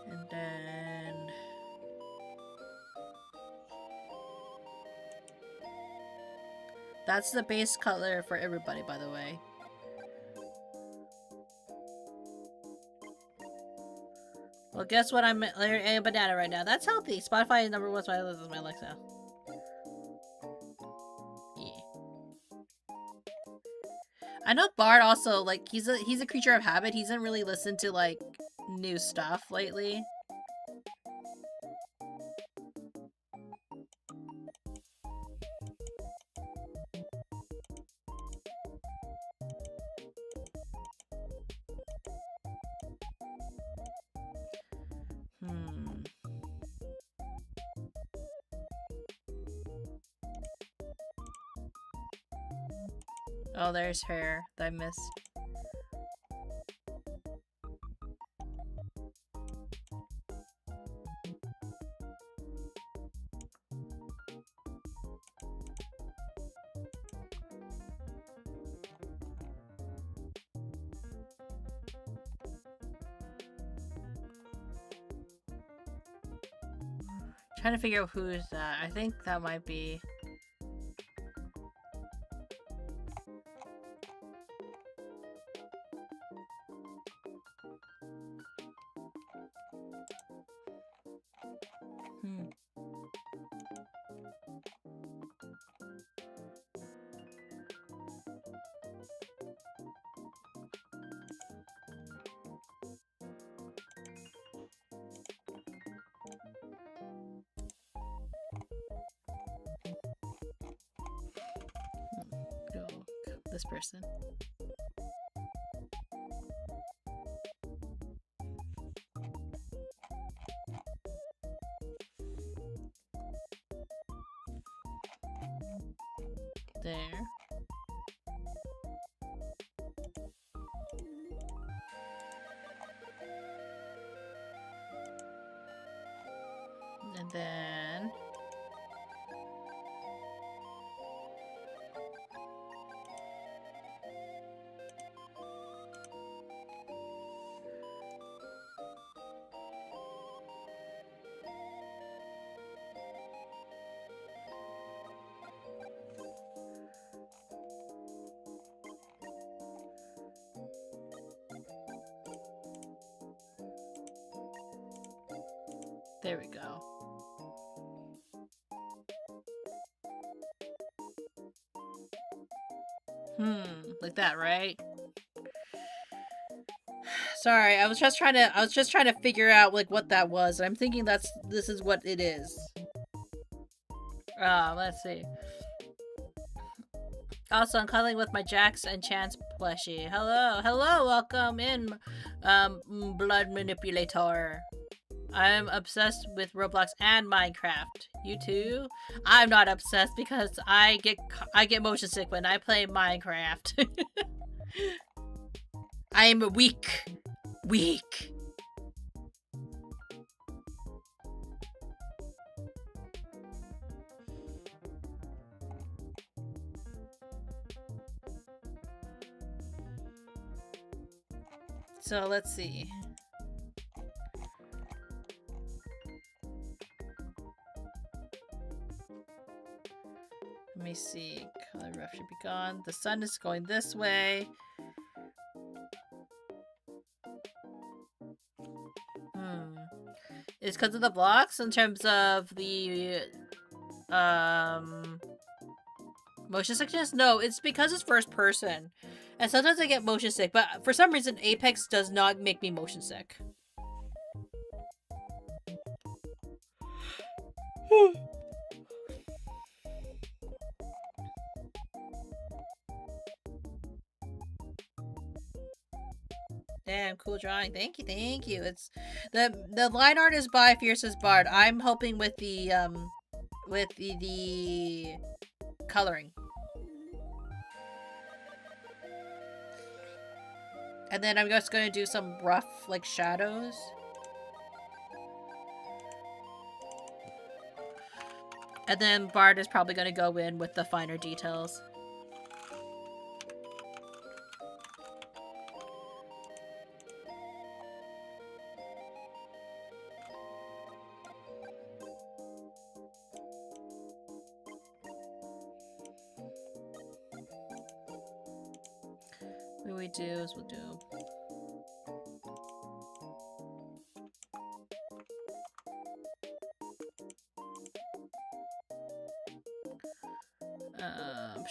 And then that's the base color for everybody, by the way. Well, guess what? I'm eating a banana right now. That's healthy. Spotify is number one, so I listen to my Alexa. Yeah. I know Bard also he's a creature of habit. He doesn't really listen to new stuff lately. Oh, there's hair that I missed. Trying to figure out who's that. I think that might be... this person. There. And then there we go. Like that, right? Sorry, I was just trying to figure out like what that was. I'm thinking this is what it is. Let's see. Also, I'm cuddling with my Jax and Chance plushie. Hello, welcome in, blood manipulator. I'm obsessed with Roblox and Minecraft. You too? I'm not obsessed because I get motion sick when I play Minecraft. I am weak. So let's see. Let me see. Color rough should be gone. The sun is going this way. It's because of the blocks in terms of the motion sickness? No, it's because it's first person. And sometimes I get motion sick, but for some reason Apex does not make me motion sick. Damn, cool drawing. Thank you. It's the line art is by Fiercest Bard. I'm helping with the coloring. And then I'm just going to do some rough like shadows. And then Bard is probably going to go in with the finer details. What we do is we'll do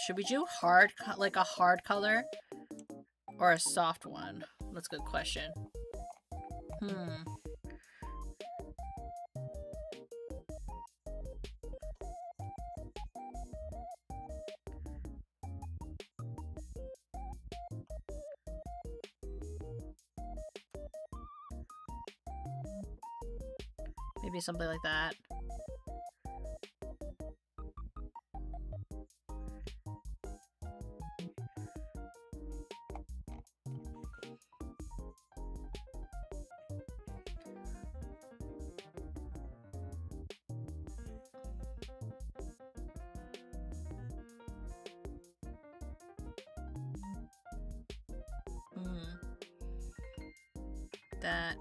should we do like a hard color or a soft one? That's a good question. Maybe something like that. That.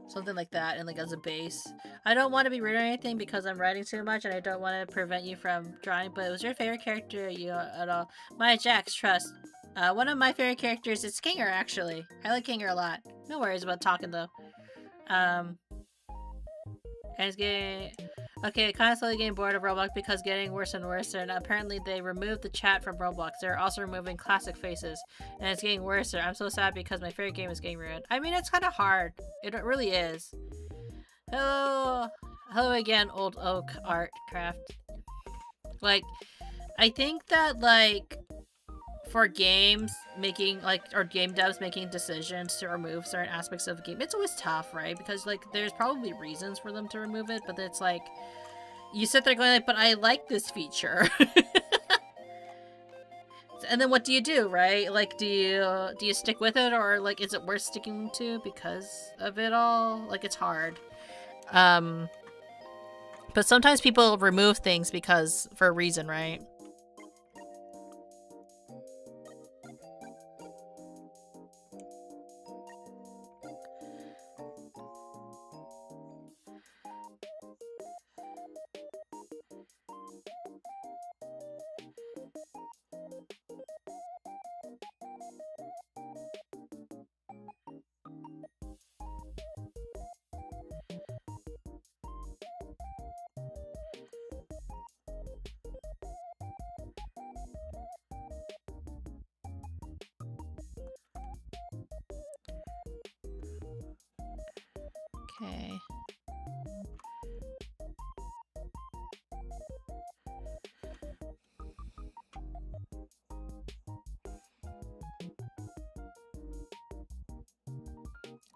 Something like that, and like as a base. I don't want to be rude or anything because I'm writing too much and I don't want to prevent you from drawing, but was your favorite character at all? My Jax, trust. One of my favorite characters is Kinger, actually. I like Kinger a lot. No worries about talking though. Guys, Okay, kind of slowly getting bored of Roblox because getting worse and worse, and apparently they removed the chat from Roblox. They're also removing classic faces, and it's getting worse. I'm so sad because my favorite game is getting ruined. I mean, it's kind of hard. It really is. Hello. Hello again, old oak art craft. Like, I think that, like, for games making, like, or game devs making decisions to remove certain aspects of a game, it's always tough, right? Because, like, there's probably reasons for them to remove it, but it's like, you sit there going, like, but I like this feature. And then what do you do, right? Like, do you stick with it, or, like, is it worth sticking to because of it all? Like, it's hard. But sometimes people remove things because, for a reason, right? Okay.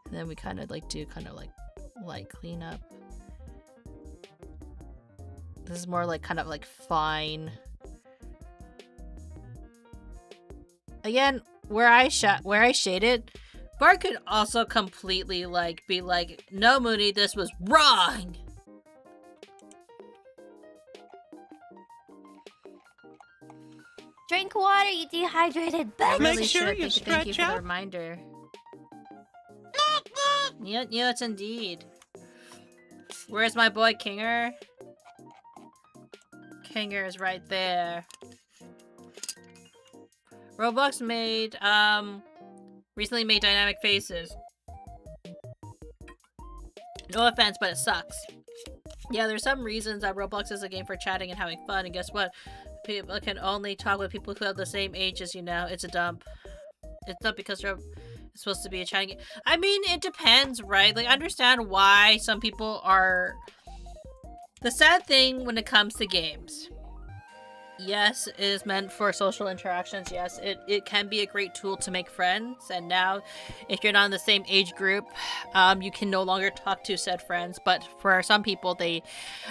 And then we kind of like do light clean up. This is more like kind of like fine. Again, where I shaded, Bart could also completely like be like, no, Munii, this was wrong. Drink water, you dehydrated bitch. Really Make sure you thank you stretch for the out. reminder. Yes, indeed. Where's my boy Kinger? Kinger is right there. Roblox recently made dynamic faces. No offense, but it sucks. Yeah, there's some reasons that Roblox is a game for chatting and having fun, and guess what? People can only talk with people who have the same age as you now. It's a dump. It's not because it's supposed to be a chatting game. I mean, it depends, right? Like, I understand why some people are... The sad thing when it comes to games. Yes, it is meant for social interactions. Yes, it can be a great tool to make friends. And now, if you're not in the same age group, you can no longer talk to said friends. But for some people, they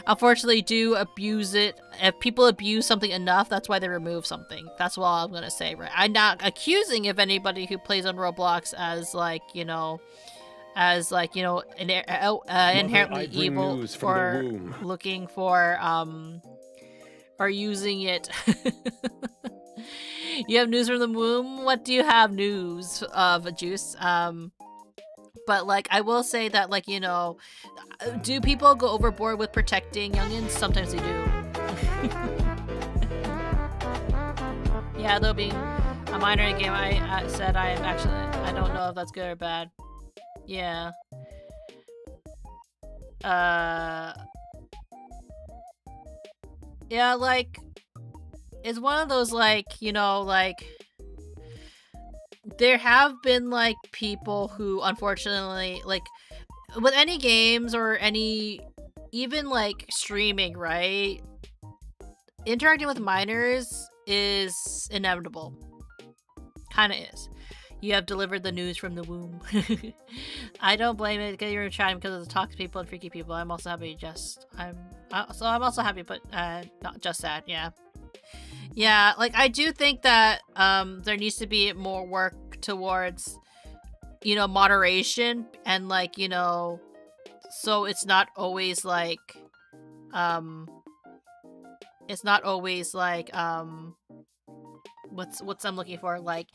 unfortunately do abuse it. If people abuse something enough, that's why they remove something. That's all I'm going to say, right? I'm not accusing of anybody who plays on Roblox as, like, you know... inherently evil for looking for, or using it. You have news from the womb? What do you have news of, Juice? But, like, I will say that, like, you know, do people go overboard with protecting youngins? Sometimes they do. Yeah, though being a minor in a game, I said I don't know if that's good or bad. Yeah. Yeah, like, it's one of those, like, you know, like, there have been, like, people who, unfortunately, like, with any games or any, even, like, streaming, right? Interacting with minors is inevitable. Kinda is. You have delivered the news from the womb. I don't blame it because you're chatting because of the toxic people and freaky people. I'm also happy I'm also happy, but not just sad. Yeah. Yeah, like, I do think that there needs to be more work towards, you know, moderation and, like, you know, so it's not always like it's not always like what's I'm looking for, like,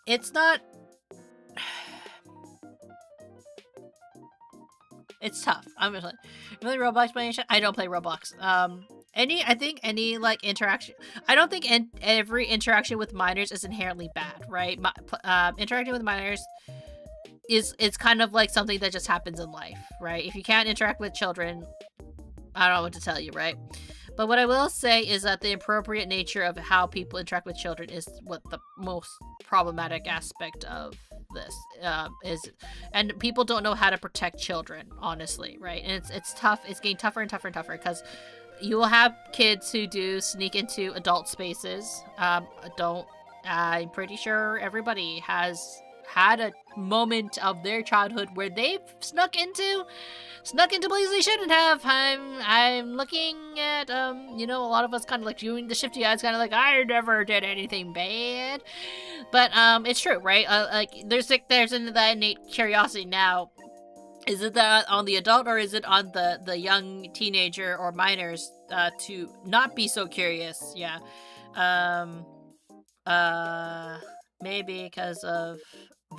it's not... It's tough. I'm just like, really Roblox playing shit? I don't play Roblox. I think any, like, interaction... I don't think every interaction with minors is inherently bad, right? Interacting with minors it's kind of like something that just happens in life, right? If you can't interact with children, I don't know what to tell you, right? But what I will say is that the appropriate nature of how people interact with children is what the most problematic aspect of this is, and people don't know how to protect children, honestly, right? And it's tough. It's getting tougher and tougher and tougher because you will have kids who do sneak into adult spaces. I'm pretty sure everybody has had a moment of their childhood where they've snuck into places they shouldn't have. I'm looking at a lot of us kind of like doing the shifty eyes, kind of like I never did anything bad, but it's true, right? Like there's that innate curiosity now. Is it that on the adult or is it on the young teenager or minors to not be so curious? Yeah. Maybe because of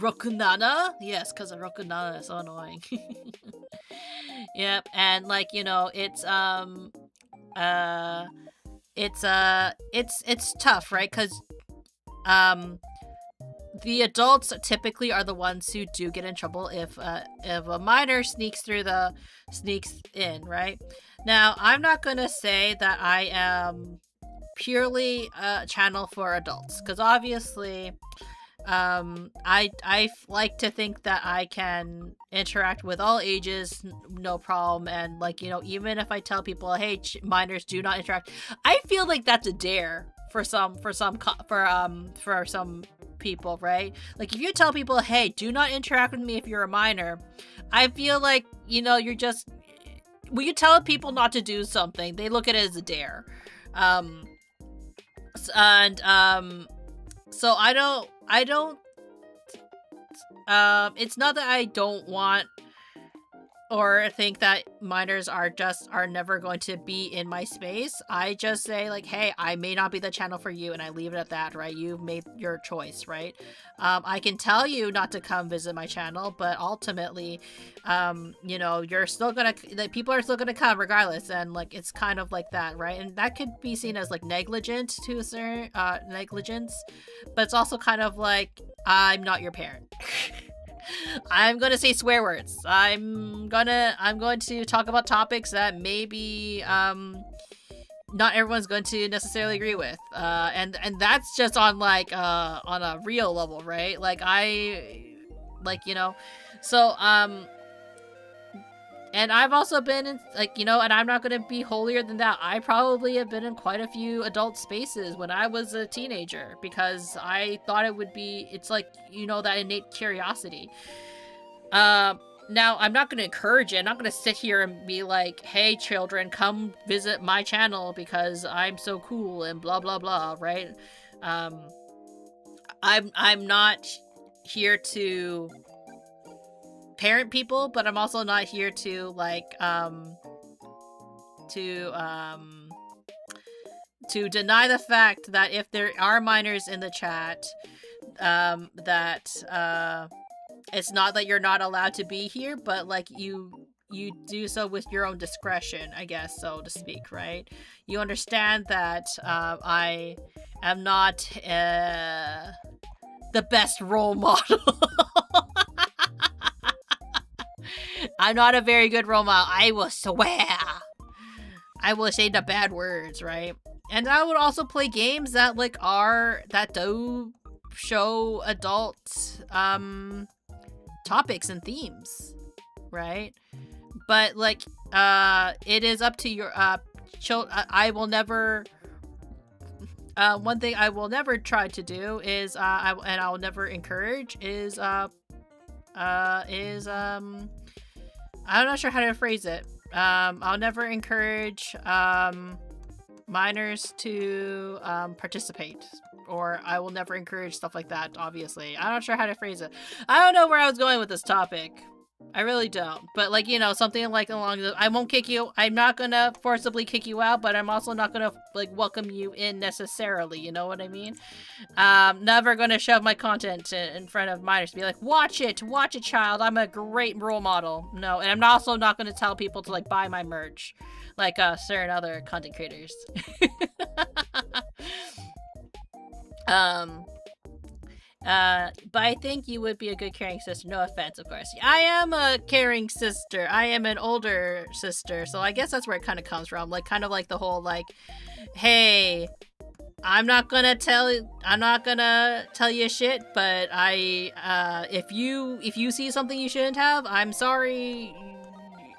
Rokunana? Yes, because of Rokunana is so annoying. Yep, and like, it's tough, right? Because the adults typically are the ones who do get in trouble if a minor sneaks in, right? Now, I'm not gonna say that I am purely a channel for adults, because obviously I like to think that I can interact with all ages, no problem, and like, even if I tell people, hey, minors do not interact, I feel like that's a dare for some people, right? Like if you tell people, hey, do not interact with me if you're a minor, I feel like, you're just, when you tell people not to do something, they look at it as a dare. So I don't it's not that I don't want or think that minors are never going to be in my space. I just say like, hey, I may not be the channel for you, and I leave it at that, right? You've made your choice, right? I can tell you not to come visit my channel, but ultimately, you're still gonna, people are still gonna come regardless, and like, it's kind of like that, right? And that could be seen as like negligent to a certain, negligence, but it's also kind of like, I'm not your parent. I'm gonna say swear words. I'm going to talk about topics that maybe not everyone's going to necessarily agree with. And that's just on like on a real level, right? Like so and I've also been in, like, and I'm not going to be holier than that. I probably have been in quite a few adult spaces when I was a teenager because I thought it would be, it's like, that innate curiosity. Now, I'm not going to encourage it. I'm not going to sit here and be like, hey, children, come visit my channel because I'm so cool and blah, blah, blah, right? I'm not here to parent people, but I'm also not here to like to deny the fact that if there are minors in the chat, that it's not that you're not allowed to be here, but like you do so with your own discretion, I guess, so to speak, right? You understand that I am not the best role model. I'm not a very good role model. I will swear. I will say the bad words, right? And I would also play games that like that do show adult topics and themes, right? But like it is up to your I will never one thing I will never try to do is I'll never encourage is I'm not sure how to phrase it. I'll never encourage minors to participate, or I will never encourage stuff like that, obviously. I'm not sure how to phrase it. I don't know where I was going with this topic. I really don't. But like, something like along the, I won't kick you. I'm not gonna forcibly kick you out, but I'm also not gonna like welcome you in necessarily. You know what I mean? Never gonna shove my content in front of minors to be like, watch it, child. I'm a great role model. No, and I'm also not gonna tell people to like buy my merch, like certain other content creators. But I think you would be a good caring sister. No offense, of course. I am a caring sister. I am an older sister, so I guess that's where it kind of comes from. Like, kind of like the whole like, hey, I'm not gonna tell you shit, but if you see something you shouldn't have, I'm sorry.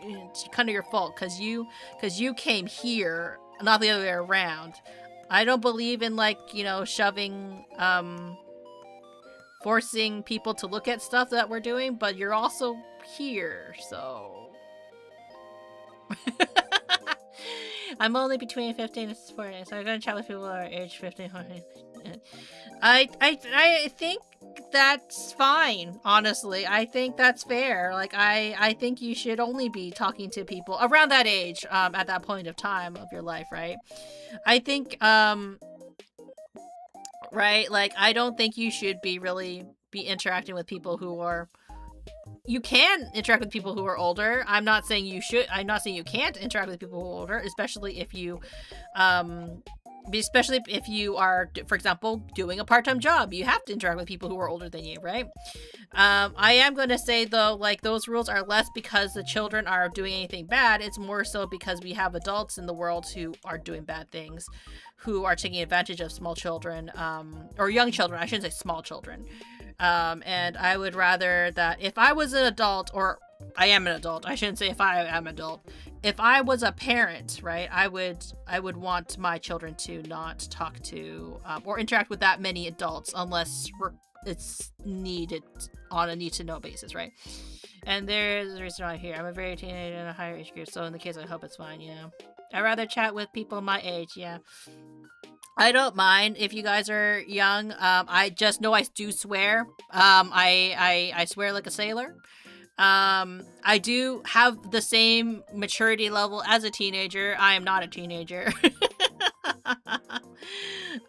It's kind of your fault because you came here, not the other way around. I don't believe in like, shoving, forcing people to look at stuff that we're doing, but you're also here, so. I'm only between 15 and 40, so I'm gonna chat with people who are age 15. I think that's fine, honestly. I think that's fair. Like, I think you should only be talking to people around that age, at that point of time of your life, right? I think, right? Like, I don't think you should be interacting with people who are... You can interact with people who are older. I'm not saying you should. I'm not saying you can't interact with people who are older, especially if you are, for example, doing a part-time job. You have to interact with people who are older than you, right? I am going to say, though, like, those rules are less because the children are doing anything bad. It's more so because we have adults in the world who are doing bad things, who are taking advantage of small children, or young children. I shouldn't say small children. And I would rather that if I was an adult, or I am an adult, I shouldn't say if I am an adult. If I was a parent, right, I would want my children to not talk to or interact with that many adults unless it's needed on a need-to-know basis, right? And there's a reason why I'm here. I'm a very teenager in a higher age group, so in the case, I hope it's fine, yeah. I'd rather chat with people my age, yeah. I don't mind if you guys are young. I just know I do swear. I swear like a sailor. I do have the same maturity level as a teenager. I am not a teenager.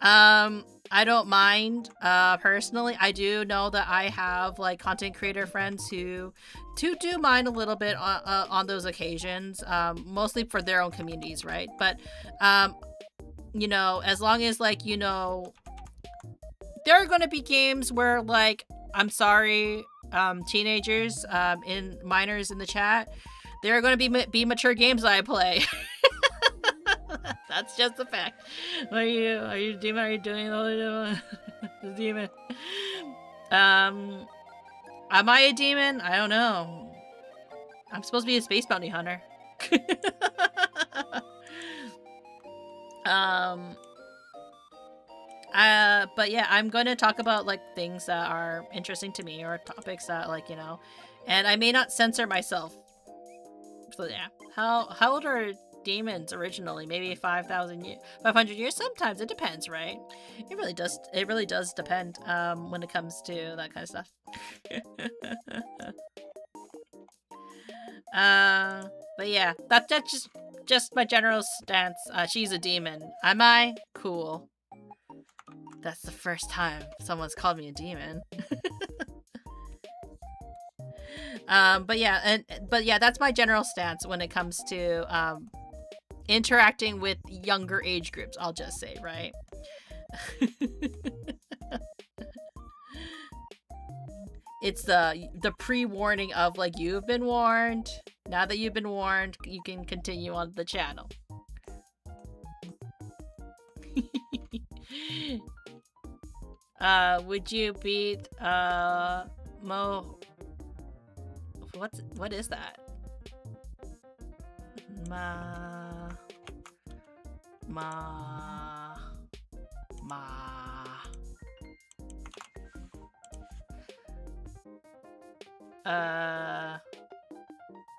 I don't mind, personally. I do know that I have, like, content creator friends who do mind a little bit on those occasions, mostly for their own communities, right? But, as long as, like, there are going to be games where, like, I'm sorry, teenagers, minors in the chat, there are going to be mature games that I play. That's just a fact. Are you a demon? Are you doing the demon? Am I a demon? I don't know. I'm supposed to be a space bounty hunter. But yeah, I'm going to talk about, like, things that are interesting to me, or topics that, like, and I may not censor myself. So yeah, how old are demons originally? Maybe 500 years? Sometimes it depends, right? It really does depend, when it comes to that kind of stuff. But yeah, that's just my general stance. She's a demon. Am I? Cool. That's the first time someone's called me a demon. But yeah, that's my general stance when it comes to interacting with younger age groups, I'll just say, right? It's the pre-warning of, like, you've been warned. Now that you've been warned, you can continue on the channel. Would you beat Mo? What is that?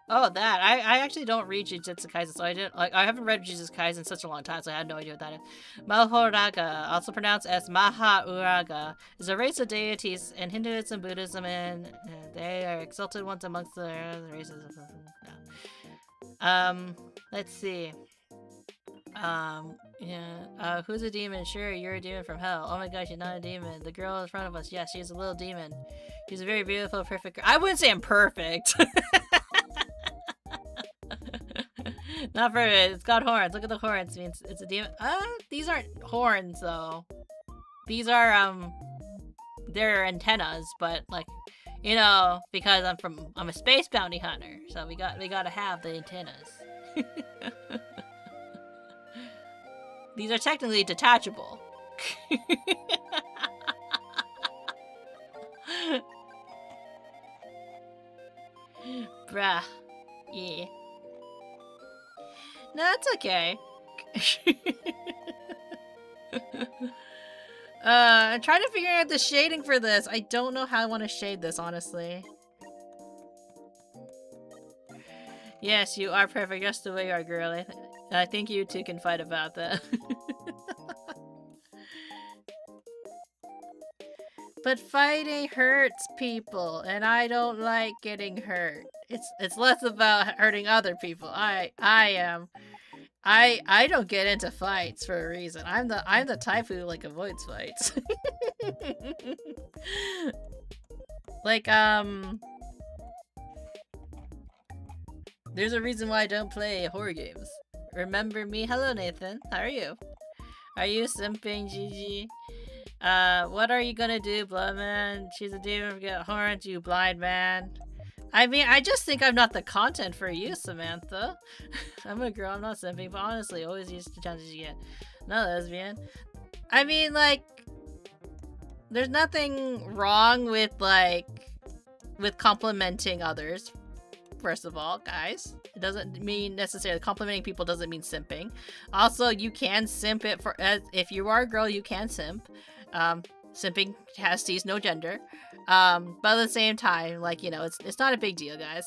Oh, that. I actually don't read Jujutsu Kaisen, so I haven't read Jujutsu Kaisen in such a long time, so I had no idea what that is. Mahoraga, also pronounced as Maha-Uraga, is a race of deities in Hinduism, Buddhism, and they are exalted ones amongst the races of... let's see. Who's a demon? Sure, you're a demon from hell. Oh my gosh, you're not a demon. The girl in front of us, yes, she's a little demon. She's a very beautiful, perfect girl. I wouldn't say I'm perfect. Not perfect. It's got horns. Look at the horns. It means it's a demon. These aren't horns, though. These are their antennas, but like, you know, because I'm a space bounty hunter, so we gotta have the antennas. These are technically detachable. Bruh. Yeah. No, it's okay. I'm trying to figure out the shading for this. I don't know how I want to shade this, honestly. Yes, you are perfect just the way you are, girl. I think you two can fight about that. But fighting hurts people, and I don't like getting hurt. It's less about hurting other people. I don't get into fights for a reason. I'm the type who like avoids fights. Like there's a reason why I don't play horror games. Remember me? Hello Nathan. How are you? Are you simping, Gigi? What are you gonna do, Bloodman? She's a demon, get horns, you blind man. I mean, I just think I'm not the content for you, Samantha. I'm a girl, I'm not simping, but honestly, always use the chances you get. No lesbian. I mean, like, there's nothing wrong with, like, with complimenting others. First of all, guys, it doesn't mean necessarily complimenting people doesn't mean simping. Also, you can simp it for if you are a girl, you can simp. Simping sees no gender. But at the same time, like, you know, it's not a big deal, guys.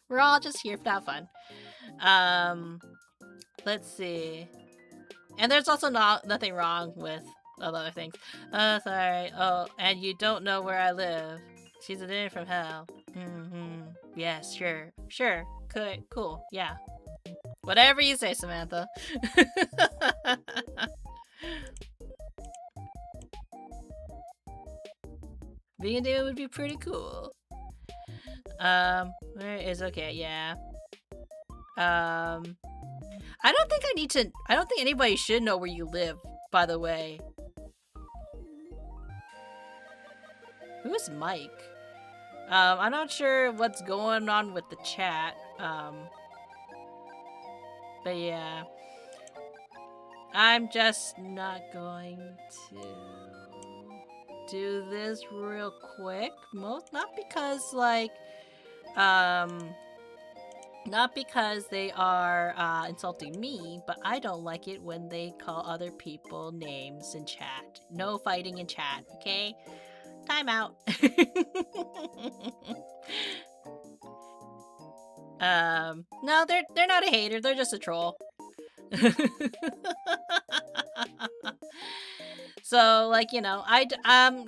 We're all just here to have fun. Let's see. And there's also nothing wrong with other things. Oh, sorry. Oh, and you don't know where I live. She's a demon from hell. Yes, sure. Sure. Good. Cool. Yeah. Whatever you say, Samantha. Being a demon would be pretty cool. Where is okay, yeah. I don't think I don't think anybody should know where you live, by the way. Who's Mike? I'm not sure what's going on with the chat. But yeah. I'm just not going to do this real quick. Not because, like, not because they are insulting me, but I don't like it when they call other people names in chat. No fighting in chat, okay? Time out. No, they're not a hater. They're just a troll. So, like, you know,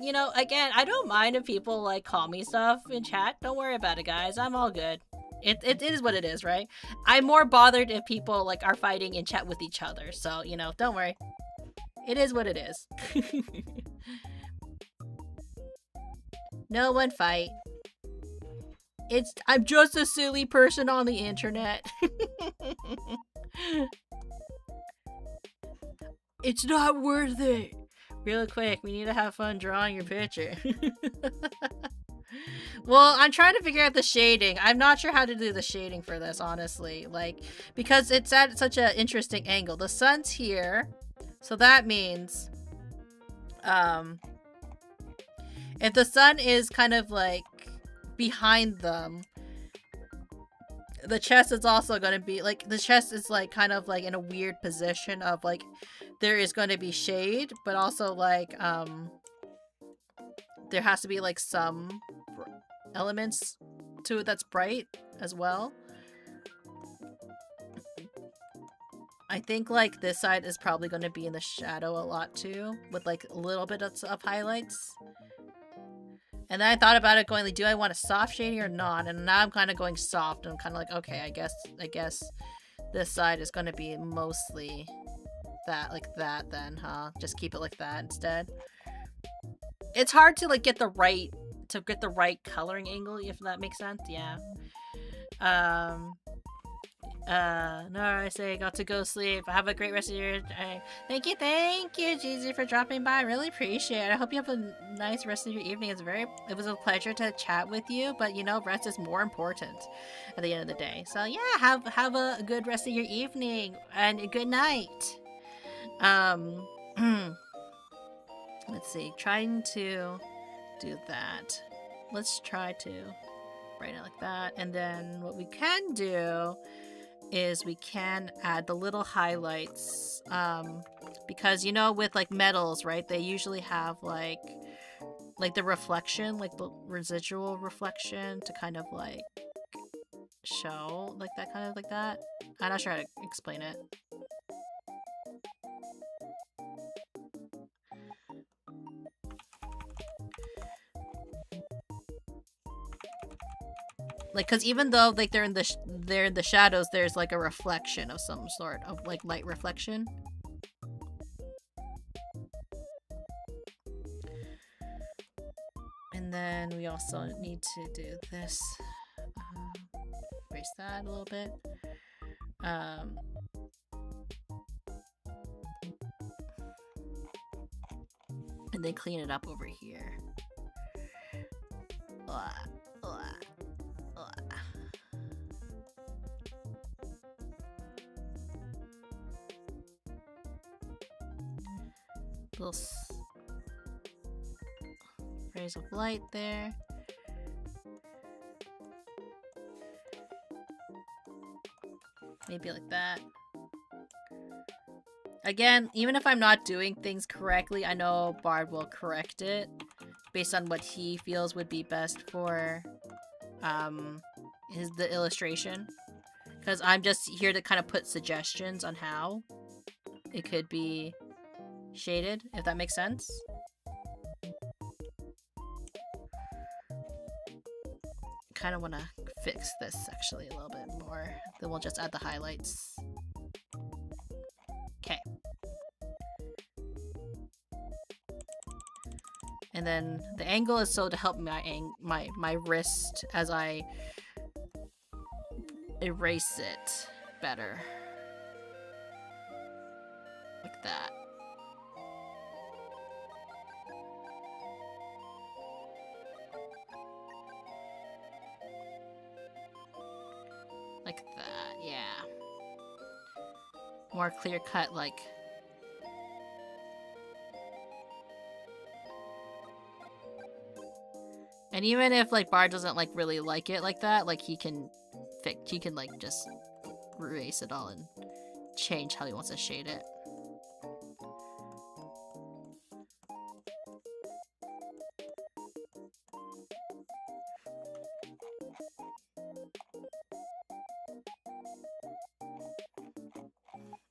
you know, again, I don't mind if people, like, call me stuff in chat. Don't worry about it, guys. I'm all good. It is what it is, right? I'm more bothered if people, like, are fighting in chat with each other. So, you know, don't worry. It is what it is. No one fight. I'm just a silly person on the internet. It's not worth it. Real quick, we need to have fun drawing your picture. Well, I'm trying to figure out the shading. I'm not sure how to do the shading for this, honestly. Like, because it's at such an interesting angle. The sun's here, so that means, if the sun is kind of like behind them, the chest is also going to be like, the chest is like kind of like in a weird position of like, there is going to be shade, but also like, there has to be like some elements to it that's bright as well. I think like this side is probably going to be in the shadow a lot too, with like a little bit of highlights. And then I thought about it going like, do I want a soft shading or not? And now I'm kind of going soft. And I'm kind of like, okay, I guess this side is going to be mostly that, like that then, huh? Just keep it like that instead. It's hard to like get the right coloring angle, if that makes sense. Yeah. No, I say got to go sleep. Have a great rest of your day. Thank you, Jeezy, for dropping by. I really appreciate it. I hope you have a nice rest of your evening. It was a pleasure to chat with you, but you know, rest is more important at the end of the day. So yeah, have a good rest of your evening and good night. Let's see, trying to do that. Let's try to write it like that, and then what we can do is we can add the little highlights, because you know, with like metals, right, they usually have like the reflection, like the residual reflection to kind of like show like that, kind of like that. I'm not sure how to explain it. Like, because even though like they're in the shadows, there's like a reflection of some sort of like light reflection. And then we also need to do this. Erase that a little bit. And then clean it up over here. Little rays of light there. Maybe like that. Again, even if I'm not doing things correctly, I know Bard will correct it based on what he feels would be best for the illustration. Because I'm just here to kind of put suggestions on how it could be shaded, if that makes sense. Kind of want to fix this actually a little bit more. Then we'll just add the highlights. Okay. And then the angle is so to help my wrist as I erase it better. Like that. Like that, yeah. More clear cut, like. And even if like Bard doesn't like really like it like that, like he can like just erase it all and change how he wants to shade it.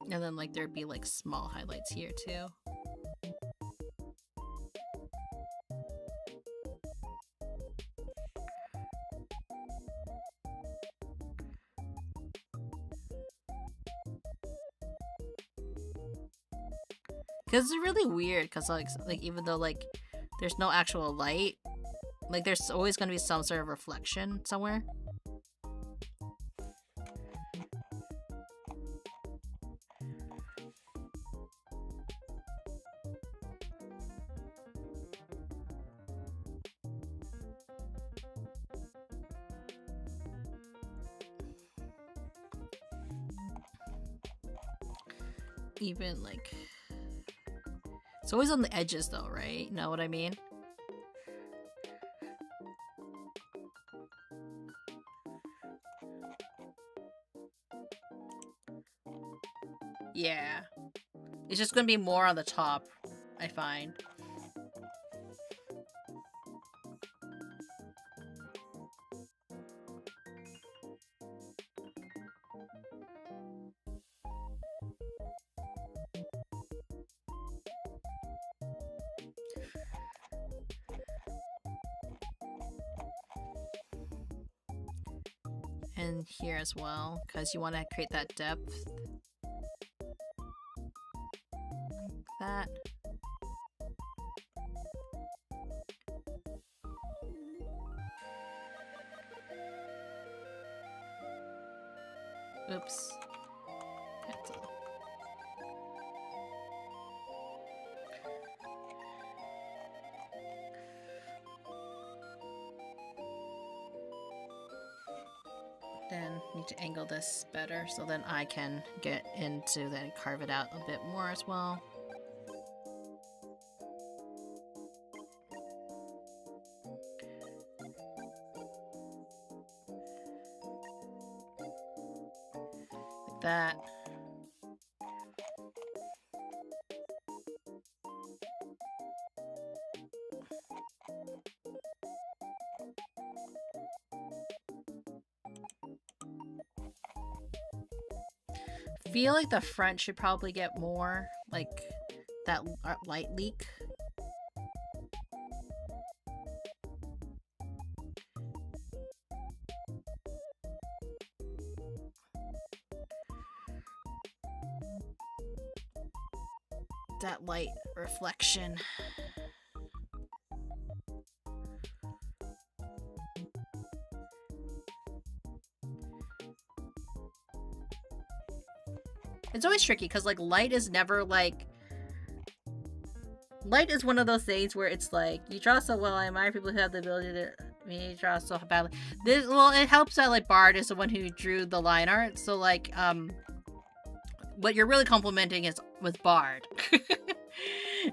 And then like there'd be like small highlights here too. Because it's really weird, because like even though like there's no actual light, like there's always going to be some sort of reflection somewhere. Even like it's always on the edges though, right? You know what I mean? Yeah. It's just gonna be more on the top, I find. And here as well, because you want to create that depth. Like that. Oops. Cancel. Then need to angle this better so then I can get into then carve it out a bit more as well. Like that. Feel like the front should probably get more like that light leak. That light reflection. It's always tricky because like light is never like light is one of those things where it's like you draw so well. I admire people who have the ability to draw so badly. This well, it helps that like Bard is the one who drew the line art. So like what you're really complimenting is with Bard.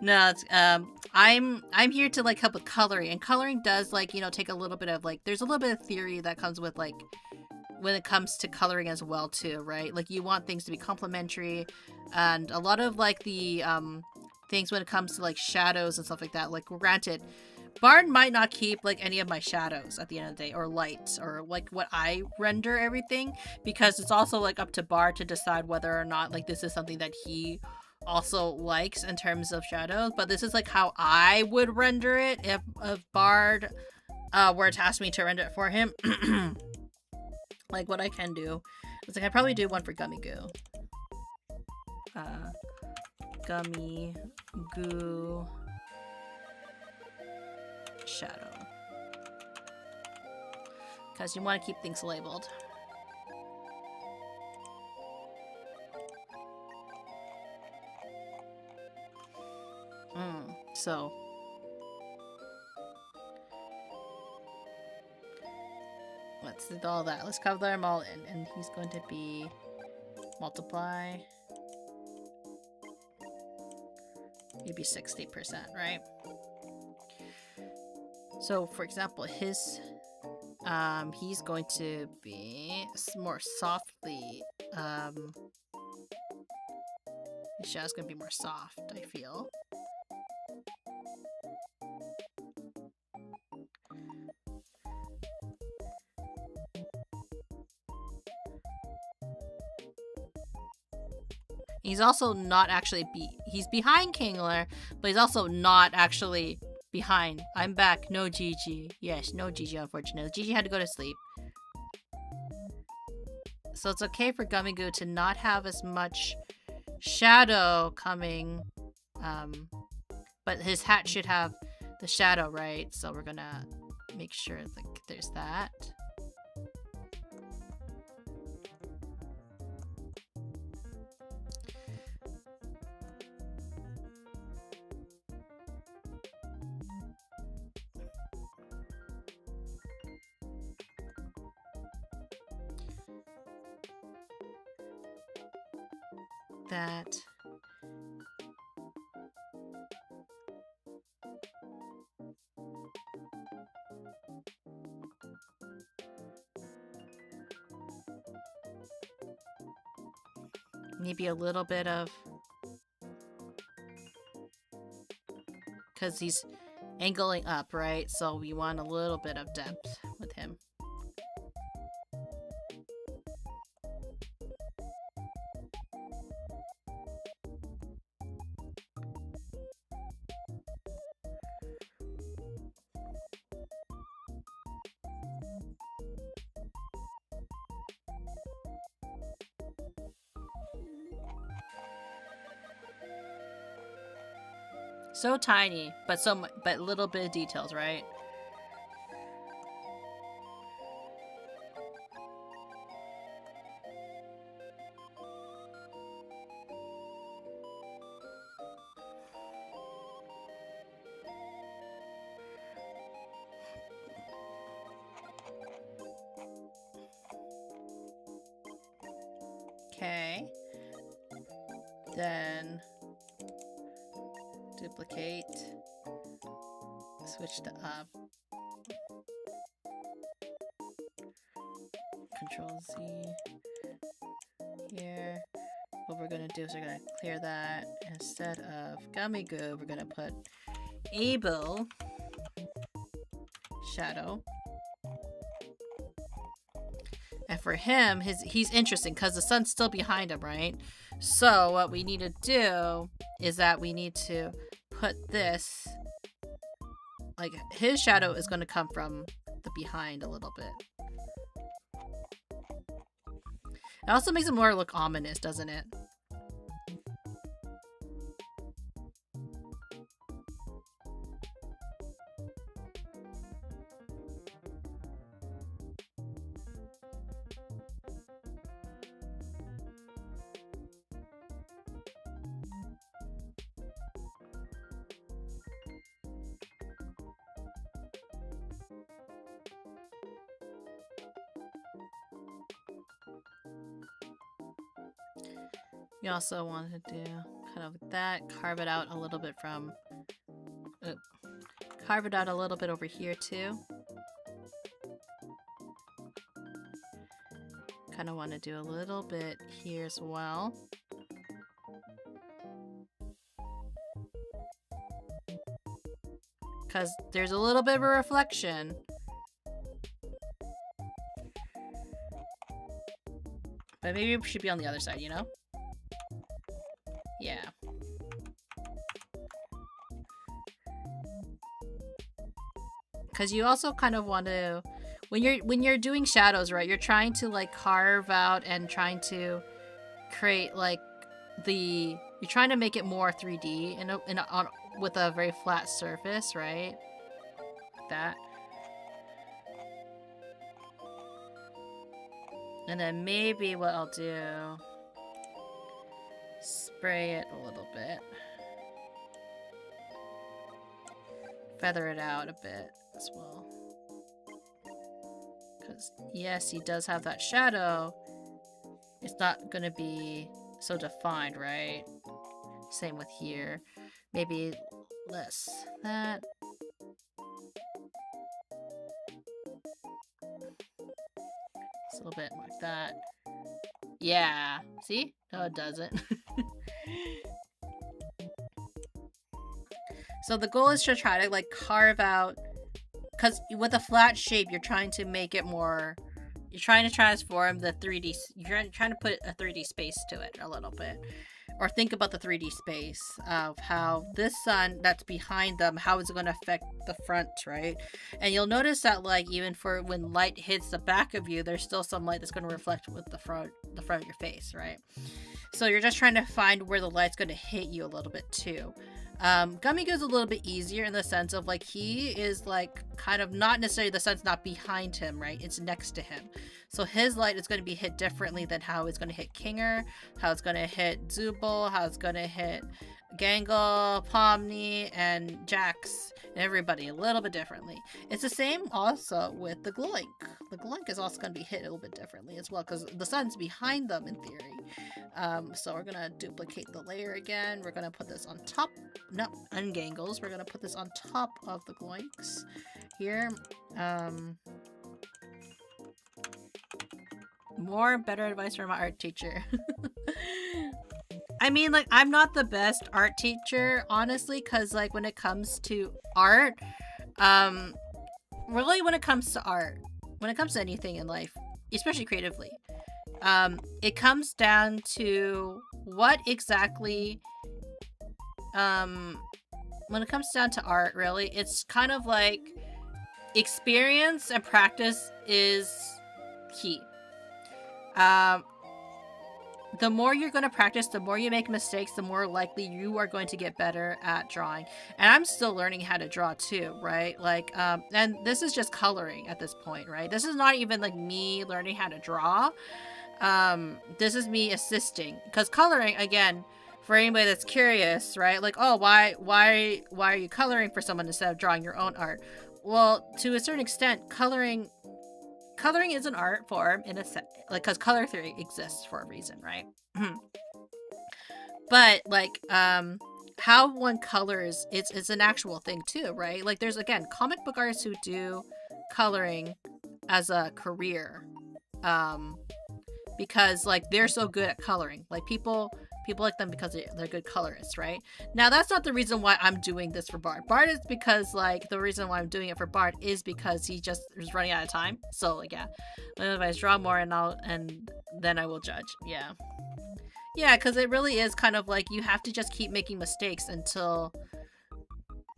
No, it's I'm here to like help with coloring, and coloring does like, you know, take a little bit of like there's a little bit of theory that comes with like when it comes to coloring as well too, right? Like you want things to be complementary, and a lot of like the things when it comes to like shadows and stuff like that, like granted Bard might not keep like any of my shadows at the end of the day, or lights, or like what I render everything, because it's also like up to Bard to decide whether or not like this is something that he also likes in terms of shadows. But this is like how I would render it if Bard were to ask me to render it for him. Like what I can do is like I probably do one for Gummy Goo. Gummy Goo shadow, because you want to keep things labeled. So let's do all that. Let's cover them all in, and he's going to be multiply maybe 60%, right? So for example, his he's going to be more softly his shadow's gonna be more soft, I feel. He's also not actually he's behind Kingler, but he's also not actually behind. I'm back. No Gigi. Yes, no Gigi, unfortunately. Gigi had to go to sleep. So it's okay for Gummy Goo to not have as much shadow coming. But his hat should have the shadow, right? So we're gonna make sure like there's that. That. Maybe a little bit of, because he's angling up, right? So we want a little bit of depth with him. So tiny, but but little bit of details, right? Okay. Then duplicate. Switch to up. Control Z. Here. What we're gonna do is we're gonna clear that. Instead of gummy goo, we're gonna put able shadow. And for him, he's interesting because the sun's still behind him, right? So what we need to do is that we need to put this, like his shadow is going to come from the behind a little bit. It also makes it more look ominous, doesn't it? You also want to do kind of that, carve it out a little bit from, carve it out a little bit over here too. Kind of want to do a little bit here as well. Because there's a little bit of a reflection. But maybe it should be on the other side, you know? Yeah. Because you also kind of want to, when you're doing shadows, right? You're trying to like carve out and trying to create like you're trying to make it more 3D with a very flat surface, right? Like that. And then maybe what I'll do, spray it a little bit. Feather it out a bit as well. Because, yes, he does have that shadow. It's not going to be so defined, right? Same with here. Maybe less that. Just a little bit like that. Yeah. See? No, it doesn't. So the goal is to try to like carve out, because with a flat shape, you're trying to make it more, you're trying to transform the 3D, you're trying to put a 3D space to it a little bit. Or think about the 3D space of how this sun that's behind them, how is it going to affect the front, right? And you'll notice that like even for when light hits the back of you, there's still some light that's going to reflect with the front of your face, right? So you're just trying to find where the light's going to hit you a little bit too. Gummy Goo's a little bit easier in the sense of like he is like kind of not necessarily, the sun's not behind him, right? It's next to him. So his light is going to be hit differently than how it's going to hit Kinger, how it's going to hit Zubul, how it's going to hit Gangle, Pomni, and Jax, and everybody a little bit differently. It's the same also with the Gloink. The Gloink is also going to be hit a little bit differently as well because the sun's behind them in theory. So we're going to duplicate the layer again. We're going to put this on top, no, ungangles. We're going to put this on top of the Gloinks here. More better advice from my art teacher. I mean, like, I'm not the best art teacher, honestly, because, like, when it comes to art, really when it comes to art, when it comes to anything in life, especially creatively, it comes down to what exactly, when it comes down to art, really, it's kind of like experience and practice is key. The more you're going to practice, the more you make mistakes, the more likely you are going to get better at drawing. And I'm still learning how to draw too, right? Like, and this is just coloring at this point, right? This is not even like me learning how to draw. This is me assisting, because coloring, again, for anybody that's curious, right? Like, oh, why are you coloring for someone instead of drawing your own art? Well, to a certain extent, coloring coloring is an art form in a sense, like, because color theory exists for a reason, right? But like how one colors, it's an actual thing too, right? Like there's, again, comic book artists who do coloring as a career, because like they're so good at coloring. Like people like them because they're good colorists, right? Now that's not the reason why I'm doing this for Bard. Bard is because, like, the reason why I'm doing it for Bard is because he just is running out of time. So like, yeah, if I draw more and then I will judge. Yeah, because it really is kind of like you have to just keep making mistakes until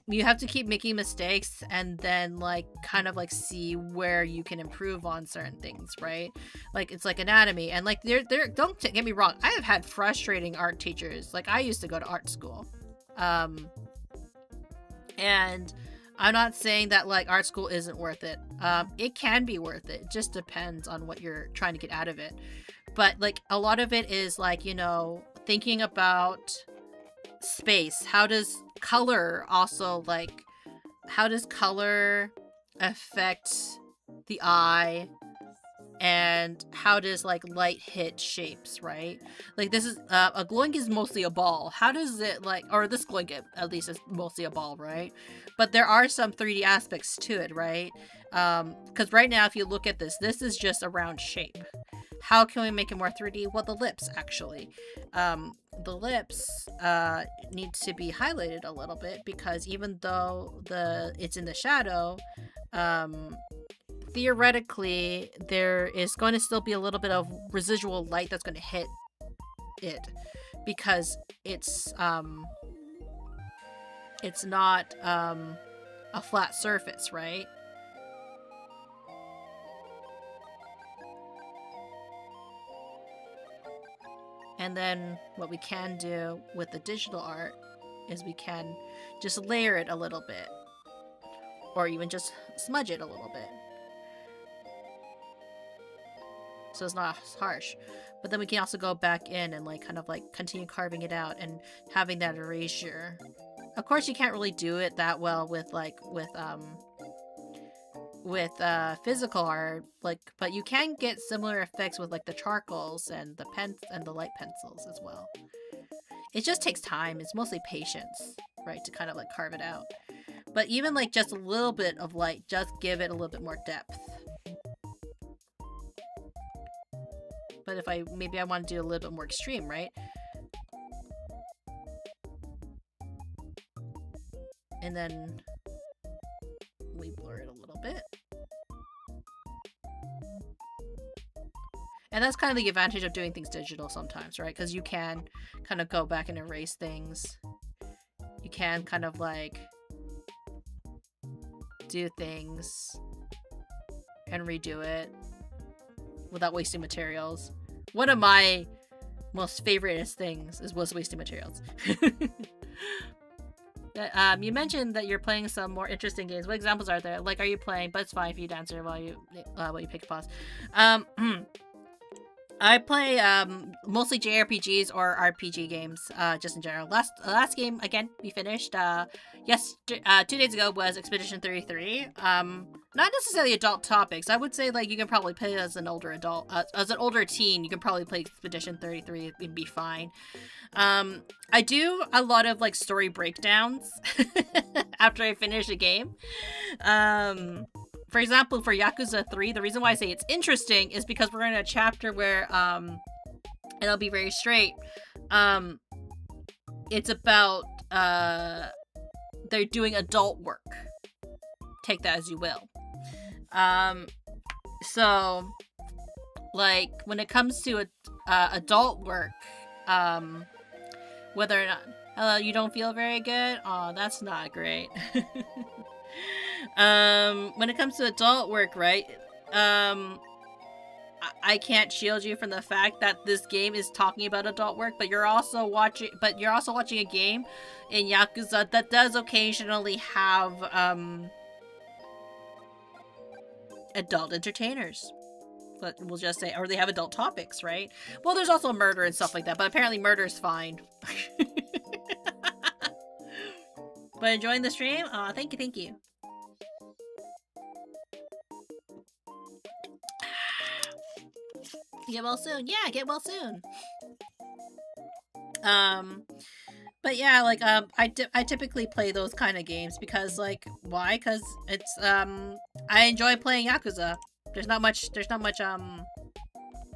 you have to keep making mistakes, and then like kind of like see where you can improve on certain things, right? Like it's like anatomy, and like there don't get me wrong, I have had frustrating art teachers. Like I used to go to art school, and I'm not saying that like art school isn't worth it. It can be worth it. It just depends on what you're trying to get out of it. But like a lot of it is like, you know, thinking about space. How does color also, like, how does color affect the eye, and how does like light hit shapes, right? Like this is a glowing is mostly a ball. How does it like, or this glowing at least is mostly a ball, right? But there are some 3D aspects to it, right? Because right now if you look at this is just a round shape. How can we make it more 3D? Well, the lips, actually. The lips need to be highlighted a little bit, because even though it's in the shadow, theoretically, there is going to still be a little bit of residual light that's going to hit it, because it's not a flat surface, right? And then what we can do with the digital art is we can just layer it a little bit, or even just smudge it a little bit, so it's not harsh. But then we can also go back in and like kind of like continue carving it out and having that erasure. Of course, you can't really do it that well with physical art, like, but you can get similar effects with like the charcoals and the pens and the light pencils as well. It just takes time. It's mostly patience, right, to kind of like carve it out. But even like just a little bit of light, just give it a little bit more depth. But if maybe I want to do a little bit more extreme, right? And then we blur it a little bit. And that's kind of the advantage of doing things digital sometimes, right? Because you can kind of go back and erase things. You can kind of like do things and redo it without wasting materials. One of my most favorite things was wasting materials. You mentioned that you're playing some more interesting games. What examples are there? Like, are you playing? But it's fine if you'd answer while you pick pause. I play mostly JRPGs or RPG games, just in general. Last game, again, we finished 2 days ago was Expedition 33. Not necessarily adult topics. I would say like you can probably play it as an older adult, as an older teen. You can probably play Expedition 33 and be fine. I do a lot of like story breakdowns after I finish a game. For example, for Yakuza 3, the reason why I say it's interesting is because we're in a chapter where, and I'll be very straight, it's about, they're doing adult work. Take that as you will. So, like, when it comes to adult work, whether or not, hello, you don't feel very good? Oh, that's not great. When it comes to adult work, right, I can't shield you from the fact that this game is talking about adult work, but you're also watching a game in Yakuza that does occasionally have adult entertainers. But we'll just say, or they have adult topics, right? Well, there's also murder and stuff like that, but apparently murder's fine. But enjoying the stream? Aw, thank you. Get well soon. Yeah, get well soon. But yeah, like I typically play those kind of games because like why? Because it's I enjoy playing Yakuza. There's not much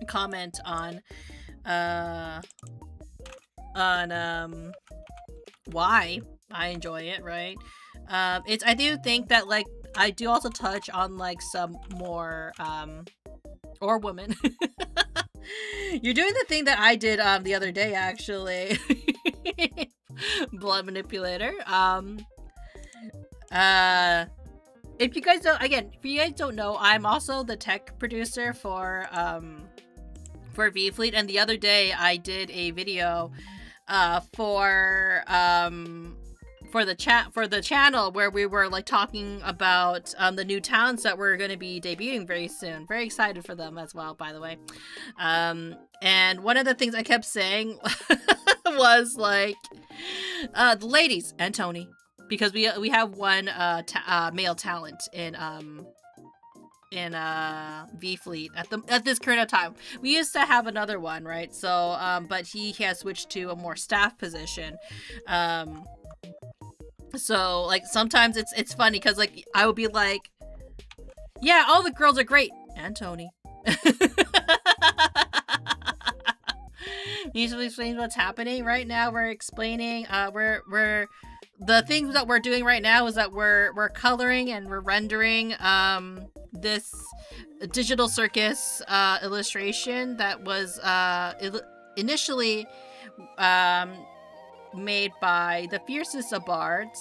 comment on why I enjoy it, right? I do think that like I do also touch on like some more or women. You're doing the thing that I did the other day actually. Blood manipulator. If you guys don't know, I'm also the tech producer for V-Fleet, and the other day I did a video for the channel where we were like talking about the new towns that we're going to be debuting very soon. Very excited for them as well, by the way. And one of the things I kept saying was like the ladies and Tony, because we have one male talent in V-Fleet at this current time. We used to have another one, right? So but he has switched to a more staff position. So like sometimes it's funny because like I would be like, yeah, all the girls are great, and Tony. Usually explains what's happening right now. We're explaining we're the things that we're doing right now is that we're coloring and we're rendering this digital circus illustration that was initially made by the fiercest of bards,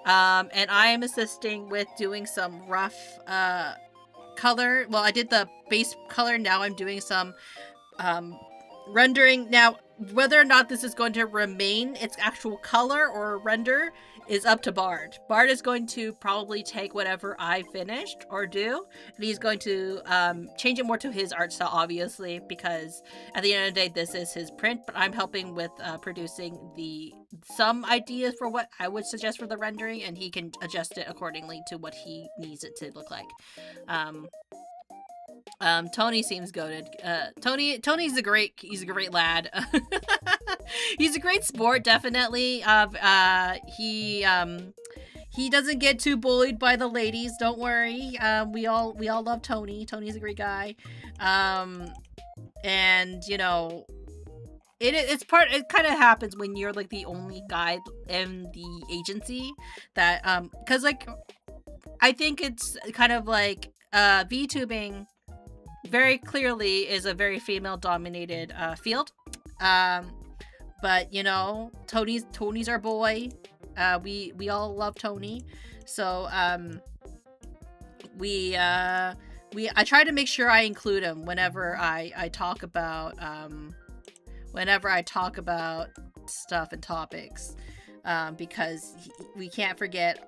and I am assisting with doing some rough color. Well, I did the base color, now I'm doing some rendering. Now, whether or not this is going to remain its actual color or render is up to Bard. Bard is going to probably take whatever I finished or do, and he's going to change it more to his art style, obviously, because at the end of the day, this is his print, but I'm helping with producing some ideas for what I would suggest for the rendering, and he can adjust it accordingly to what he needs it to look like. Tony seems goated. Tony's a great lad. He's a great sport, definitely. He doesn't get too bullied by the ladies, don't worry. We all love Tony. Tony's a great guy. And you know, it kind of happens when you're like the only guy in the agency that cuz like I think it's kind of like VTubing very clearly is a very female dominated field. But you know, Tony's our boy. We all love Tony. So I try to make sure I include him whenever I talk about stuff and topics, because we can't forget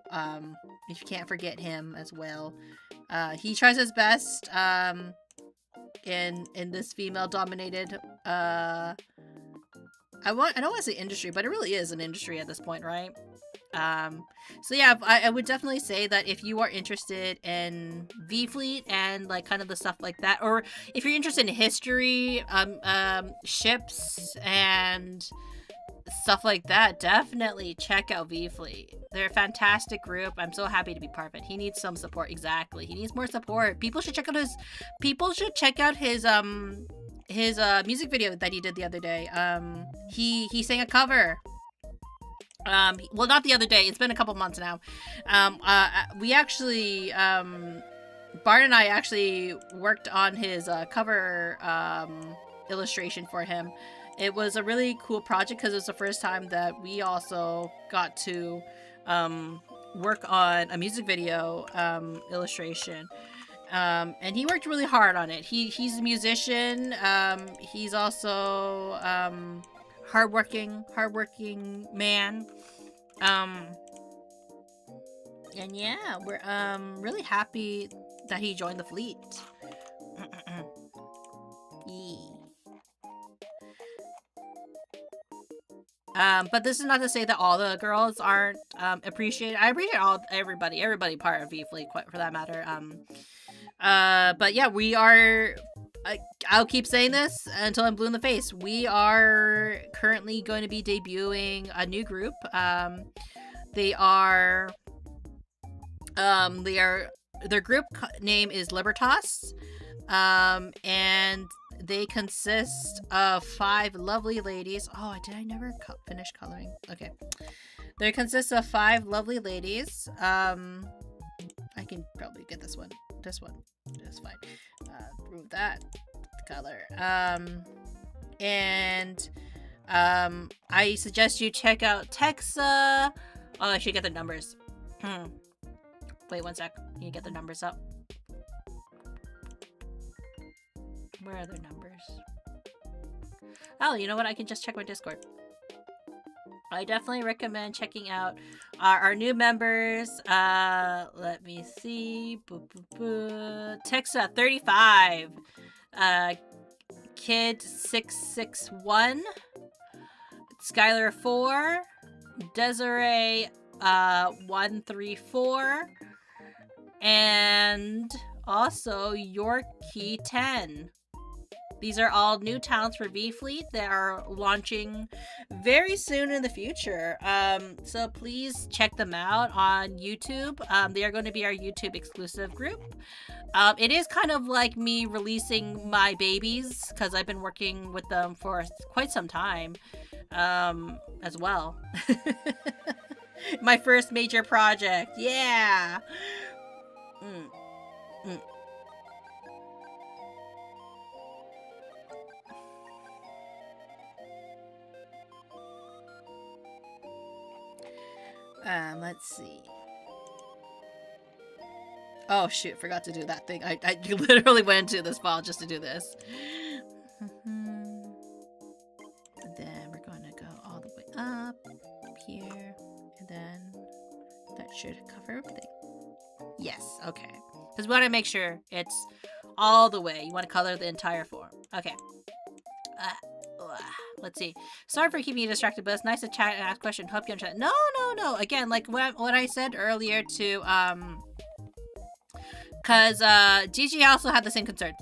him as well. He tries his best in this female dominated I don't want to say industry, but it really is an industry at this point, right? So yeah, I would definitely say that if you are interested in V-Fleet and like kind of the stuff like that, or if you're interested in history, ships and stuff like that, definitely check out V-Fleet. They're a fantastic group. I'm so happy to be part of it. He needs some support. Exactly. He needs more support. People should check out his music video that he did the other day. He sang a cover. Well, not the other day. It's been a couple months now. We actually, Bart and I actually worked on his cover illustration for him. It was a really cool project because it was the first time that we also got to work on a music video illustration. And he worked really hard on it. He's a musician. He's also hardworking man. And yeah, we're really happy that he joined the fleet. But this is not to say that all the girls aren't appreciated. I appreciate everybody part of V-Fleet, for that matter. But yeah, we are I'll keep saying this until I'm blue in the face. We are currently going to be debuting a new group. Their group name is Libertas. And they consist of 5 lovely ladies. Oh, did I never finish coloring? Okay. They consist of 5 lovely ladies. I can probably get this one. This one. That's fine. Remove that color. I suggest you check out Texa. Oh, I should get the numbers. Wait 1 sec. Can you get the numbers up? Where are their numbers? Oh, you know what? I can just check my Discord. I definitely recommend checking out our new members. Let me see. Texa 35. Kid 661. Skylar 4. Desiree 134. And also Yorkie 10. These are all new talents for V-Fleet that are launching very soon in the future. So please check them out on YouTube. They are going to be our YouTube exclusive group. It is kind of like me releasing my babies because I've been working with them for quite some time as well. My first major project. Yeah. Let's see. Oh shoot, forgot to do that thing. I literally went into this file just to do this. And then we're going to go all the way up here, and then that should cover everything. Yes, okay. Because we want to make sure it's all the way. You want to color the entire form. Okay. Let's see. Sorry for keeping you distracted, but it's nice to chat and ask questions. Hope you understand. No. Again, like what I said earlier to because Gigi also had the same concern.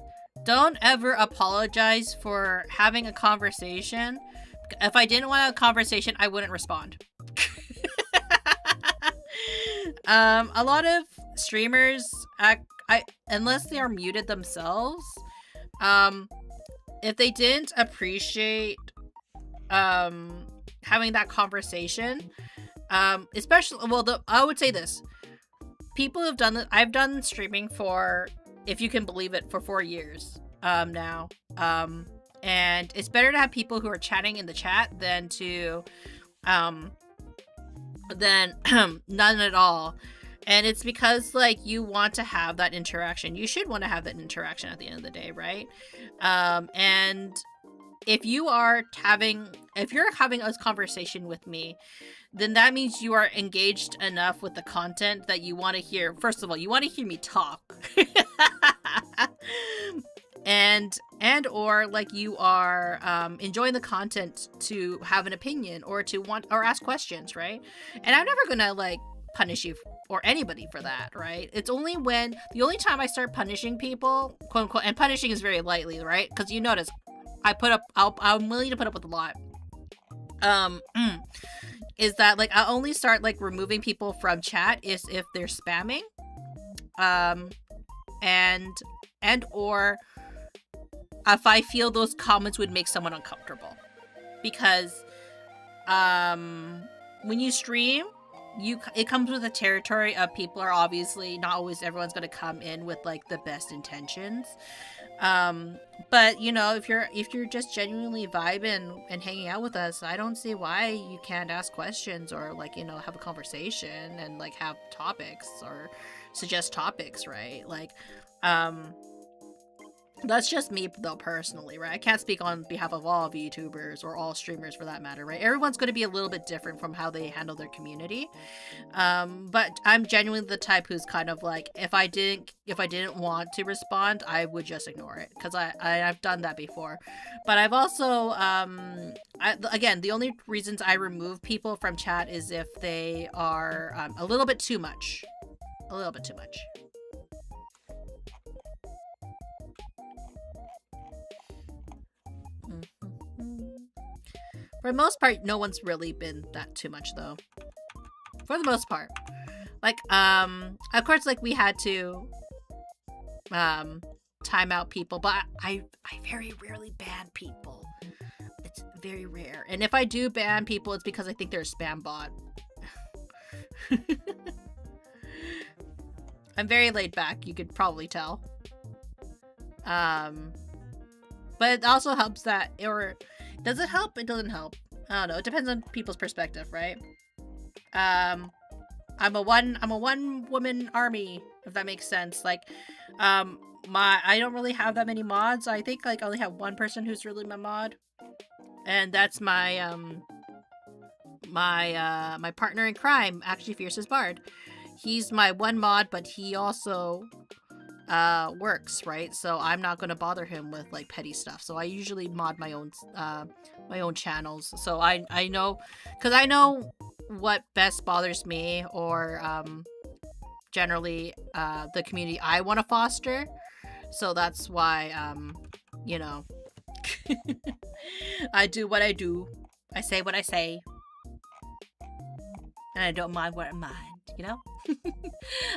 Don't ever apologize for having a conversation. If I didn't want a conversation, I wouldn't respond. A lot of streamers, unless they are muted themselves, if they didn't appreciate having that conversation, especially, well, I would say this. People have done this. I've done streaming for, if you can believe it, for 4 years now. And it's better to have people who are chatting in the chat than to none at all. And it's because, like, you want to have that interaction. You should want to have that interaction at the end of the day, right? And if you're having a conversation with me, then that means you are engaged enough with the content that you want to hear. First of all, you want to hear me talk. and or like you are enjoying the content to have an opinion or to want or ask questions, right? And I'm never gonna like punish you or anybody for that, right? It's only when the only time I start punishing people, quote unquote, and punishing is very lightly, right? Because you notice I'm willing to put up with a lot. Is that like I only start like removing people from chat is if they're spamming, and or if I feel those comments would make someone uncomfortable, because when you stream, it comes with a territory of people are obviously not always everyone's going to come in with like the best intentions. But you know, if you're just genuinely vibing and hanging out with us, I don't see why you can't ask questions or like, you know, have a conversation and like have topics or suggest topics, right? Like, that's just me though personally, right? I can't speak on behalf of all VTubers or all streamers for that matter, right? Everyone's going to be a little bit different from how they handle their community. But I'm genuinely the type who's kind of like, if I didn't want to respond, I would just ignore it, because I've done that before. But I've also again, the only reasons I remove people from chat is if they are a little bit too much. For the most part, no one's really been that too much though. For the most part. Like, of course, like, we had to, time out people, but I very rarely ban people. It's very rare. And if I do ban people, it's because I think they're a spam bot. I'm very laid back, you could probably tell. But it also helps that, or does it help? It doesn't help. I don't know. It depends on people's perspective, right? I'm a one woman army, if that makes sense. Like, I don't really have that many mods. I think like I only have one person who's really my mod, and that's my my partner in crime, actually Fiercest Bard. He's my one mod, but he also works, right? So I'm not gonna bother him with like petty stuff. So I usually mod my own channels. So I know, because I know what best bothers me, or generally the community I want to foster. So that's why you know, I do what I do. I say what I say. And I don't mind what I mind, you know?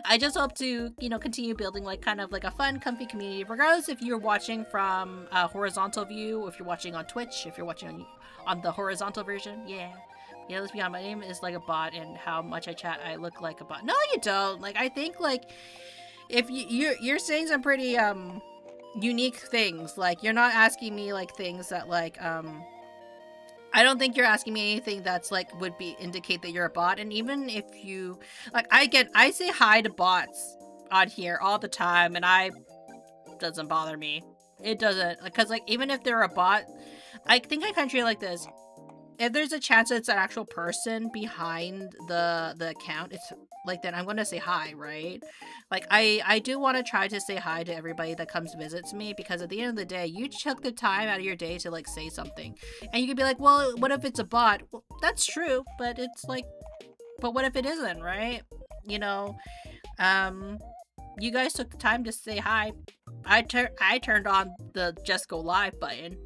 I just hope to, you know, continue building like kind of like a fun, comfy community, regardless if you're watching from a horizontal view, if you're watching on Twitch, if you're watching on the horizontal version. Yeah, let's be honest, my name is like a bot, and how much I chat, I look like a bot. No, you don't. Like, I think like if you're saying some pretty unique things. Like, you're not asking me like things that like I don't think you're asking me anything that's like would be indicate that you're a bot. And even if you like, I say hi to bots on here all the time, and doesn't bother me. It doesn't, because like even if they're a bot, I think I kind of treat it like this. If there's a chance that it's an actual person behind the account, it's like, then I'm gonna say hi, right? Like, I do want to try to say hi to everybody that comes visits me, because at the end of the day, you took the time out of your day to like say something, and you could be like, well, what if it's a bot? Well, that's true, but it's like, but what if it isn't, right? You know, you guys took the time to say hi. I turned on the just go live button.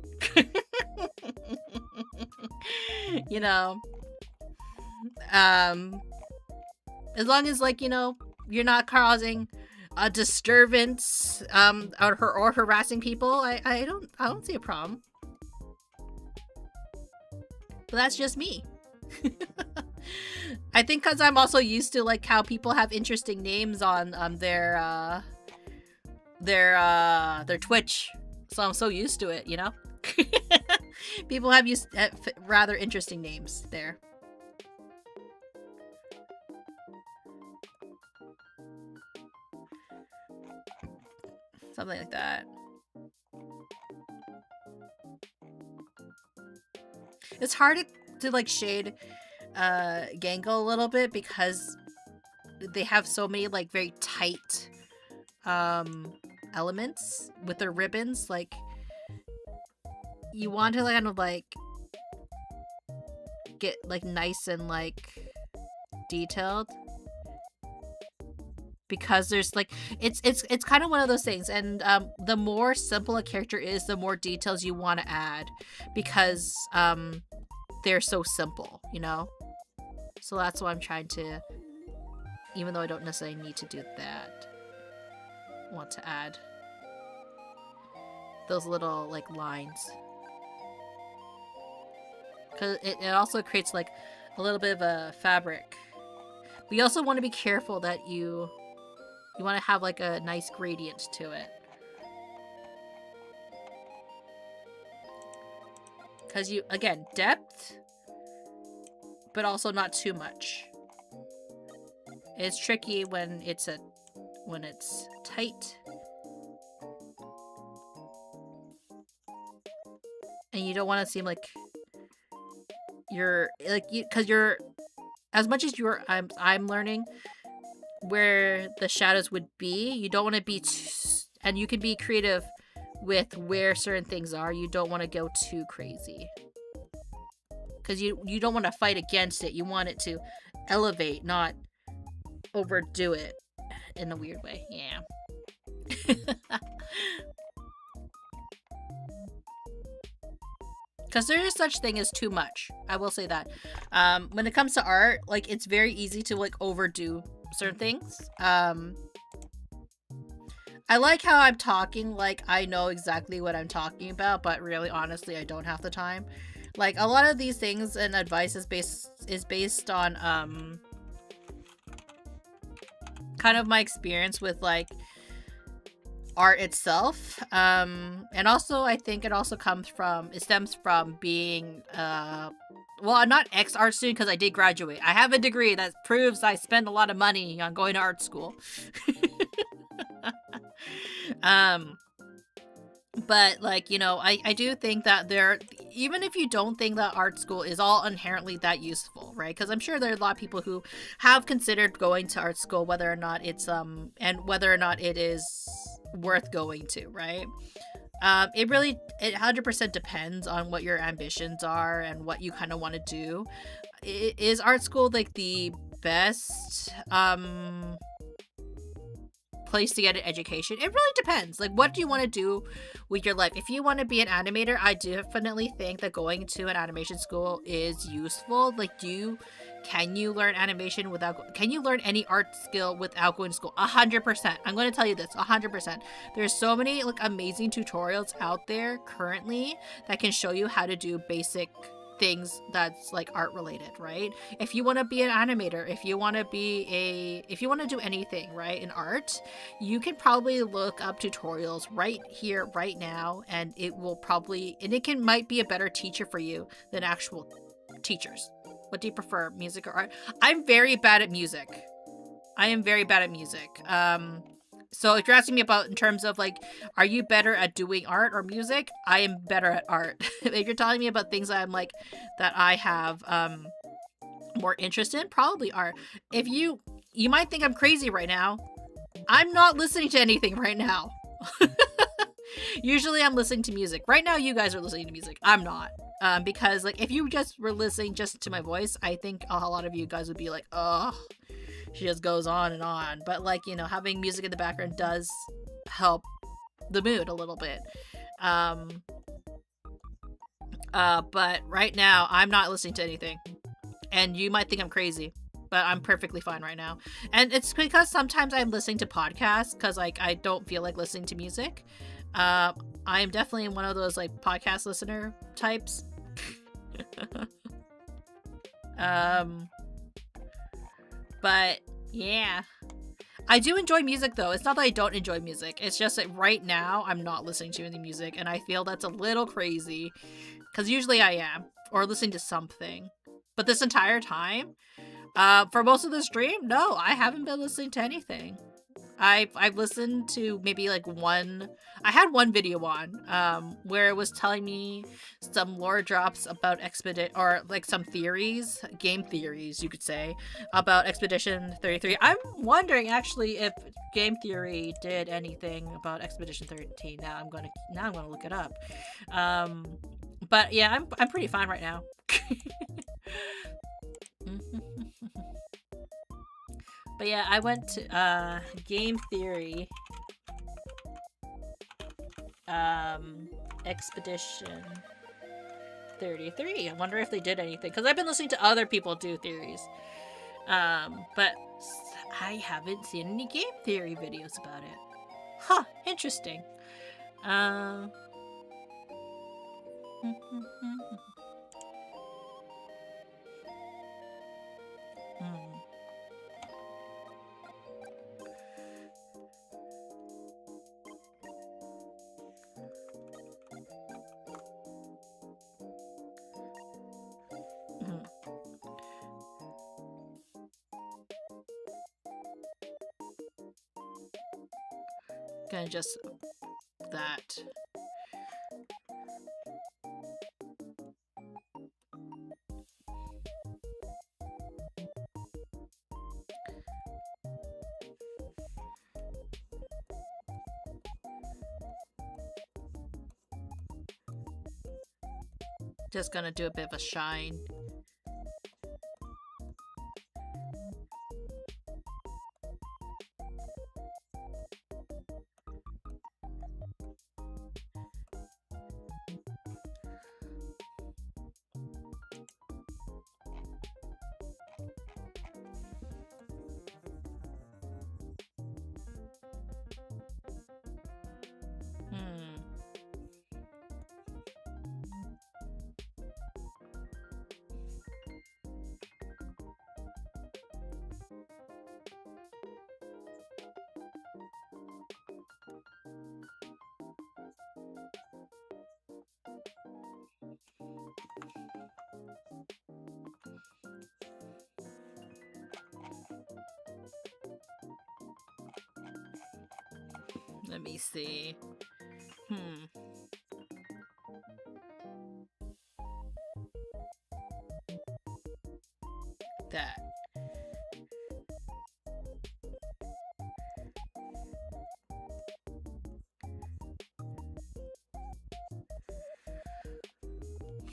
You know, as long as like, you know, you're not causing a disturbance or harassing people, I don't see a problem. But that's just me. I think because I'm also used to like how people have interesting names on their Twitch, so I'm so used to it, you know. People have used rather interesting names there. Something like that. It's hard to like shade Gangle a little bit, because they have so many like very tight elements with their ribbons. Like, you want to kind of like get like nice and like detailed, because there's like it's kind of one of those things. And the more simple a character is, the more details you want to add, because they're so simple, you know. So that's why I'm trying to, even though I don't necessarily need to do that, want to add those little like lines. Because it also creates like a little bit of a fabric. But you also want to be careful that you want to have like a nice gradient to it. Because you, again, depth, but also not too much. It's tricky when it's tight. And you don't want to seem like you're like, because you're, as much as you're, I'm learning where the shadows would be, you don't want to be and you can be creative with where certain things are. You don't want to go too crazy, because you don't want to fight against it. You want it to elevate, not overdo it in a weird way. Yeah. Because there is such thing as too much. I will say that. When it comes to art, like, it's very easy to, like, overdo certain things. I like how I'm talking like I know exactly what I'm talking about, but really, honestly, I don't have the time. Like, a lot of these things and advice is based on, kind of my experience with, like, art itself, and also I think it stems from being well, I'm not ex-art student because I did graduate. I have a degree that proves I spend a lot of money on going to art school. But, like, you know, I do think that even if you don't think that art school is all inherently that useful, right? Because I'm sure there are a lot of people who have considered going to art school, whether or not it's and whether or not it is worth going to, right? It 100% depends on what your ambitions are and what you kind of want to do. Is art school, like, the best place to get an education? It really depends. Like, what do you want to do with your life? If you want to be an animator, I definitely think that going to an animation school is useful. Like, can you learn animation can you learn any art skill without going to school? 100%. I'm going to tell you this, 100%. There's so many, like, amazing tutorials out there currently that can show you how to do basic things that's, like, art related, right? If you want to be an animator, if you want to do anything, right, in art, you can probably look up tutorials right here, right now, and it might be a better teacher for you than actual teachers. What do you prefer, music or art? I'm very bad at music. I am very bad at music. So if you're asking me about in terms of, like, are you better at doing art or music? I am better at art. If you're telling me about things that I have more interest in, probably art. If you might think I'm crazy right now. I'm not listening to anything right now. Usually I'm listening to music. Right now you guys are listening to music. I'm not. Because, like, if you just were listening just to my voice, I think a lot of you guys would be like, oh, she just goes on and on. But, like, you know, having music in the background does help the mood a little bit. But right now I'm not listening to anything. And you might think I'm crazy, but I'm perfectly fine right now. And it's because sometimes I'm listening to podcasts because, like, I don't feel like listening to music. I am definitely one of those, like, podcast listener types. But yeah, I do enjoy music though. It's not that I don't enjoy music. It's just that right now I'm not listening to any music, and I feel that's a little crazy because usually I am, or listening to something. But this entire time, for most of the stream, no, I haven't been listening to anything. I've listened to maybe, like, I had one video on where it was telling me some lore drops about or, like, some theories, game theories you could say, about Expedition 33. I'm wondering actually if game theory did anything about Expedition 13. Now I'm gonna look it up. But yeah, I'm pretty fine right now. But yeah, I went to game theory Expedition 33. I wonder if they did anything, because I've been listening to other people do theories. But I haven't seen any game theory videos about it. Huh, interesting. Gonna just that. Just gonna do a bit of a shine. Let me see. That.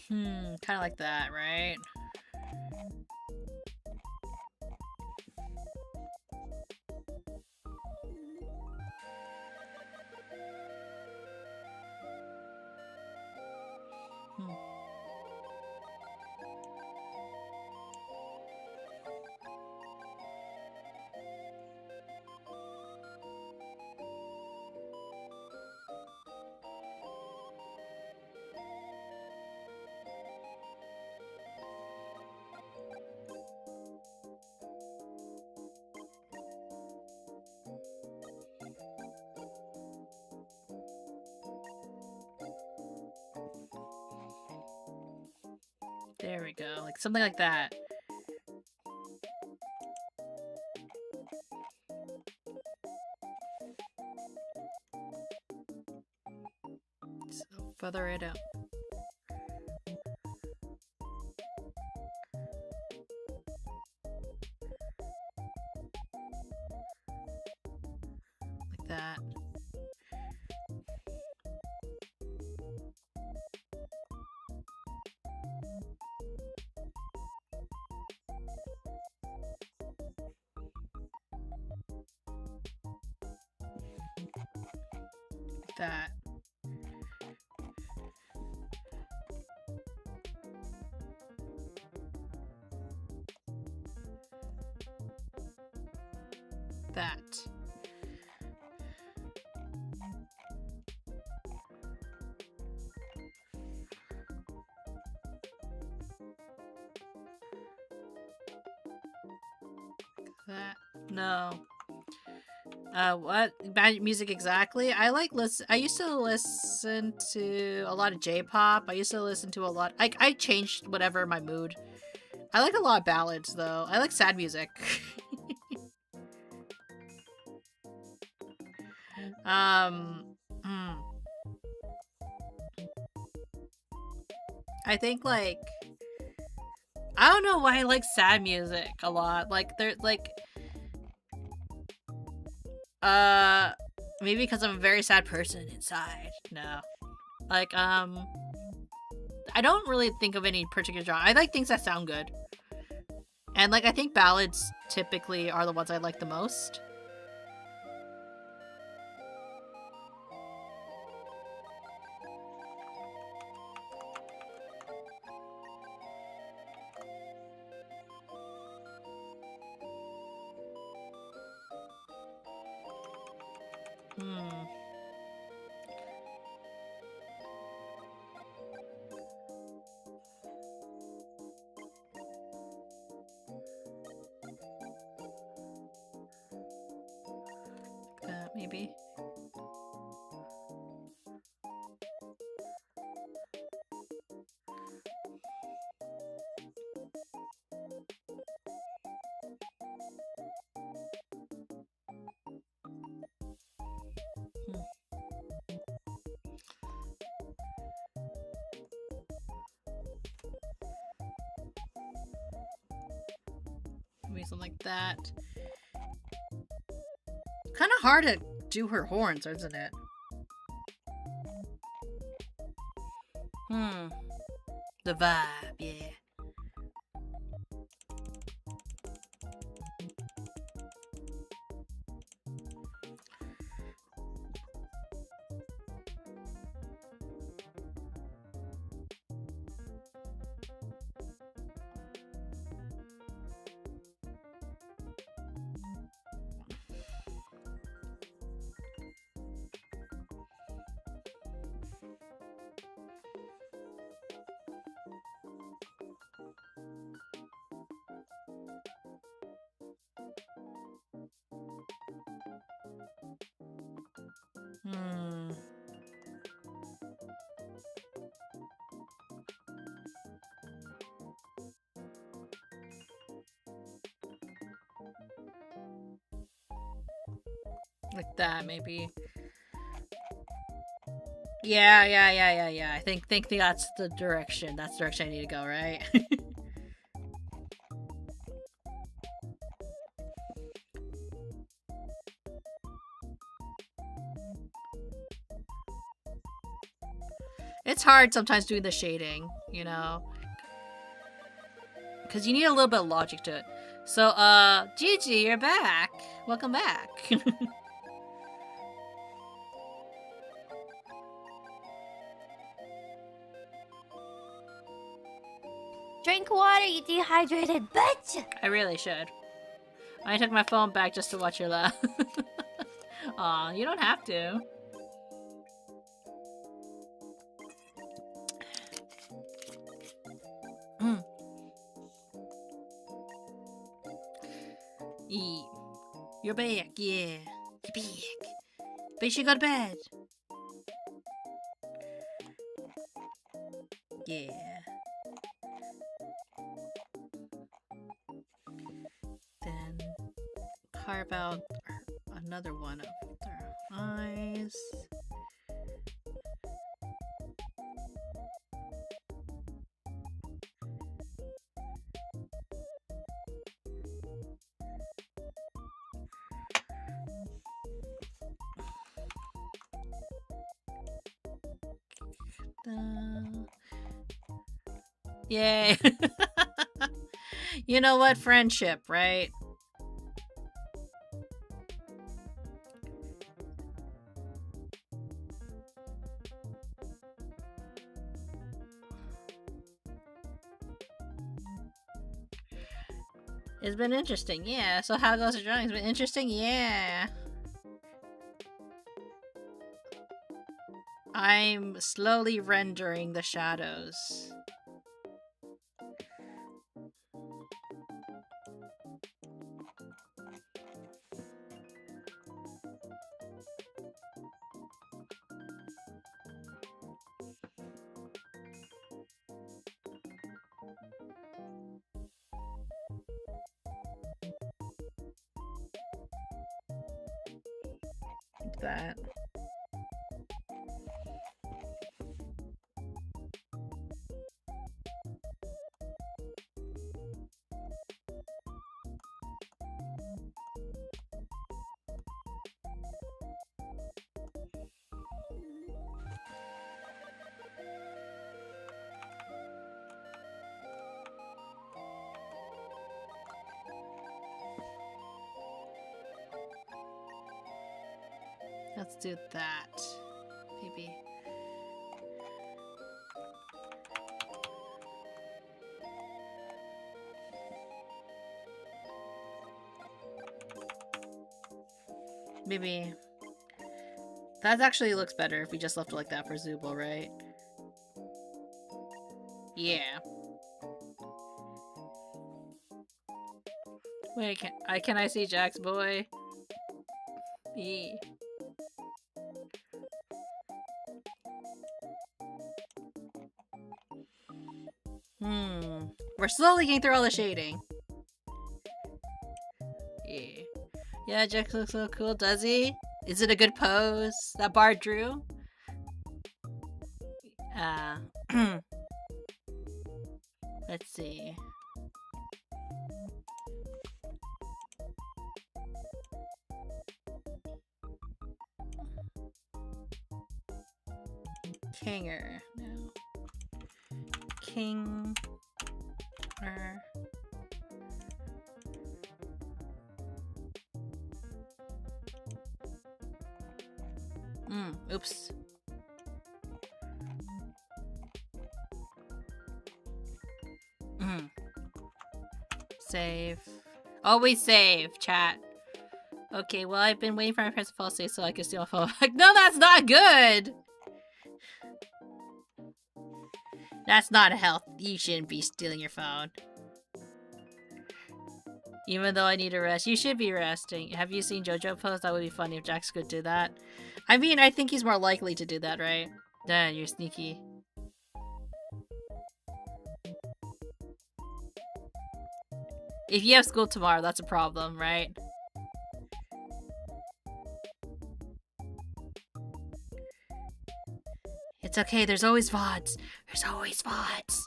Kind of like that, right? There we go, like something like that. So feather it out. Like that. That. That. That. No. What music exactly? I used to listen to a lot of J-pop. I used to listen to a lot. I changed whatever my mood. I like a lot of ballads though. I like sad music. I think like I don't know why I like sad music a lot. Like they're like maybe because I'm a very sad person inside. No. Like, I don't really think of any particular genre. I like things that sound good. And, like, I think ballads typically are the ones I like the most. Maybe. Maybe something like that. Kind of hard to do her horns, isn't it? The vibe, yeah. Like that, maybe. Yeah. I think that's the direction. That's the direction I need to go, right? It's hard sometimes doing the shading, you know? Because you need a little bit of logic to it. So, Gigi, you're back. Welcome back. Drink water, you dehydrated bitch! I really should. I took my phone back just to watch your laugh. Aw, you don't have to. You're back, yeah. You're back. But you should go to bed. Yeah. Then carve out another one of their eyes. Yay. You know what? Friendship, right? It's been interesting, yeah. So how goes the drawing? It's been interesting, yeah. I'm slowly rendering the shadows. Like that. Let's do that. Maybe. Maybe. That actually looks better if we just left it like that for Zubul, right? Yeah. Wait, can I see Jack's boy? Yeah. We're slowly getting through all the shading. Yeah. Yeah, Jack looks so cool, does he? Is it a good pose that Bard drew? Let's see. Kinger. No. King. Oops. Save. Always save, chat. Okay, well, I've been waiting for my parents to fall asleep so I can steal my phone. No, that's not good! That's not a health. You shouldn't be stealing your phone. Even though I need a rest. You should be resting. Have you seen JoJo post? That would be funny if Jax could do that. I mean, I think he's more likely to do that, right? Yeah, you're sneaky. If you have school tomorrow, that's a problem, right? It's okay, there's always VODs. There's always VODs.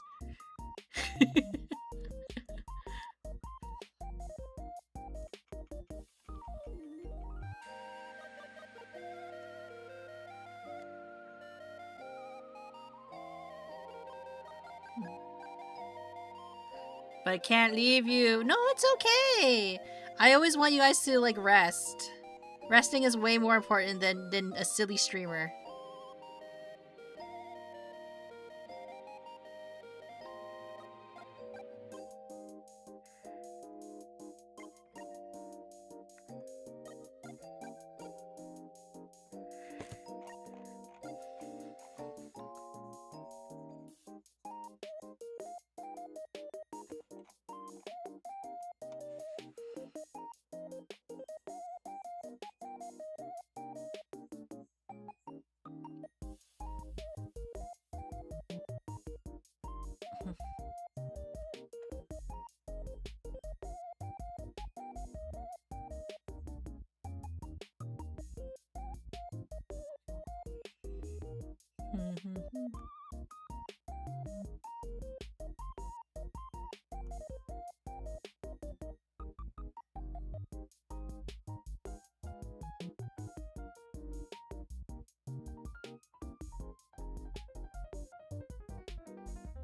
But I can't leave you. No, it's okay. I always want you guys to, like, rest. Resting is way more important than a silly streamer.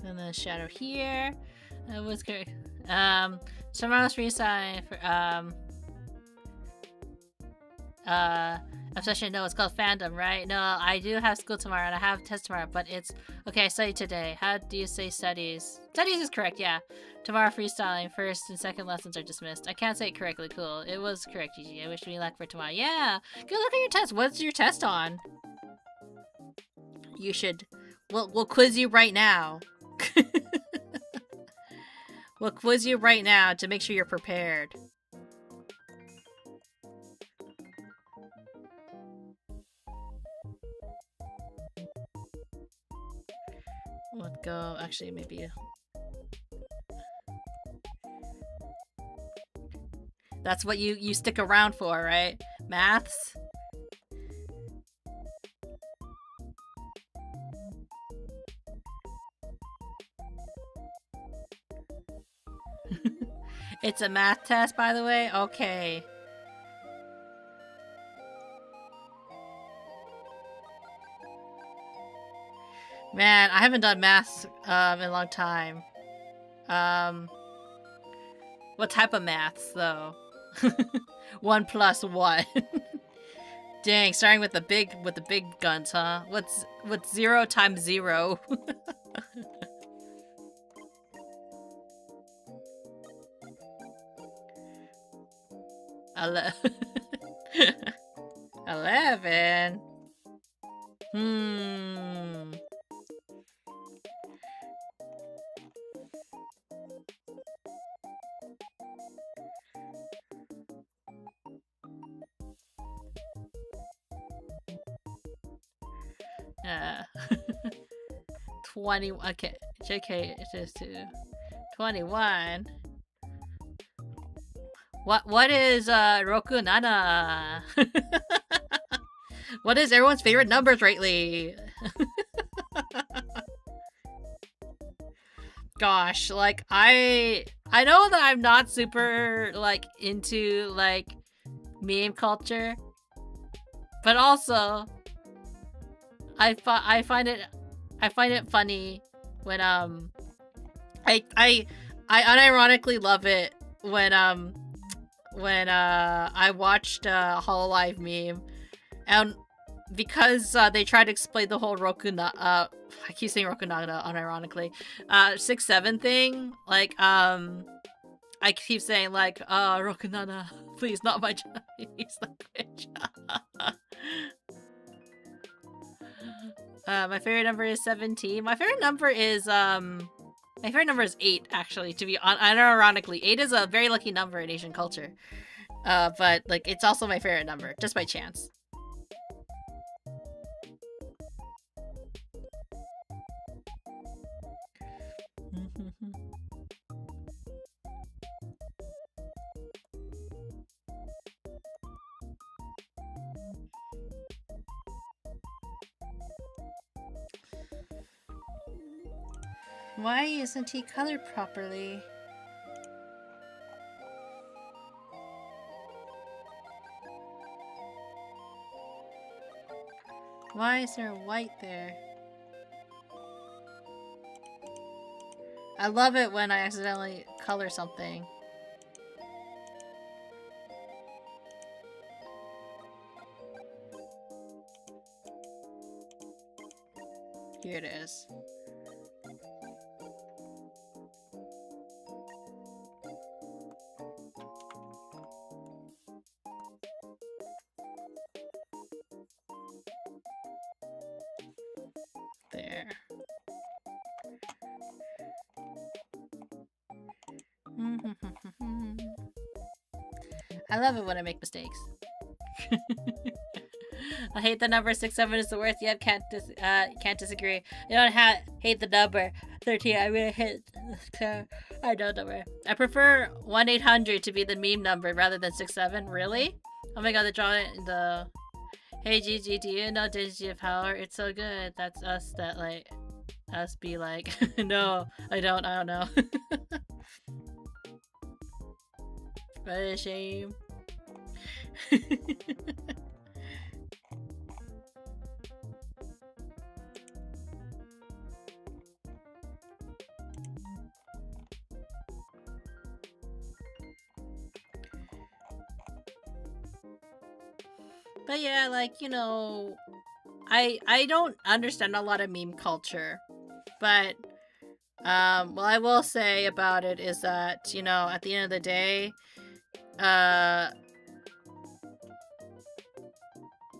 And then shadow here. What's good? Tomorrow's resign for obsession. No, it's called fandom, right? No, I do have school tomorrow and I have a test tomorrow, but it's okay. I study today. How do you say studies? Studies is correct, yeah. Tomorrow freestyling. First and second lessons are dismissed. I can't say it correctly. Cool. It was correct, Gigi. I wish me luck for tomorrow. Yeah. Good luck on your test. What's your test on? You should. We'll quiz you right now. We'll quiz you right now to make sure you're prepared. Let's go. Actually, maybe. That's what you stick around for, right? Maths? It's a math test, by the way? Okay. Man, I haven't done math in a long time. What type of maths, though? 1 + 1. Dang, starting with the big guns, huh? What's 0 times 0? 11. Yeah. 20. Okay, JK, it is 21. What is Roku Nana? What is everyone's favorite numbers lately? Gosh, like I know that I'm not super like into like meme culture, but also I find it funny when I unironically love it when I watched a Hololive meme, and because they tried to explain the whole I keep saying Rokunaga unironically, 6-7 thing, like I keep saying like Rokunana, please, not my Chinese language. My favorite number is 17. My favorite number is 8, actually, to be unironically. 8 is a very lucky number in Asian culture. But like it's also my favorite number, just by chance. Why isn't he colored properly? Why is there white there? I love it when I accidentally color something. Here it is. There. I love it when I make mistakes. I hate the number 6-7 is the worst. Yep, can't disagree. You don't hate the number 13. I really hate. I know number. I prefer 1-800 to be the meme number rather than 6-7. Really? Oh my god, they draw it in the. Hey Gigi, do you know Digi of Power? It's so good. That's us that like us be like. No, I don't know. What a shame. But yeah, like, you know, I don't understand a lot of meme culture, but what I will say about it is that, you know, at the end of the day,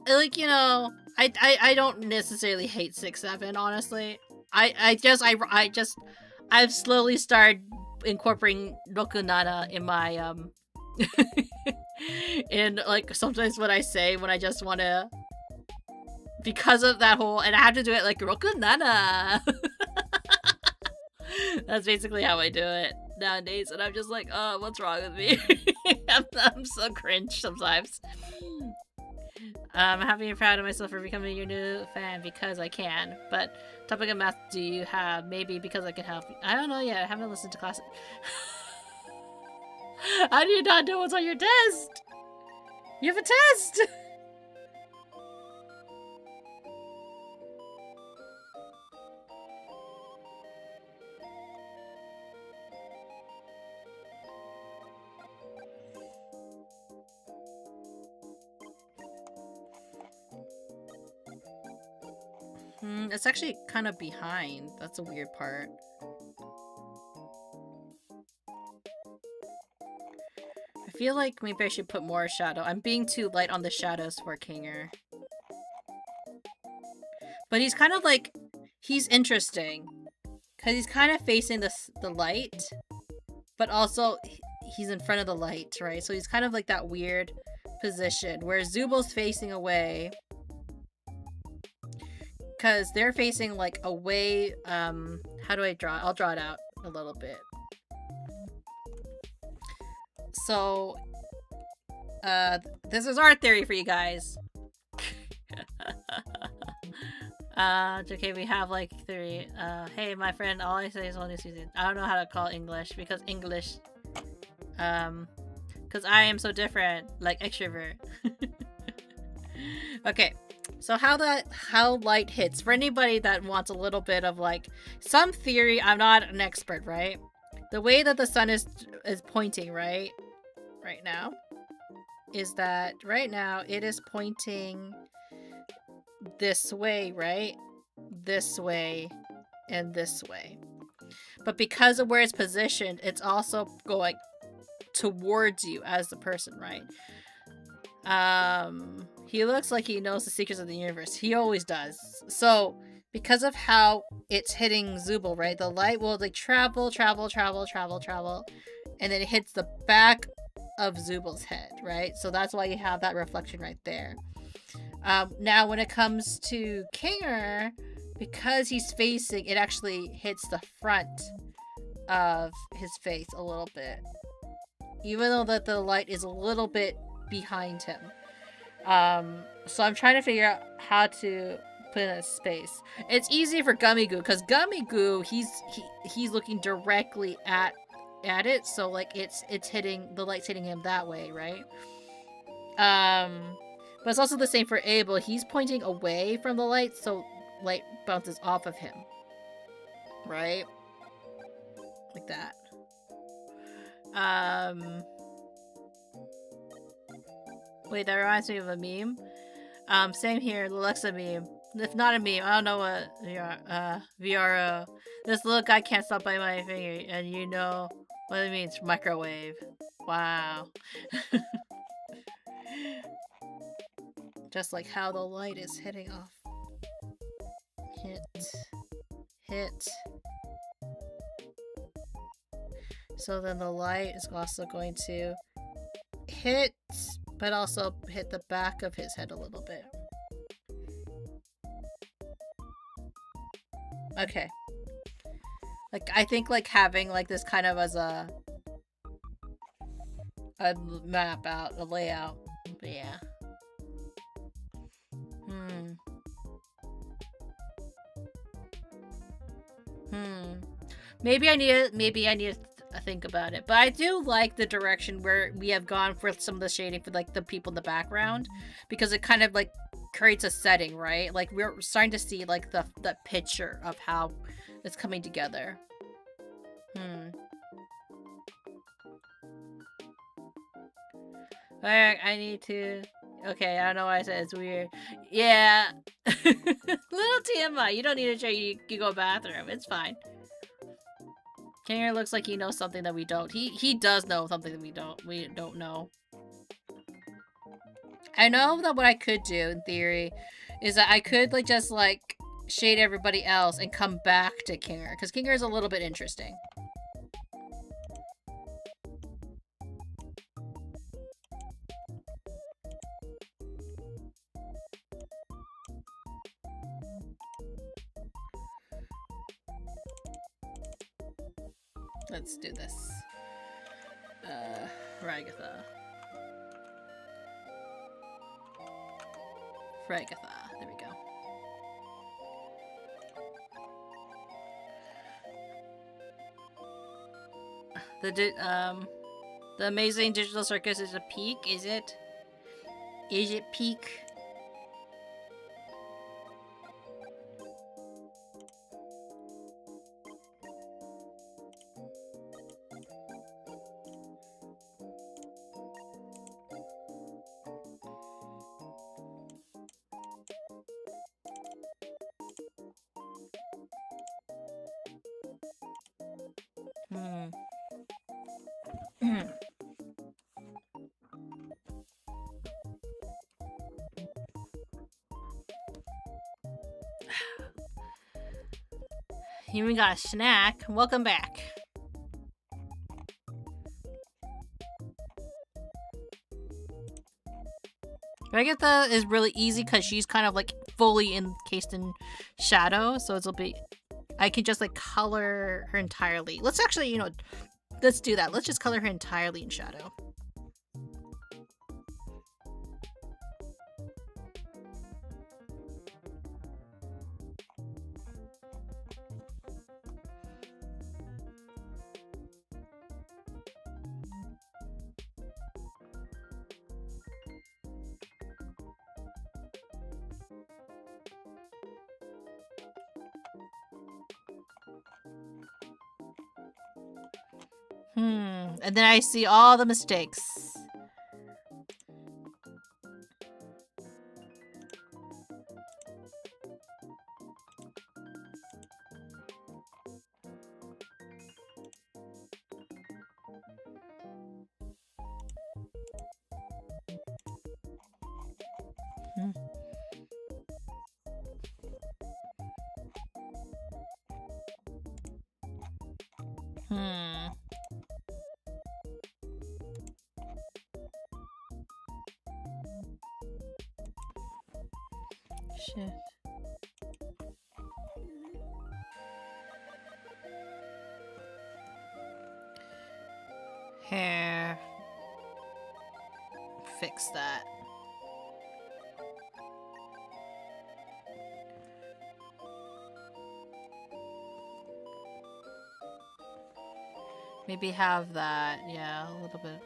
like, you know, I don't necessarily hate 6-7, honestly. I've slowly started incorporating Rokunana in my in like sometimes what I say when I just want to, because of that whole, and I have to do it like Rokunana. That's basically how I do it nowadays, and I'm just like, oh, what's wrong with me? I'm so cringe sometimes. I'm happy and proud of myself for becoming your new fan because I can. But topic of math do you have? Maybe because I can help you. I don't know yet. I haven't listened to class. How do you not know what's on your test? You have a test! It's actually kind of behind. That's a weird part. I feel like maybe I should put more shadow. I'm being too light on the shadows for Kinger. But he's kind of like, he's interesting. Because he's kind of facing the light. But also, he's in front of the light, right? So he's kind of like that weird position. Where Zubo's facing away. Because they're facing like away, how do I draw? I'll draw it out a little bit. So, this is art theory for you guys. Okay, we have like theory. Hey, my friend, all I say is only season. I don't know how to call English because English, because I am so different, like extrovert. Okay, so how light hits for anybody that wants a little bit of like some theory. I'm not an expert, right? The way that the sun is pointing, right now, is that right now it is pointing this way, right? This way and this way. But because of where it's positioned, it's also going towards you as the person, right? He looks like he knows the secrets of the universe. He always does. So, because of how it's hitting Zubul, right? The light will like travel, and then it hits the back of Zubul's head, right? So that's why you have that reflection right there. Now, when it comes to Kinger, because he's facing, it actually hits the front of his face a little bit. Even though that the light is a little bit behind him. So I'm trying to figure out how to put in a space. It's easy for Gummy Goo because Gummy Goo he's looking directly at it, so like it's hitting the light's hitting him that way, right? But it's also the same for Abel. He's pointing away from the light, so light bounces off of him, right? Like that. Wait, that reminds me of a meme. Same here, the Alexa meme. If not a meme, I don't know what VRO. This little guy can't stop biting my finger, and you know what it means, microwave. Wow. Just like how the light is hitting off. Hit. So then the light is also going to hit, but also hit the back of his head a little bit. Okay. Like, I think like having like this kind of as a map out, a layout. But yeah. Maybe I need to think about it. But I do like the direction where we have gone for some of the shading for like the people in the background, because it kind of like creates a setting, right? Like we're starting to see like the picture of how it's coming together. Alright, I need to... Okay, I don't know why I said it's weird. Yeah. Little TMI, you don't need to show you go bathroom. It's fine. Kinger looks like he knows something that we don't. He does know something that we don't know. I know that what I could do in theory is that I could like just like shade everybody else and come back to Kinger, because Kinger is a little bit interesting. Let's do this. Ragatha. There we go. The amazing digital circus is a peak, is it? Is it peak? You even got a snack. Welcome back. Ragatha is really easy because she's kind of like fully encased in shadow, so it'll be... I can just like color her entirely. Let's actually, you know, let's do that. Let's just color her entirely in shadow. And then I see all the mistakes. Shit. Hair. Fix that. Maybe have that. Yeah, a little bit.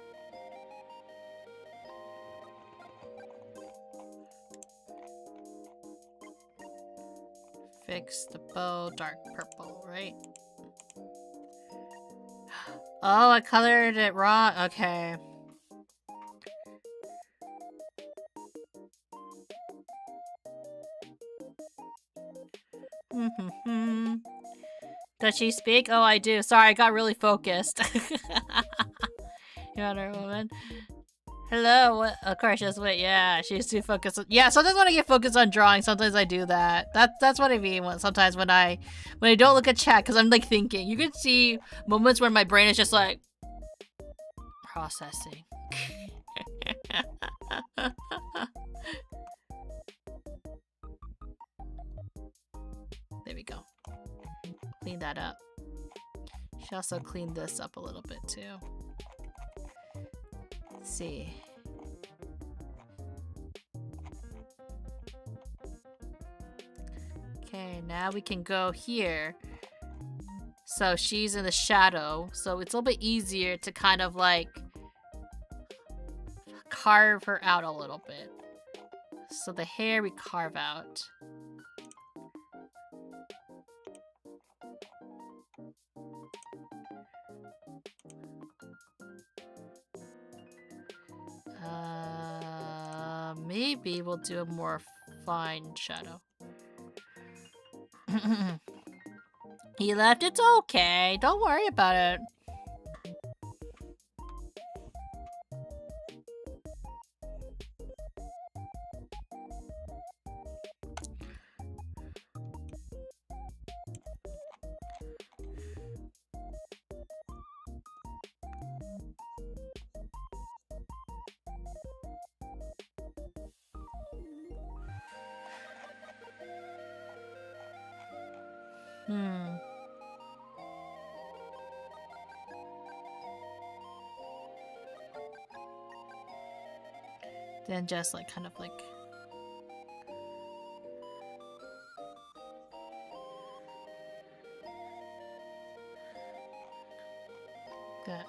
Fix the bow dark purple, right? Oh, I colored it wrong. Okay. Does she speak? Oh, I do. Sorry, I got really focused. You Wonder Woman. Hello. What? Of course, just wait. Yeah, she's too focused. Yeah, sometimes when I get focused on drawing, sometimes I do that. That's what I mean. Sometimes when I don't look at chat, because I'm like thinking. You can see moments where my brain is just like processing. There we go. Clean that up. Should also clean this up a little bit too. Let's see. Okay, now we can go here. So she's in the shadow, so it's a little bit easier to kind of like carve her out a little bit. So the hair we carve out. Maybe we'll do a more fine shadow. He left. It's okay. Don't worry about it. Then just like kind of like that.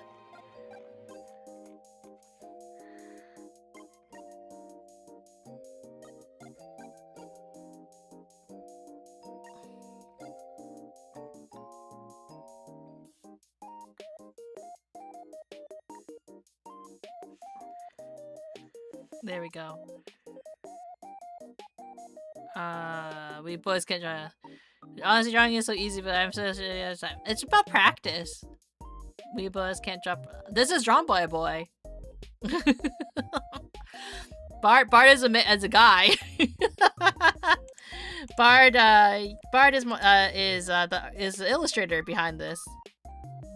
There we go. We boys can try. Honestly, drawing is so easy, but I'm so it's about practice. We boys can't drop. This is drawn by a boy. Bart is as a guy. Bart is the illustrator behind this.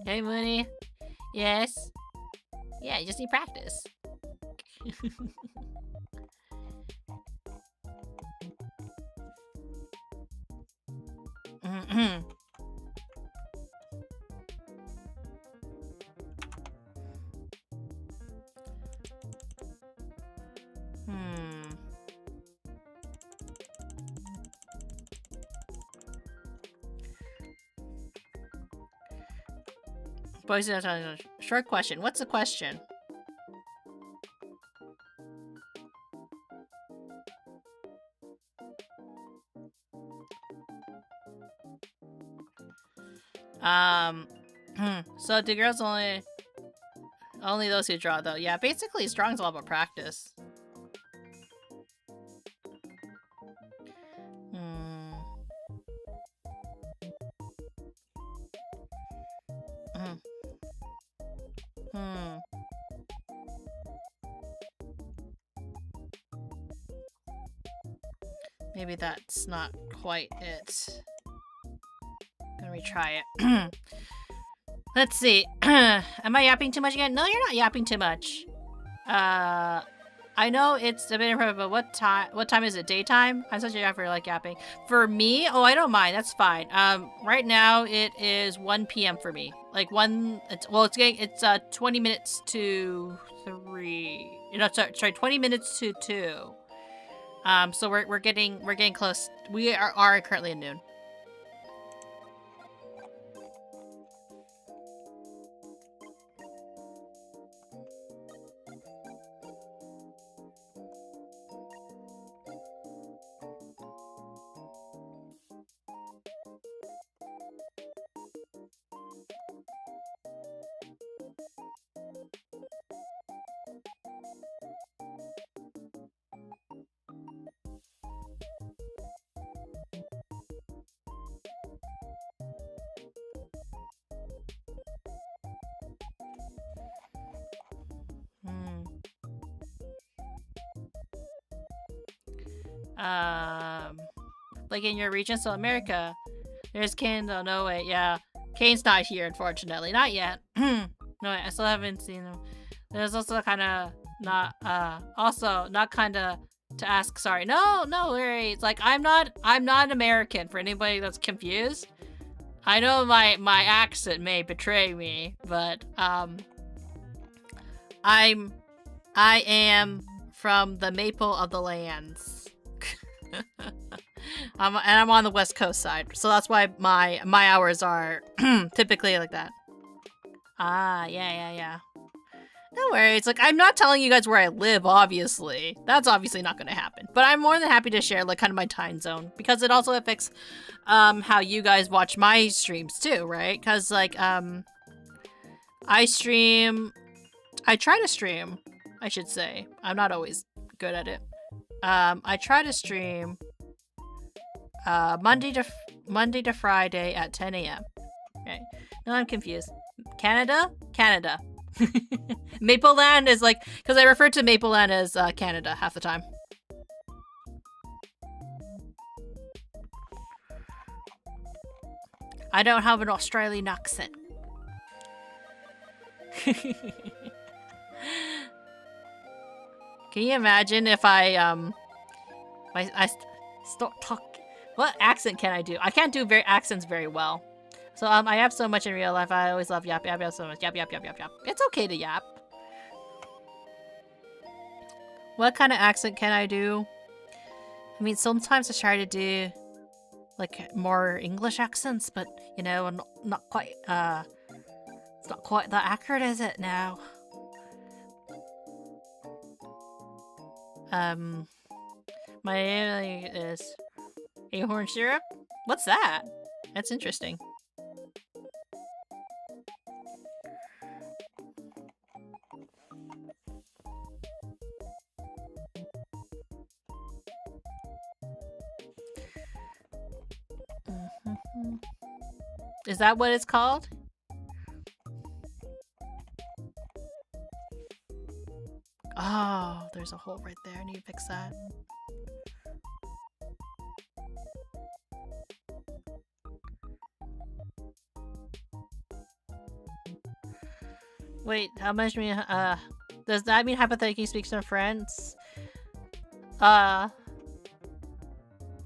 Hey Munii. Yes. Yeah, you just need practice. Boys, short question. What's the question? So do girls only those who draw though? Yeah, basically drawing's all about practice. Maybe that's not quite it. Gonna retry it. Let's see. Am I yapping too much again? No, you're not yapping too much. I know it's a bit impressive, but what time is it? Daytime? I'm such a yapper, like yapping. For me, oh, I don't mind. That's fine. Right now it is 1 p.m. for me. Like it's 20 minutes to 3. You know, sorry, 20 minutes to 2. So we're getting close. We are currently at noon. like in your region, so America. There's Kane. Oh, no, wait, yeah. Kane's not here, unfortunately. Not yet. No, wait, I still haven't seen him. There's also kind of not, also not kind of to ask, sorry. No worries. Like, I'm not an American, for anybody that's confused. I know my accent may betray me, but, I am from the Maple of the Lands. And I'm on the West Coast side, so that's why my hours are typically like that. Ah, yeah. No worries. Like, I'm not telling you guys where I live, obviously. That's obviously not going to happen. But I'm more than happy to share, like, kind of my time zone. Because it also affects, how you guys watch my streams, too, right? Because, like, I try to stream, I should say. I'm not always good at it. I try to stream, Monday to Friday at 10 a.m. Okay. No, I'm confused. Canada? Maple Land is like, because I refer to Maple Land as Canada half the time. I don't have an Australian accent. Can you imagine if I start talking? What accent can I do? I can't do accents very well. So I yap so much in real life. I always love yap so much. Yap. It's okay to yap. What kind of accent can I do? I mean, sometimes I try to do like more English accents, but you know, not quite. It's not quite that accurate, is it now? My name is Ahorn Syrup. What's that? That's interesting. Is that what it's called? Oh, there's a hole right there. I need to fix that. Wait, how much me? Does that mean hypothetically speak some friends?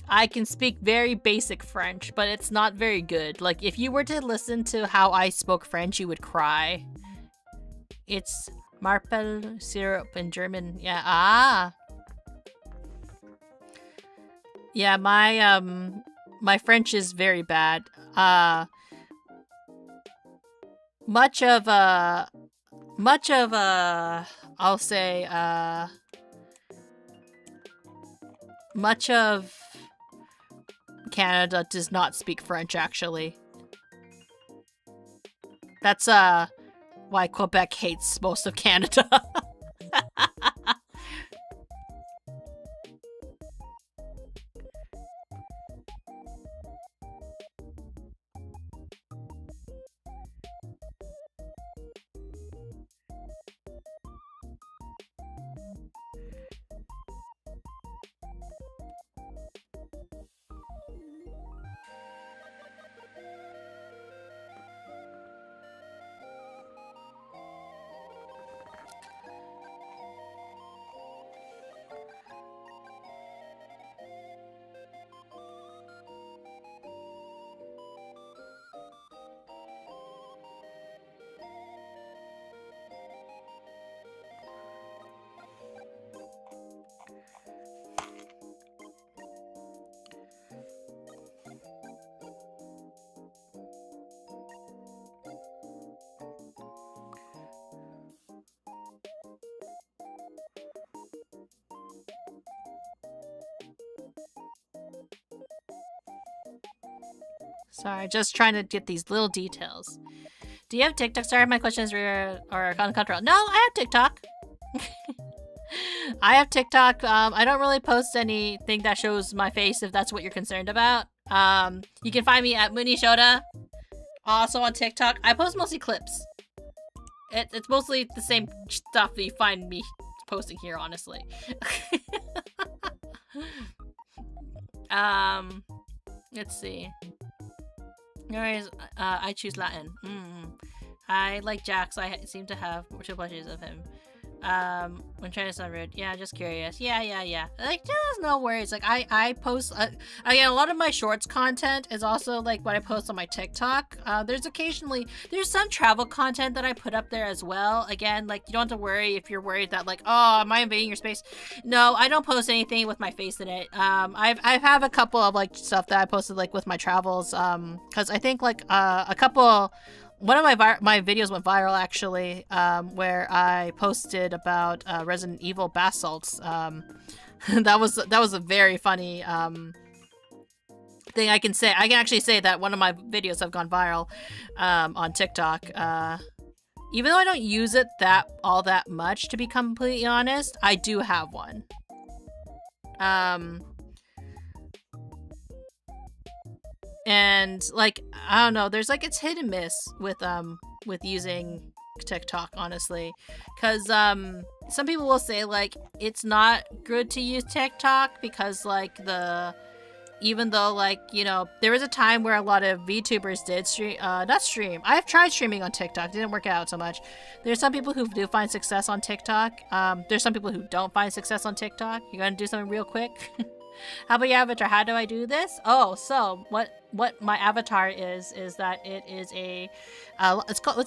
I can speak very basic French, but it's not very good. Like, if you were to listen to how I spoke French, you would cry. It's Marple syrup in German. Yeah, ah. Yeah, my French is very bad. Much of I'll say, much of Canada does not speak French, actually. That's, why Quebec hates most of Canada. Sorry, just trying to get these little details. Do you have TikTok? Sorry, my questions are uncontrolled. No, I have TikTok. I have TikTok. I don't really post anything that shows my face if that's what you're concerned about. You can find me at Munii Shoda. Also on TikTok. I post mostly clips. It's mostly the same stuff that you find me posting here, honestly. Let's see. Anyways, I choose Latin. I like Jax. I seem to have 2 plushes of him. I'm trying to sound rude. Yeah, just curious. Yeah. Like, there's no worries. Like, I post, again, a lot of my shorts content is also, like, what I post on my TikTok. There's some travel content that I put up there as well. Again, like, you don't have to worry if you're worried that, like, oh, am I invading your space? No, I don't post anything with my face in it. I've have a couple of, like, stuff that I posted, like, with my travels, because I think, like, a couple... One of my videos went viral, actually, where I posted about Resident Evil bath salts. That was a very funny thing I can say. I can actually say that one of my videos have gone viral on TikTok. Even though I don't use it all that much, to be completely honest, I do have one. And, like, I don't know, there's, like, it's hit and miss with using TikTok, honestly. Because, some people will say, like, it's not good to use TikTok because, like, even though, like, you know, there was a time where a lot of VTubers did not stream. I've tried streaming on TikTok. It didn't work out so much. There's some people who do find success on TikTok. There's some people who don't find success on TikTok. You're gonna do something real quick? How about your avatar? How do I do this? Oh, so what my avatar is that it is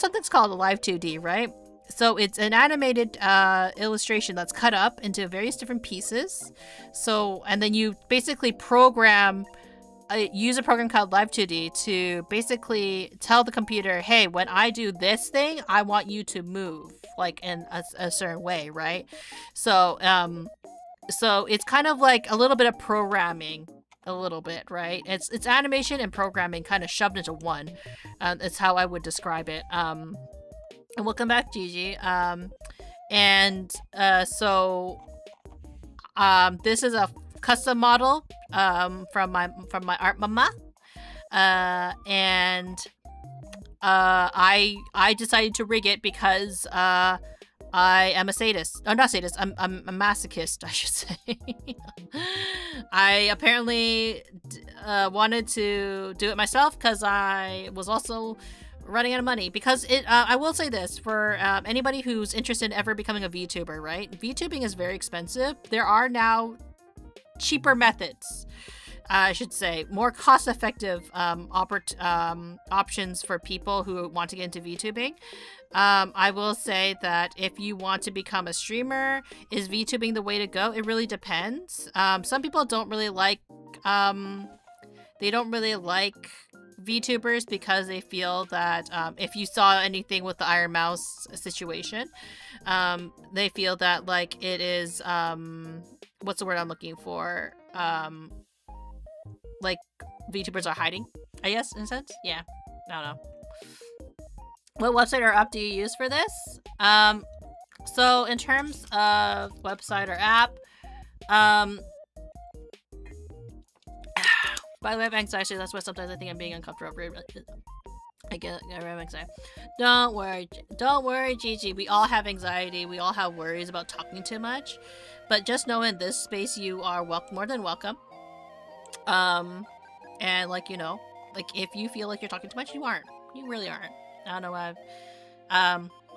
something's called a live 2D, right? So it's an animated illustration that's cut up into various different pieces. So, and then you basically use a program called Live 2D to basically tell the computer, hey, when I do this thing, I want you to move like in a certain way, right? So it's kind of like a little bit of programming, a little bit, right? It's animation and programming kind of shoved into one. That's how I would describe it. And welcome back, Gigi. This is a custom model from my art mama. I decided to rig it because I am a sadist. Oh, not sadist. I'm a masochist, I should say. I apparently wanted to do it myself because I was also running out of money. Because I will say this for anybody who's interested in ever becoming a VTuber, right? VTubing is very expensive. There are now cheaper methods. I should say more cost-effective options for people who want to get into VTubing. I will say that if you want to become a streamer, is VTubing the way to go? It really depends. Some people don't really like VTubers because they feel that if you saw anything with the Iron Mouse situation, they feel that like it is what's the word I'm looking for? Like VTubers are hiding, I guess, in a sense. Yeah, I don't know. What website or app do you use for this? So in terms of website or app, by the way, I have anxiety. That's why sometimes I think I'm being uncomfortable. I get anxiety. Don't worry, Gigi. We all have anxiety. We all have worries about talking too much. But just know in this space you are more than welcome. And like, you know, like if you feel like you're talking too much, you aren't. You really aren't. I don't know why.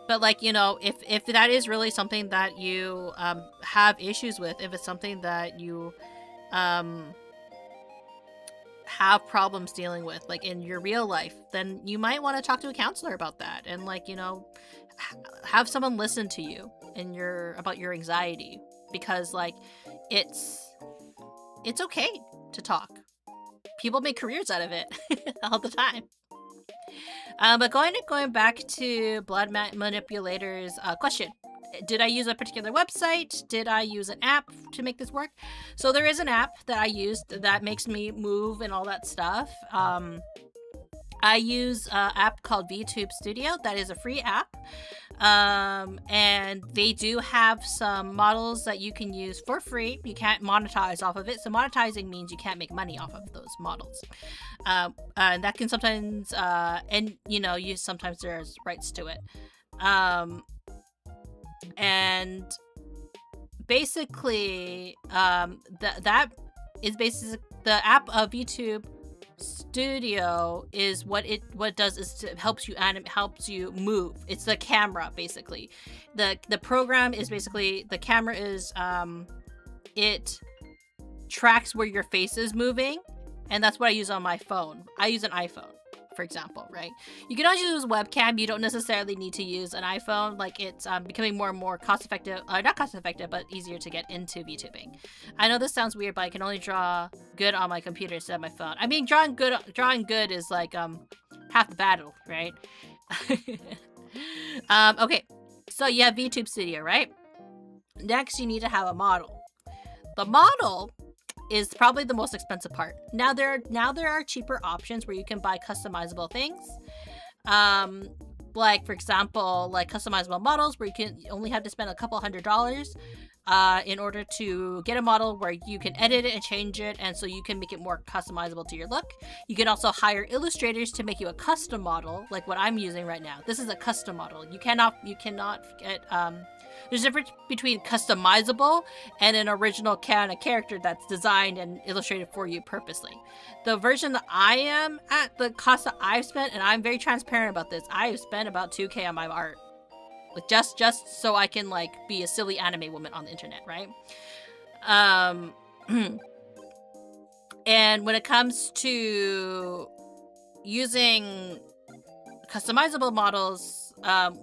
But like, you know, if that is really something that you have issues with, if it's something that you have problems dealing with, like in your real life, then you might want to talk to a counselor about that, and like, you know, have someone listen to you and about your anxiety, because like it's okay to talk. People make careers out of it all the time. But going back to Blood Manipulator's question, did I use a particular website? Did I use an app to make this work? So there is an app that I used that makes me move and all that stuff. I use an app called VTube Studio. That is a free app. And they do have some models that you can use for free. You can't monetize off of it. So monetizing means you can't make money off of those models. And that can sometimes, and you know, sometimes there's rights to it. And basically, that is the app of VTube Studio is what it does is it helps you move. It's the camera basically. The program is basically the camera is it tracks where your face is moving, and that's what I use on my phone. I use an iPhone, for example, right? You can also use webcam. You don't necessarily need to use an iPhone. Like it's becoming more and more cost effective, not cost effective, but easier to get into VTubing. I know this sounds weird, but I can only draw good on my computer instead of my phone. I mean, drawing good is like half the battle, right? Okay, so you have VTube Studio, right? Next, you need to have a model. The model is probably the most expensive part. Now there are cheaper options where you can buy customizable things. Like for example, like customizable models where you only have to spend a couple $100 in order to get a model where you can edit it and change it, and so you can make it more customizable to your look. You can also hire illustrators to make you a custom model, like what I'm using right now. This is a custom model. You cannot get there's a difference between customizable and an original kind of character that's designed and illustrated for you purposely. The version that I am at, the cost that I've spent, and I'm very transparent about this, I've spent about $2,000 on my art. Like just so I can like be a silly anime woman on the internet, right? And when it comes to using customizable models,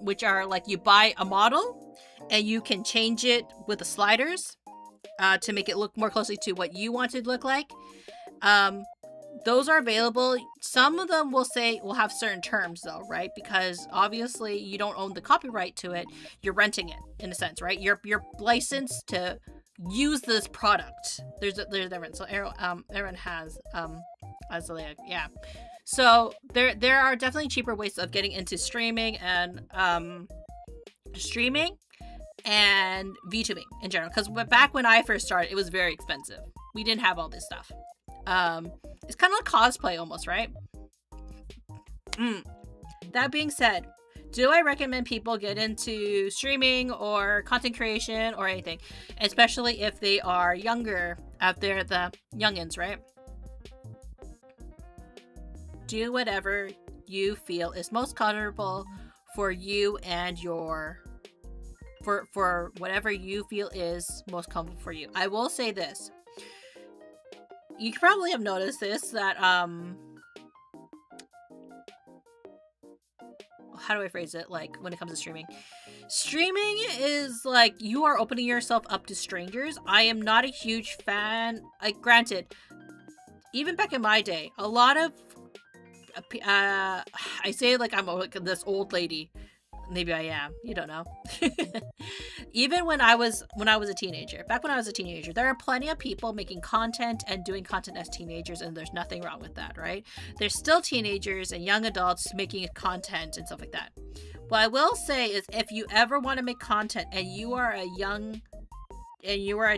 which are like you buy a model and you can change it with the sliders to make it look more closely to what you want it to look like. Those are available. Some of them will have certain terms though, right? Because obviously you don't own the copyright to it. You're renting it in a sense, right? You're licensed to use this product. There's a difference. So Aaron has Azalea, yeah. So there are definitely cheaper ways of getting into streaming and VTubing in general. Because back when I first started, it was very expensive. We didn't have all this stuff. It's kind of like cosplay almost, right? That being said, do I recommend people get into streaming or content creation or anything? Especially if they are younger out there, the youngins, right? Do whatever you feel is most comfortable for you and for whatever you feel is most comfortable for you. I will say this. You probably have noticed this, that, how do I phrase it, like, when it comes to streaming? Streaming is, like, you are opening yourself up to strangers. I am not a huge fan, like, granted, even back in my day, a lot of, I say it like I'm like this old lady. Maybe I am. You don't know. Even when I was a teenager, back when I was a teenager, there are plenty of people making content and doing content as teenagers, and there's nothing wrong with that, right? There's still teenagers and young adults making content and stuff like that. What I will say is, if you ever want to make content and you are a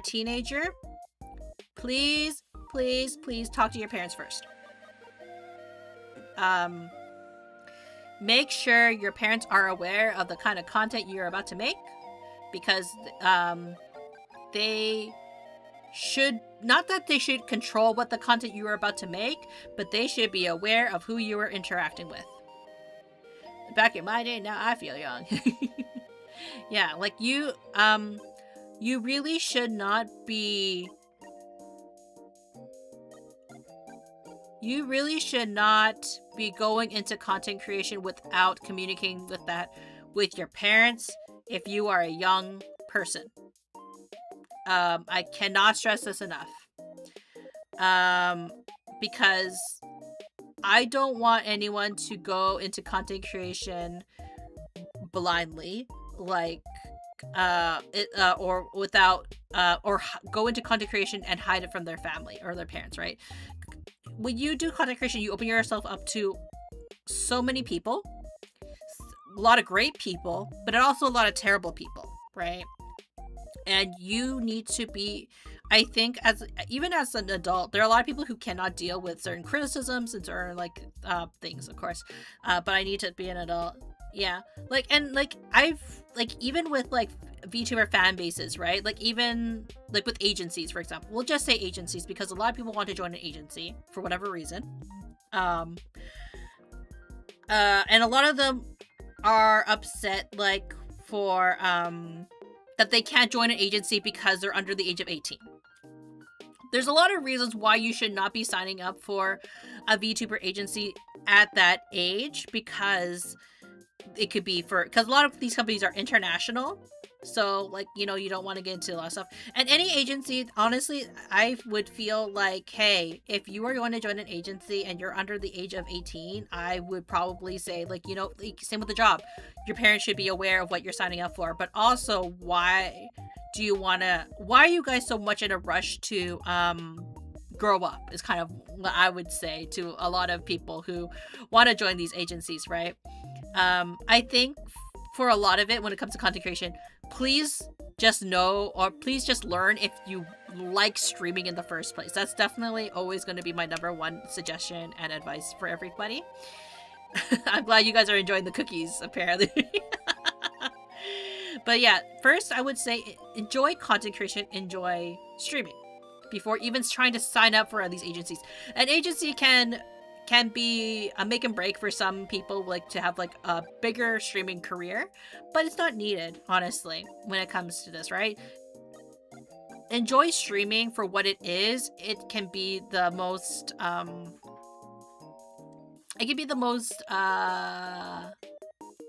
teenager, please talk to your parents first. Make sure your parents are aware of the kind of content you're about to make, because they should, not that they should control what the content you are about to make, but they should be aware of who you are interacting with. Back in my day, now I feel young. Yeah, like you really should not be going into content creation without communicating with your parents if you are a young person. I cannot stress this enough. Because I don't want anyone to go into content creation blindly, like or without or go into content creation and hide it from their family or their parents, right? When you do content creation, you open yourself up to so many people, a lot of great people, but also a lot of terrible people, right? And you need to be, I think, even as an adult, there are a lot of people who cannot deal with certain criticisms and certain things, of course. But I need to be an adult. Yeah, even with VTuber fan bases, right? Like even like with agencies, for example. We'll just say agencies because a lot of people want to join an agency for whatever reason. And a lot of them are upset like for that they can't join an agency because they're under the age of 18. There's a lot of reasons why you should not be signing up for a VTuber agency at that age, because it could be because a lot of these companies are international. So, like, you know, you don't want to get into a lot of stuff. And any agency, honestly, I would feel like, hey, if you are going to join an agency and you're under the age of 18, I would probably say, like, you know, like, same with the job. Your parents should be aware of what you're signing up for. But also, why are you guys so much in a rush to grow up is kind of what I would say to a lot of people who want to join these agencies, right? I think for a lot of it, when it comes to content creation, please just know, or please just learn if you like streaming in the first place. That's definitely always going to be my number one suggestion and advice for everybody. I'm glad you guys are enjoying the cookies, apparently. But yeah, first I would say enjoy content creation, enjoy streaming before even trying to sign up for these agencies. An agency can be a make and break for some people, like to have like a bigger streaming career, but it's not needed, honestly, when it comes to this, right? Enjoy streaming for what it is. It can be the most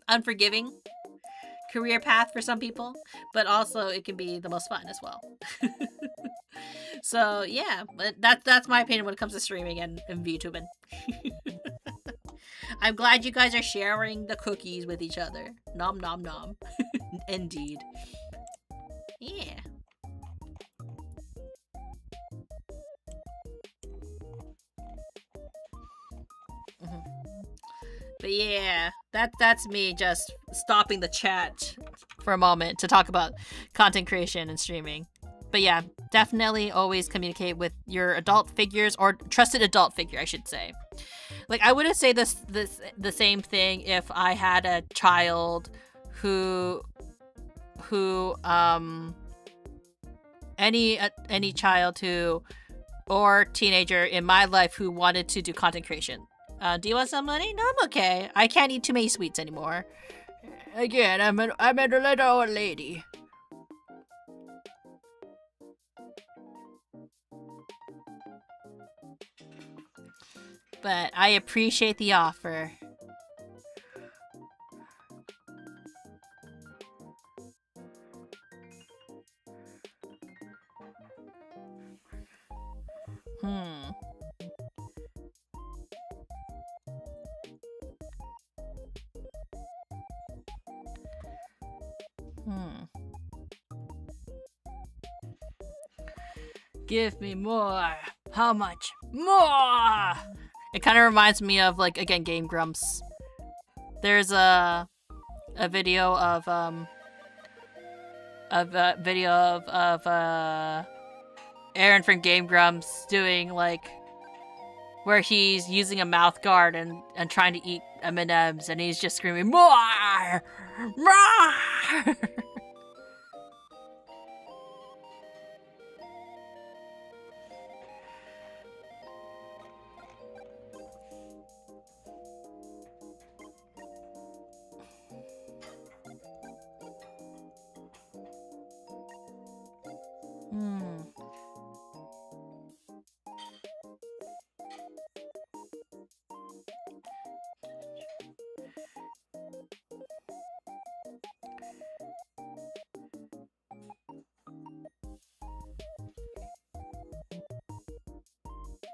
unforgiving career path for some people, but also it can be the most fun as well. So yeah, but that's my opinion when it comes to streaming and VTubing. I'm glad you guys are sharing the cookies with each other. Nom nom nom. Indeed. Yeah. But yeah, that's me just stopping the chat for a moment to talk about content creation and streaming. But yeah, definitely always communicate with your adult figures, or trusted adult figure, I should say. Like, I wouldn't say the same thing if I had a child who any child who, or teenager in my life who wanted to do content creation. Do you want some money? No, I'm okay. I can't eat too many sweets anymore. Again, I'm a little old lady. But I appreciate the offer. Give me more. How much more? It kind of reminds me of, like, again, Game Grumps. There's a video of Aaron from Game Grumps doing, like, where he's using a mouth guard and trying to eat M&Ms, and he's just screaming more, more.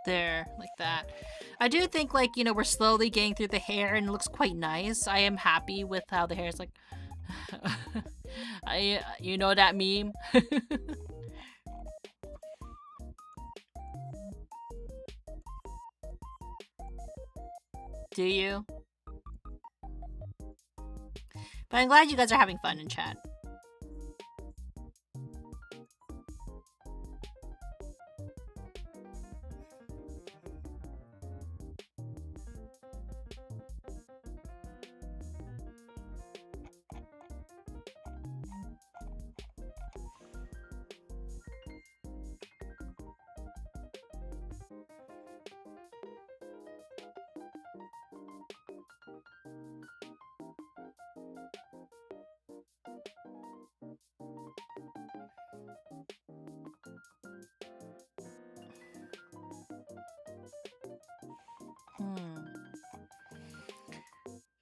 There, like that. I do think, like, you know, we're slowly getting through the hair and it looks quite nice. I am happy with how the hair is, like. You know that meme? Do you? But I'm glad you guys are having fun in chat.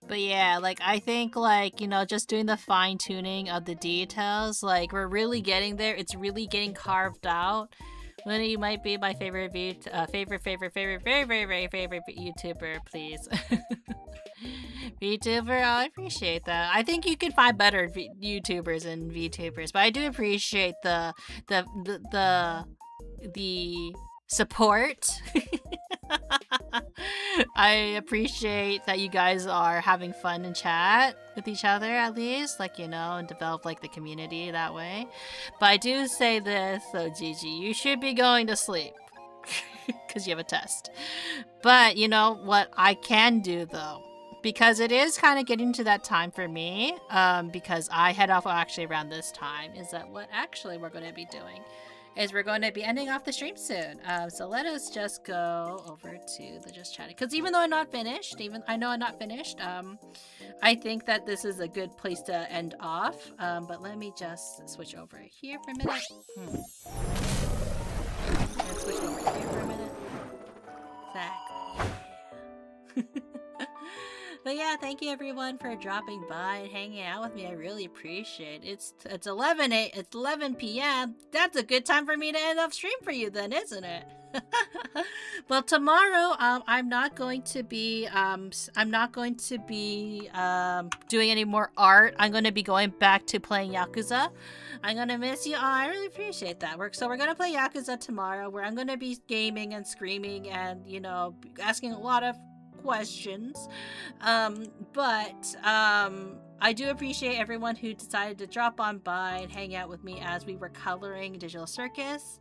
But yeah, like, I think, like, you know, just doing the fine-tuning of the details, like, we're really getting there. It's really getting carved out. Munii might be my favorite favorite, very, very favorite YouTuber, please. VTuber, oh, I appreciate that. I think you can find better YouTubers and VTubers, but I do appreciate the support. I appreciate that you guys are having fun in chat with each other, at least, like, you know, and develop like the community that way. But I do say this, so Gigi, you should be going to sleep because you have a test. But you know what I can do though, because it is kind of getting to that time for me, because I head off actually around this time, is that what actually we're going to be doing is we're going to be ending off the stream soon. So let us just go over to the just chatting, because even though I'm not finished, I think that this is a good place to end off. But let me just switch over here for a minute. Let's switch over here for a minute. Exactly. But yeah, thank you everyone for dropping by and hanging out with me. I really appreciate it. It's 11 p.m. That's a good time for me to end off stream for you then, isn't it? Well, tomorrow I'm not going to be doing any more art. I'm going to be going back to playing Yakuza. I'm going to miss you all. I really appreciate that work. So we're going to play Yakuza tomorrow, where I'm going to be gaming and screaming and, you know, asking a lot of questions. I do appreciate everyone who decided to drop on by and hang out with me as we were coloring Digital Circus.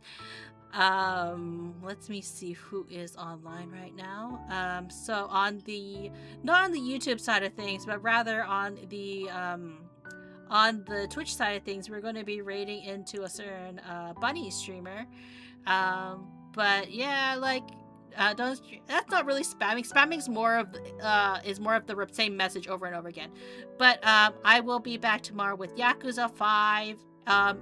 Let me see who is online right now. So on the, not on the YouTube side of things, but rather on the Twitch side of things, we're going to be raiding into a certain bunny streamer. But yeah, like, that's not really spamming. Spamming's more of the same message over and over again. But I will be back tomorrow with Yakuza 5.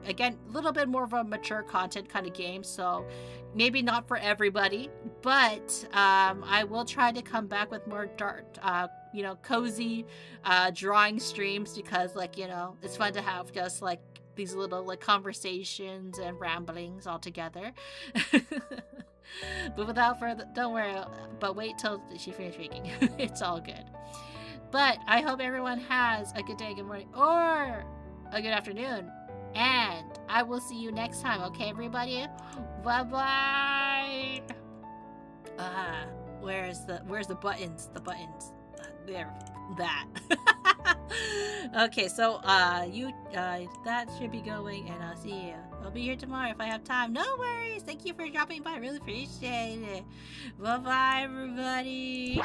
Again, a little bit more of a mature content kind of game, so maybe not for everybody, but I will try to come back with more dark, you know, cozy drawing streams, because, like, you know, it's fun to have just like these little like conversations and ramblings all together. But without further, don't worry, but wait till she finishes speaking. It's all good. But I hope everyone has a good day, good morning, or a good afternoon. And I will see you next time, okay, everybody? Bye-bye! Where's the buttons? The buttons. There. That. Okay, so, that should be going, and I'll see you. I'll be here tomorrow if I have time. No worries! Thank you for dropping by. I really appreciate it. Bye-bye, everybody!